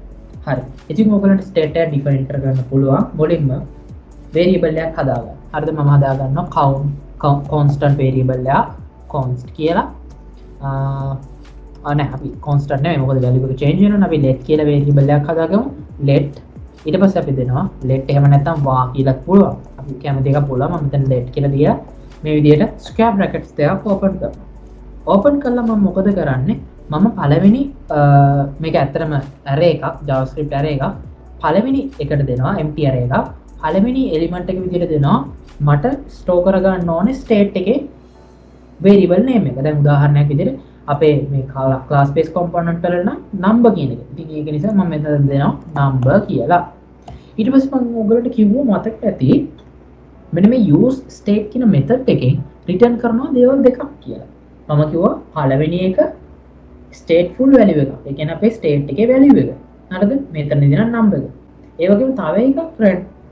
හරි. ඉතින් ඔයගලන්ට state එක define කරගන්න පුළුවන් මුලින්ම variable එකක් හදාගන්න. හරිද? මම හදාගන්නවා constant variable එක const කියලා. නෑ අපි constant නෙවෙයි මොකද value එක change වෙනවා. අපි let කියලා variable එකක් හදාගමු. let ඊට පස්සේ අපි දෙනවා let එහෙම නැත්නම් var කියලාත් පුළුවන්. අපි කැමති එකක් පුළුවන්. මම මෙතන let කියලා දීලා මේ විදිහට square brackets දෙකක් open කරනවා. open කළා මම මොකද කරන්නේ? මම පළවෙනි මේක ඇත්තටම array එකක් JavaScript array එකක් පළවෙනි එකට දෙනවා empty array එකක්. පළවෙනි element එක විදිහට දෙනවා මට store කරගන්න ඕනේ state එකේ variable name එක. දැන් උදාහරණයක් විදිහට අපේ මේ class based component වල නම් number කියන එක. ඉතින් ඒක නිසා මම මෙතන දෙනවා number කියලා. ඊට පස්සේ මම ඔයගලට කිව්වා මතක ඇති මෙන්න මේ use state කියන method එකෙන් return කරනවා දේවල් දෙකක් කියලා. මම කිව්වා පළවෙනි එක stateful value එක. ඒ කියන්නේ අපේ state එකේ value එක. හරිද? මෙතන දෙන number එක. ඒ වගේම තව එකක්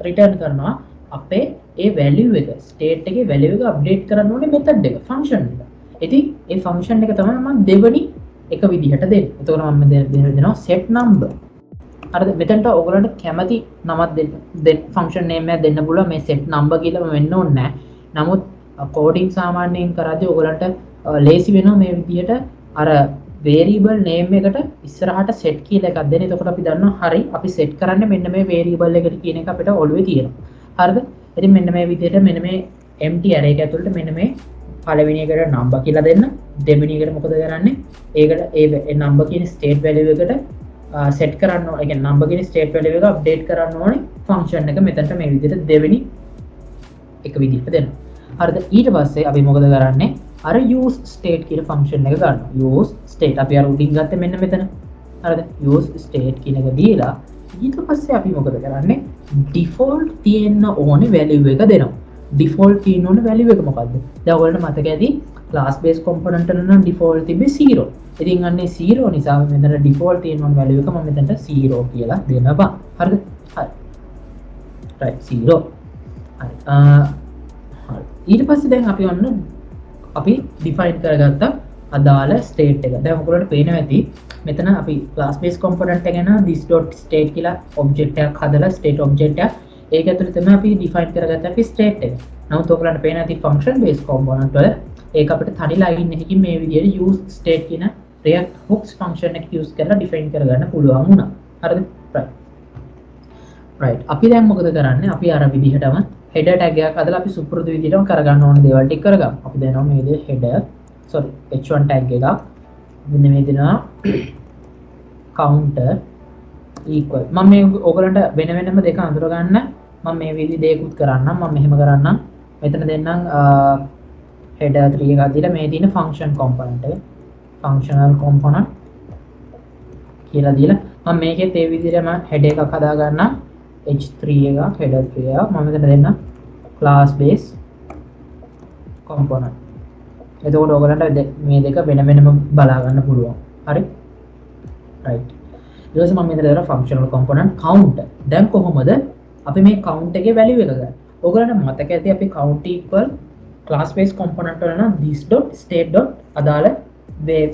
return කරනවා අපේ ඒ value එක state එකේ value එක update කරන්න ඕනේ method එක function එක. ඉතින් ඒ function එක තමයි මම දෙවෙනි එක විදිහට දෙන්නේ. එතකොට මම දෙනවා set number. හරිද? මෙතනට ඔයගලන්ට කැමති නමක් දෙන්න function name එකක් දෙන්න පුළුවන්. මේ set number කියලා වෙන්න ඕනේ නැහැ. නමුත් coding සාමාන්‍යයෙන් කරද්දී ඔයගලන්ට ලේසි වෙනවා මේ විදිහට අර variable name එකට ඉස්සරහට set කියලා එකක් දෙන්න. එතකොට අපි දන්නවා හරි අපි set කරන්නේ මෙන්න මේ variable එකට කියන එක අපිට ඔළුවේ තියෙනවා. හරිද? ඉතින් මෙන්න මේ විදිහට මෙන්න මේ empty array එක ඇතුළට මෙන්න මේ පළවෙනි එකට number කියලා දෙන්න. දෙවෙනි එකට මොකද කරන්නේ? ඒකට ඒ number කියන state value එකට set කරන්න ඕනේ. ඒ කියන්නේ number කියන state value එක update කරන්න ඕනේ function එක මෙතනට මේ විදිහට දෙවෙනි එක විදිහට දෙනවා. හරිද? ඊට පස්සේ අපි මොකද කරන්නේ? අර use state කියන function එක ගන්නවා. use state අපි අර උඩින් ගත්තේ මෙන්න මෙතන. හරිද? use state කියන එක දීලා ඊට පස්සේ අපි මොකද කරන්නේ? default තියෙන්න ඕනේ value එක දෙනවා. default තියෙන්න ඕනේ value එක මොකද්ද? දැන් ඔයගොල්ලන්ට මතක ඇති class based component වල නම් default තිබ්බේ 0. ඉතින් අන්නේ 0 නිසා මෙතන default තියෙන්න ඕනේ value එක මම මෙතනට 0 කියලා දෙනවා. හරිද? හරි. right 0. හරි. හරි. ඊට පස්සේ දැන් අපි ඔන්න අපි define කරගත්ත අදාළ state එක. දැන් ඔයගොල්ලන්ට පේනවා ඇති මෙතන අපි class based component එක ගැන this.state කියලා object එකක් හදලා state object එක ඒක ඇතුළේ තමයි අපි define කරගත්ත අපි state එක. නමුත් ඔයගොල්ලන්ට පේන ඇති function based component වල ඒක අපිට තනි line එකකින් මේ විදිහට use state කියන React hooks function එක use කරලා define කරගන්න පුළුවන් වුණා. හරිද? right. අපි දැන් මොකද කරන්නේ? අපි අර විදිහටම header tag එකක් හදලා අපි සුපුරුදු විදිහටම කරගන්න ඕන දේවල් ටික කරගමු. අපි දෙනවා මේ විදිහට header h1 tag එකක් මෙන්න මේ දෙනවා counter equal. මම මේ ඔයගලන්ට වෙන වෙනම දෙක අඳුර ගන්න මම මේ විදිහ දෙයක්ත් කරන්නම්. මම මෙහෙම කරන්නම්. මෙතන දෙන්නම් header 3 එකක් දීලා මේ තියෙන function component එක functional component කියලා දීලා මම මේකෙත් ඒ විදිහටම header එකක් හදා ගන්නම්. h3 එකක් header 3 එකක් මම මෙතන දෙන්නම් class base component. එතකොට ඔයගලන්ට මේ දෙක වෙන වෙනම බලා ගන්න පුළුවන්. හරි? right. ඊට පස්සේ මම මෙතන දාලා functional component count. දැන් කොහොමද අපි මේ count එකේ value එක ගන්න? ඔයගලන්ට මතක ඇති අපි count equal class based component වල නම් this.state. අදාළ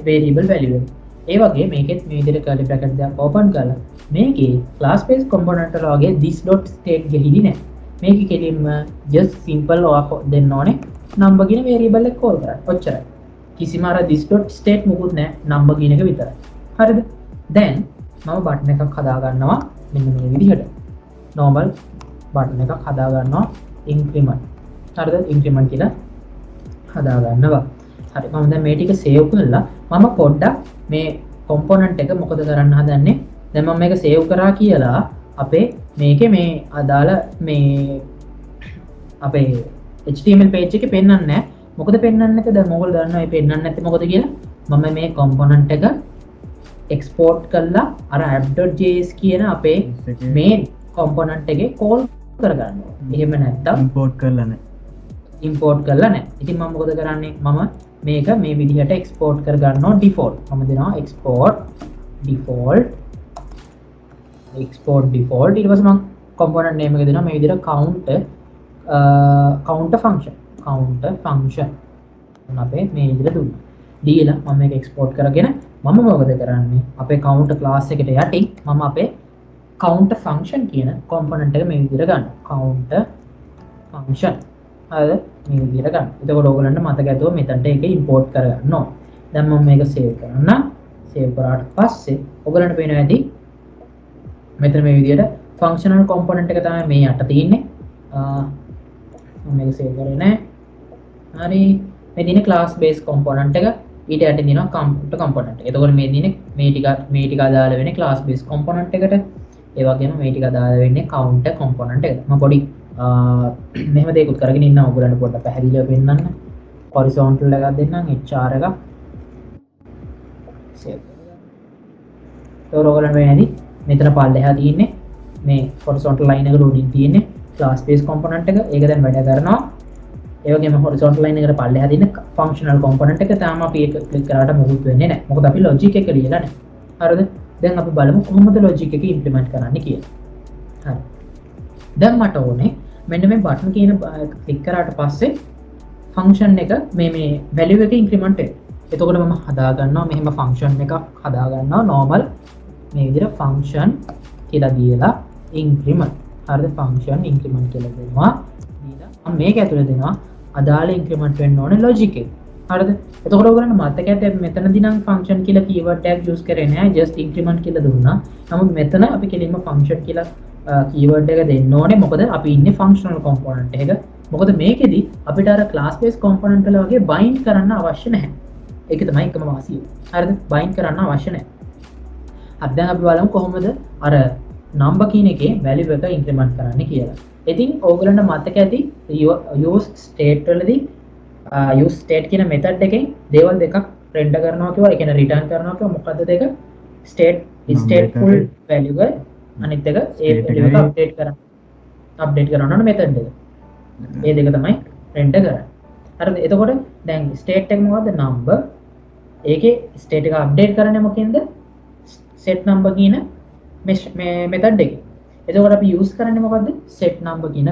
variable value එක. ඒ වගේ මේකෙත් මේ විදිහට curly bracket දෙකක් open කරලා මේකේ class based component වල වගේ this.state ගෙහිලි නැහැ. මේක කෙලින්ම just simple දෙන්න ඕනේ number කියන variable එක call කරන්න. ඔච්චරයි. කිසිම අර this.state මොකුත් නැහැ. number කියන එක විතරයි. හරිද? දැන් මම බටන් එකක් හදා ගන්නවා මෙන්න මේ විදිහට. normal බටන් එකක් හදා ගන්නවා increment. හරිද? increment කියලා හදා ගන්නවා. හරි. මම දැන් මේ ටික save කරලා මම පොඩ්ඩක් මේ component එක මොකද කරන්න හදන්නේ? දැන් මම මේක save කරා කියලා අපේ මේකේ මේ අදාළ මේ අපේ HTML page එකේ පෙන්වන්නේ නැහැ. මොකද පෙන්වන්නේ නැත්තේ? දැන් මොකද දන්නවා මේ පෙන්වන්නේ නැත්තේ මොකද කියලා? මම මේ component එක export කරලා අර app.js කියන අපේ main component එකේ call කරගන්නවා. එහෙම නැත්තම් import කරලා නැහැ. ඉම්පෝට් කරලා නැහැ. ඉතින් මම මොකද කරන්නේ? මම මේක මේ විදිහට එක්ස්පෝර්ට් කර ගන්නවා ඩිෆෝල්ට්. මම දෙනවා export default export default ඊට පස්සේ මම component name එක දෙනවා මේ විදිහට counter function අපේ මේ විදිහට දුන්නා. දීලා මම මේක එක්ස්පෝර්ට් කරගෙන මම මොකද කරන්නේ? අපේ counter class එකට යටින් මම අපේ counter function කියන component එක මේ විදිහට ගන්නවා. counter function හරිද? මේ විදිහට ගන්න. එතකොට ඔයගොල්ලන්ට මතක ඇතුව මෙතනට ඒක import කරගන්න ඕන. දැන් මම මේක save කරන්න. save කරාට පස්සේ ඔයගොල්ලන්ට පේනවා ඇති මෙතන මේ විදිහට functional component එක තමයි මේ යට තියෙන්නේ. මම මේක save කරේ නැහැ. හරි. මේ දිනේ class based component එක ඊට යටින් දිනවා computer component එක. එතකොට මේ දිනේ මේ ටික අදාළ වෙන්නේ class based component එකට. ඒ වගේම මේ ටික අදාළ වෙන්නේ counter component එකට. මම පොඩි මෙහෙම දෙයක්ත් කරගෙන ඉන්නවා ඔයගොල්ලන්ට පොඩ්ඩක් පැහැදිලිව පෙන්නන්න. horizontal එකක් දෙන්නම් HR එකක්. save. ඒක ඔයගොල්ලන්ට වෙන්නේ මෙතන පල්ලෙහා තියෙන්නේ මේ horizontal line එක loading තියෙන්නේ class based component එක. ඒක දැන් වැඩ කරනවා. ඒ වගේම horizontal line එකට පල්ලෙහා තියෙන functional component එක තාම අපි ඒක ක්ලික් කරාට මොකුත් වෙන්නේ නැහැ. මොකද අපි logic එක ලියලා නැහැ. හරිද? දැන් අපි බලමු කොහොමද logic එක implement කරන්න කියලා. හරි. දැන් මට ඕනේ මෙන්න මේ බටන් කියන ක්ලික් කරාට පස්සේ function එක මේ value එක increment වෙනවා. එතකොට මම හදා ගන්නවා මෙහෙම function එකක් හදා ගන්නවා normal මේ විදිහට function කියලා දීලා increment. හරිද? function increment කියලා දෙනවා. දීලා මම මේක ඇතුලේ දෙනවා අදාළ increment වෙන්න ඕනේ logic එක. හරිද? එතකොට ඔයගොල්ලන්ට මතක ඇති අපි මෙතනදී නම් function කියලා keyword එකක් use කරේ නෑ just increment කියලා දුන්නා. නමුත් මෙතන අපි කෙලින්ම function කියලා keyword එක දෙන්න ඕනේ. මොකද අපි ඉන්නේ functional component එක. මොකද මේකෙදි අපිට අර class based component වල වගේ bind කරන්න අවශ්‍ය නැහැ. ඒක තමයි එකම වාසිය. හරිද? bind කරන්න අවශ්‍ය නැහැ. අද දැන් අපි බලමු කොහොමද අර number කියන එකේ value එක increment කරන්න කියලා. ඉතින් ඕගොල්ලන්ට මතක ඇති use state වලදී use state කියන method එකෙන් දේවල් දෙකක් print කරනවා කියවා. ඒ කියන්නේ return කරනවා කියවා. මොකද්ද දෙක? stateful value එක අනිත් එක ඒ value එක update කරනවා නම් method එක. මේ දෙක තමයි print කරන්නේ. හරිද? එතකොට දැන් state එක මොකද්ද? number. ඒකේ state එක update කරන්නේ මොකෙන්ද? set number කියන මේ method එකේ. එතකොට අපි use කරන්නේ මොකද්ද? set number කියන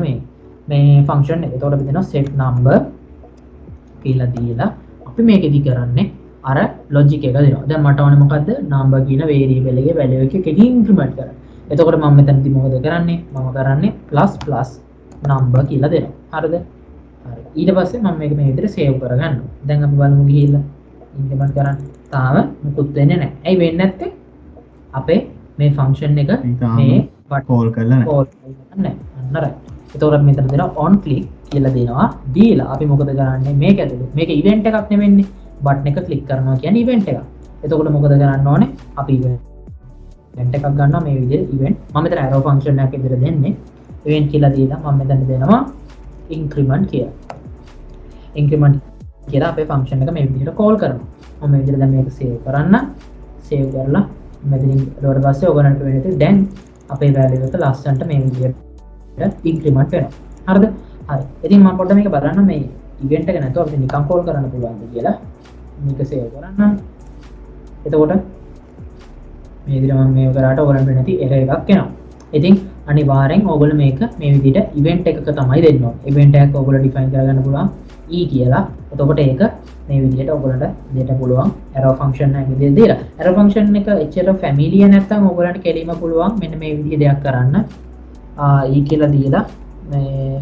මේ function එක. එතකොට අපි දෙනවා set number කියලා දීලා අපි මේකෙදි කරන්නේ අර logic එක දෙනවා. දැන් මට ඕනේ මොකද්ද? number කියන variable එකේ value එක එකකින් increment කරන්න. එතකොට මම මෙතනදී මොකද කරන්නේ? මම කරන්නේ plus number කියලා දෙනවා. හරිද? හරි. ඊට පස්සේ මම මේක මේ විදිහට save කරගන්නවා. දැන් අපි බලමු ගිහිල්ලා increment කරන්න. තාම මුකුත් වෙන්නේ නැහැ. ඇයි වෙන්නේ නැත්තේ? අපේ මේ function එක මේ call කරලා නැහැ. අන්න right. එතකොට මෙතන දෙනවා on click කියලා දෙනවා. දීලා අපි මොකද කරන්නේ? මේක ඇතුලේ මේක event එකක් නෙවෙන්නේ. button එක click කරනවා කියන්නේ event එකක්. එතකොට මොකද කරන්න ඕනේ? අපි event එකක් ගන්නවා මේ විදිහට event. මම මෙතන arrow function එකක් විදිහට දෙන්නේ. event කියලා දීලා මම මෙතන දෙනවා increment කියලා. increment කියලා අපේ function එක මේ විදිහට call කරනවා. මම මේ විදිහට දැන් මේක save කරන්න. save කරලා මෙතනින් ඊට පස්සේ ඔයගොල්ලන්ට වෙන්නේ දැන් අපේ value එක ලස්සනට මේ විදිහට increment වෙනවා. හරිද? හරි. ඉතින් මම පොඩ්ඩක් මේක බලන්න මේ event එක නැතුව අපිට නිකන් call කරන්න පුළුවන්ද කියලා. මේක save කරන්න. එතකොට මේ විදිහට මම මේක කරාට ඔයගොල්ලන්ට වෙන්නේ නැති error එකක් එනවා. ඉතින් අනිවාර්යෙන් ඔයගොල්ලෝ මේක මේ විදිහට event එකක තමයි දෙන්න ඕනේ. event එකක් ඔයගොල්ලෝ define කරගන්න පුළුවන් e කියලා. එතකොට ඒක මේ විදිහට ඔයගොල්ලන්ට දෙන්න පුළුවන් arrow function එක විදිහට දීලා. arrow function එක එච්චර familiar නැත්නම් ඔයගොල්ලන්ට කෙලින්ම පුළුවන් මෙන්න මේ විදිහ දෙයක් කරන්න. e කියලා දීලා මේ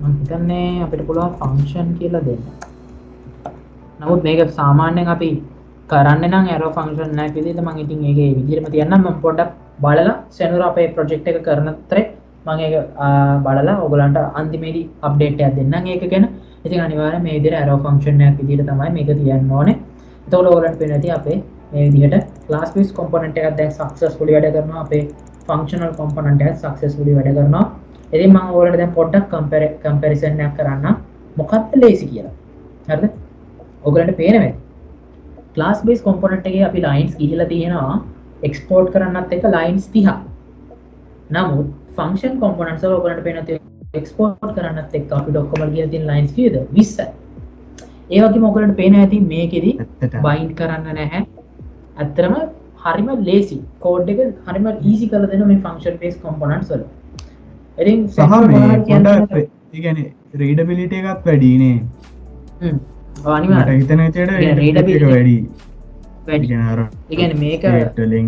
මම හිතන්නේ අපිට පුළුවන් function කියලා දෙන්න. නමුත් මේක සාමාන්‍යයෙන් අපි කරන්නේ නම් arrow function එකක් විදිහට මම ඉතින් ඒකේ විදිහටම තියන්නම්. මම පොඩ්ඩක් බලලා සෙනුර අපේ project එක කරන අතරේ මම ඒක බලලා ඔයගලන්ට අන්තිමේදී update එකක් දෙන්නම් ඒක ගැන. ඉතින් අනිවාර්යයෙන් මේ විදිහට arrow function එකක් විදිහට තමයි මේක තියන්න ඕනේ. එතකොට ඔයගලන්ට පේන ඇති අපේ මේ විදිහට class based component එකක් දැන් successfully වැඩ කරනවා. අපේ functional component එකක් successfully වැඩ කරනවා. ඉතින් මම ඔයාලට දැන් පොඩ්ඩක් comparison එකක් කරන්න මොකක්ද ලේසි කියලා. හරිද? ඔයගලන්ට පේනවා class based component එකේ අපි lines ගිහිලා තියෙනවා export කරන්නත් එක lines 30. නමුත් function components වල ඔයගලන්ට පේනවා එක්ස්පෝර්ට් කරන්නත් එක්ක අපිට ඔක්කොම ගියලා තියෙන ලයින්ස් කීයද 20යි. ඒ වගේම ඔයගලන්ට පේන ඇති මේකෙදි ඇත්තටම. බයින්ඩ් කරන්න නැහැ. ඇත්තටම හරිම ලේසි. කෝඩ් එක හරිම ඊසි කරලා දෙන මේ ෆන්ක්ෂන් බේස් කොම්පොනන්ට්ස් වල. ඉතින් සහ මේ කියන්නේ පොඩක් ඒ කියන්නේ රීඩබිලිටි එකත් වැඩිනේ. මට අනිවාර්යයෙන් හිතන විදිහට කියන්නේ readability එක readability වැඩි. වැඩි. ඒ කියන්නේ අර ඒ කියන්නේ මේක state වලින්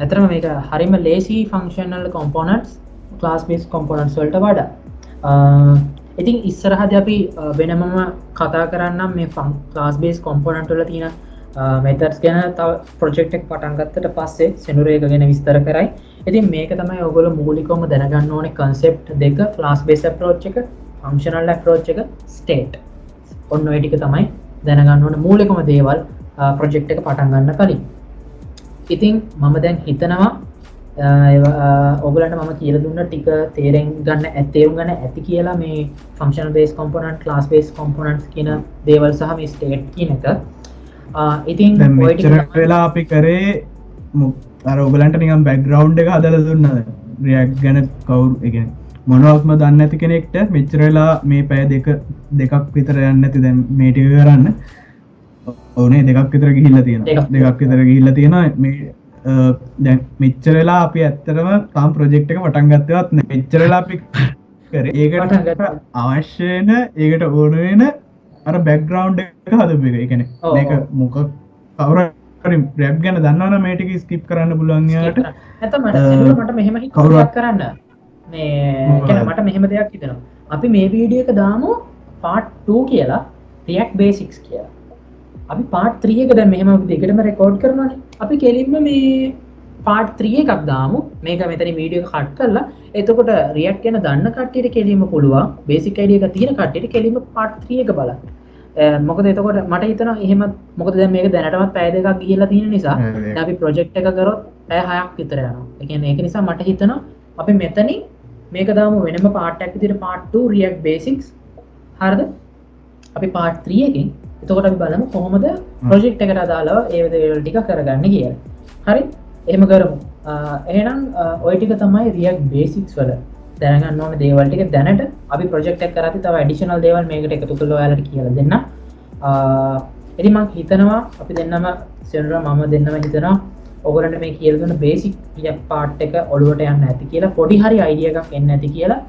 ඇතරම මේක හරිම ලේසි ෆංක්ෂනල් කොම්පොනට්ස් ක්ලාස් බේස් කොම්පොනට්ස් වලට වඩා ඉතින් ඉස්සරහද අපි වෙනමම කතා කරන්නම් මේ ක්ලාස් බේස් කොම්පොනට් වල තියෙන මෙතඩ්ස් ගැන තව ප්‍රොජෙක්ට් එක පටන් ගත්තට පස්සේ සෙනුරේ එක ගැන විස්තර කරයි. ඉතින් මේක තමයි ඔයගොල්ලෝ මූලිකවම දැනගන්න ඕනේ concept දෙක ක්ලාස් බේස් approach එක functional approach එක state. ඔන්න ඔය ටික තමයි දැනගන්න ඕනේ මූලිකම දේවල් ප්‍රොජෙක්ට් එක පටන් ගන්න කලින්. ඉතින් මම දැන් හිතනවා ඔගලන්ට මම කියලා දුන්න ටික තේරුම් ගන්න ඇති කියලා මේ functional base component class base components කියන දේවල් සහ මේ ස්ටේට් කියන එක. ඉතින් දැන් ඔය ටික මෙච්චර වෙලා අපි කරේ අර ඔයගලන්ට නිකන් බෑග්ග්‍රවුන්ඩ් එක හදලා දුන්නාද React ගැන කවුරු ඒ කියන්නේ මොනවත්ම දන්නේ නැති කෙනෙක්ට මෙච්චර වෙලා මේ පැය දෙකක් විතර යන්නේ නැති දැන් මේ ටික කරන්න ඕනේ දෙකක් විතර ගිහිල්ලා තියෙනවා දෙකක් විතර ගිහිල්ලා තියෙනවා මේ දැන් මෙච්චර වෙලා අපි ඇත්තටම තාම ප්‍රොජෙක්ට් එක පටන් ගත්තේවත් නැහැ මෙච්චර වෙලා අපි කරේ ඒකට අවශ්‍ය වෙන ඒකට ඕන වෙන අර බෑග්ග්‍රවුන්ඩ් එක හදපු එක. ඒ කියන්නේ මේක මොකක් කවුරු හරි රැප් ගැන දන්නවනම් මේ ටික ස්කිප් කරන්න පුළුවන් යාට. නැත්නම් මට මෙහෙම හිතක් කරන්න මේ කියන්නේ මට මෙහෙම දෙයක් හිතෙනවා. අපි මේ වීඩියෝ එක දාමු part 2 කියලා React Basics කියලා. අපි part 3 එක දැන් මෙහෙම දෙකටම රෙකෝඩ් කරනවානේ. අපි කෙලින්ම මේ part 3 එකක් දාමු. මේක මෙතන වීඩියෝ එක කට් කරලා එතකොට React ගැන දන්න කට්ටියට කෙලින්ම පුළුවන්. basic idea එක තියෙන කට්ටියට කෙලින්ම part 3 එක බලන්න. මොකද එතකොට මට හිතෙනවා එහෙම මොකද දැන් මේක දැනටමත් පැය දෙකක් ගිහිල්ලා තියෙන නිසා දැන් අපි project එක කරොත් පැය 6ක් විතර යනවා. ඒ කියන්නේ ඒක නිසා මට හිතෙනවා අපි මෙතනින් මේක දාමු වෙනම part එකක් විදිහට part 2 React Basics. හරිද? අපි part 3 එකෙන් එතකොට අපි බලමු කොහොමද ප්‍රොජෙක්ට් එකට අදාළව ඒ දේවල් ටික කරගන්නේ කියලා. හරි? එහෙම කරමු. එහෙනම් ওই ටික තමයි React Basics වල දැනගන්න ඕන දේවල් ටික දැනට අපි ප්‍රොජෙක්ට් එක කරද්දි තව ඇඩිෂනල් දේවල් මේකට එකතු කරලා ඔයාලට කියලා දෙන්න. ඉතින් මම හිතනවා අපි දෙන්නම සෙනරා මම දෙන්නම හිතනවා ඔයගොල්ලන්ට මේ කියලා දුන්න බේසික් පාර්ට් එක ඔළුවට යන්න ඇති කියලා පොඩි හරි අයිඩියා එකක් එන්න ඇති කියලා.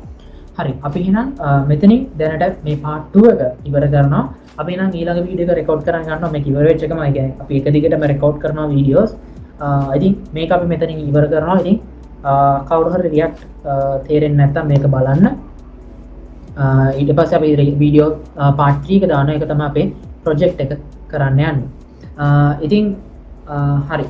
හරි අපි එහෙනම් මෙතනින් දැනට මේ part 2 එක ඉවර කරනවා. අපි එහෙනම් ඊළඟ වීඩියෝ එක රෙකෝඩ් කරන් ගන්නවා මේක ඉවර වෙච්ච එකම කියන්නේ අපි එක දිගටම රෙකෝඩ් කරනවා වීඩියෝස්. ඉතින් මේක අපි මෙතනින් ඉවර කරනවා. ඉතින් කවුරු හරි React තේරෙන්නේ නැත්නම් මේක බලන්න. ඊට පස්සේ අපි වීඩියෝ part 3 එක දාන එක තමයි අපේ ප්‍රොජෙක්ට් එක කරන්න යන්නේ. ඉතින් හරි